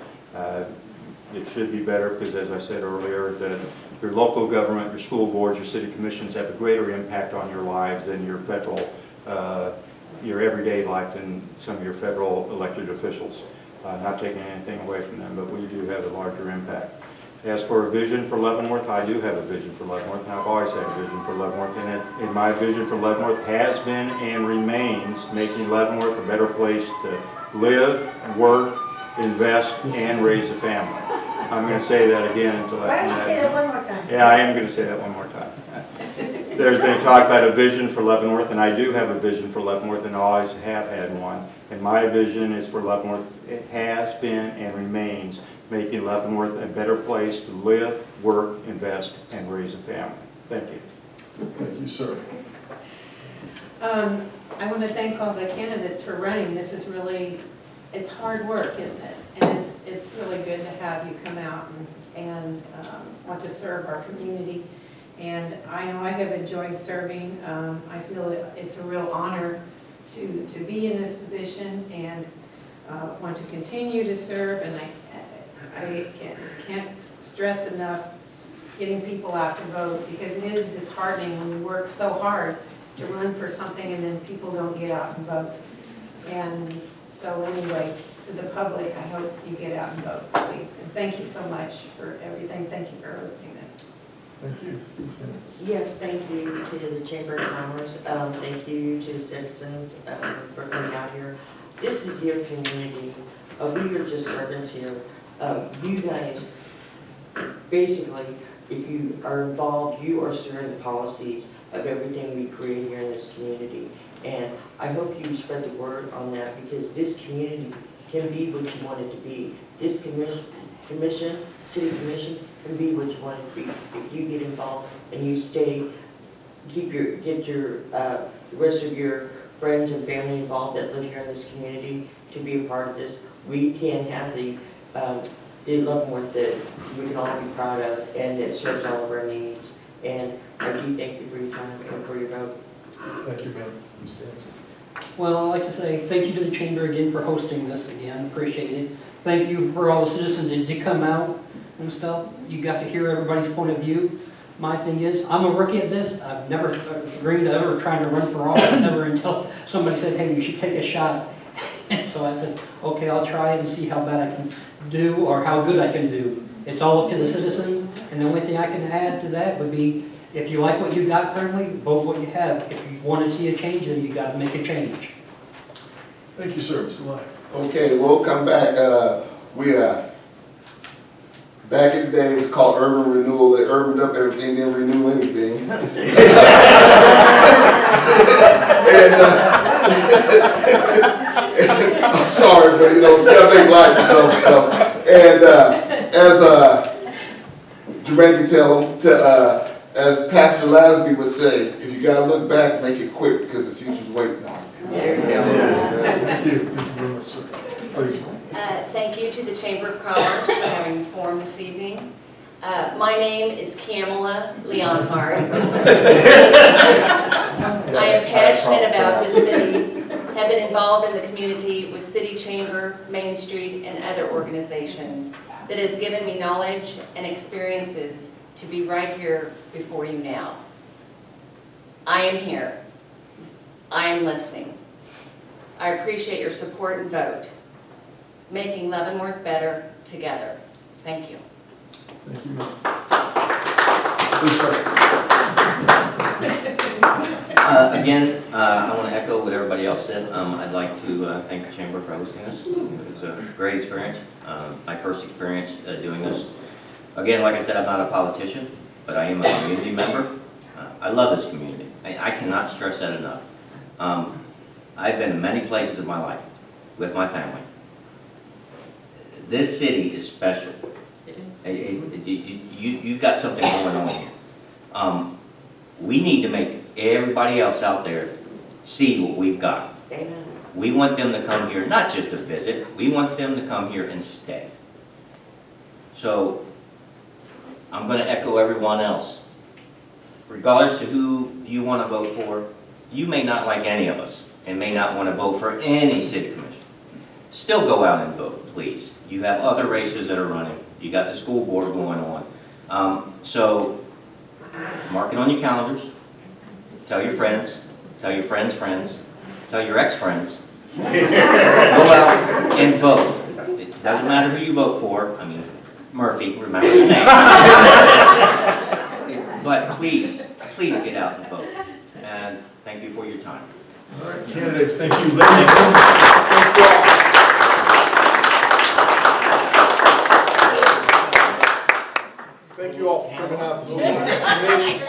It should be better because, as I said earlier, that your local government, your school boards, your city commissions have a greater impact on your lives than your federal, your everyday life than some of your federal elected officials. Not taking anything away from them, but we do have a larger impact. As for a vision for Leavenworth, I do have a vision for Leavenworth, and I've always had a vision for Leavenworth, and my vision for Leavenworth has been and remains making Leavenworth a better place to live, work, invest, and raise a family. I'm going to say that again until Why don't you say that one more time? Yeah, I am going to say that one more time. There's been talk about a vision for Leavenworth, and I do have a vision for Leavenworth, and always have had one. And my vision is for Leavenworth. It has been and remains making Leavenworth a better place to live, work, invest, and raise a family. Thank you. Thank you, sir. I want to thank all the candidates for running. This is really it's hard work, isn't it? And it's really good to have you come out and want to serve our community. And I know I have enjoyed serving. I feel it's a real honor to be in this position and want to continue to serve. And I can't stress enough getting people out to vote, because it is disheartening when you work so hard to run for something and then people don't get out and vote. And so anyway, to the public, I hope you get out and vote, please. And thank you so much for everything. Thank you for hosting this. Thank you. Yes, thank you to the Chamber of Commerce. Thank you to the citizens for coming out here. This is your community. We are just servants here. You guys, basically, if you are involved, you are steering the policies of everything we create here in this community. And I hope you spread the word on that, because this community can be what you want it to be. This commission, city commission, can be what you want it to be. If you get involved and you stay, get the rest of your friends and family involved that live here in this community to be a part of this, we can have the Leavenworth that we can all be proud of, and that serves all of our needs. And I do thank you for your time and for your vote. Thank you, ma'am. Ms. Danson. Well, I'd like to say thank you to the Chamber again for hosting this again, appreciate it. Thank you for all the citizens that did come out and stuff. You got to hear everybody's point of view. My thing is, I'm a rookie at this. I've never agreed to ever trying to run for office, never until somebody said, hey, you should take a shot. And so I said, okay, I'll try it and see how bad I can do or how good I can do. It's all up to the citizens, and the only thing I can add to that would be, if you like what you got currently, vote what you have. If you want to see a change, then you got to make a change. Thank you, sir. Mr. Lyon. Okay, we'll come back. Back in the day, it was called urban renewal. They urbaned up everything, didn't renew anything. I'm sorry, but you gotta make life of some stuff. And as Jermaine can tell them, as Pastor Lasby would say, if you gotta look back, make it quick, because the future's waiting on you. There you go. Thank you. Thank you very much, sir. Please. Thank you to the Chamber of Commerce for having me form this evening. My name is Kamala Leonhardt. I am passionate about this city, have been involved in the community with City Chamber, Main Street, and other organizations that has given me knowledge and experiences to be right here before you now. I am here. I am listening. I appreciate your support and vote. Making Leavenworth better together. Thank you. Thank you, ma'am. Please, sir. Again, I want to echo what everybody else said. I'd like to thank the Chamber for hosting us. It was a great experience. My first experience doing this. Again, like I said, I'm not a politician, but I am a community member. I love this community. I cannot stress that enough. I've been in many places in my life with my family. This city is special. You've got something going on here. We need to make everybody else out there see what we've got. Amen. We want them to come here, not just to visit, we want them to come here and stay. So, I'm going to echo everyone else. Regardless of who you want to vote for, you may not like any of us and may not want to vote for any city commission. Still go out and vote, please. You have other races that are running. You got the school board going on. So, mark it on your calendars. Tell your friends. Tell your friends' friends. Tell your ex-friends. Go out and vote. It doesn't matter who you vote for. I mean, Murphy, remember the name. But please, please get out and vote. And thank you for your time. All right, candidates, thank you. Ladies, thank you all. Thank you all for coming out this evening.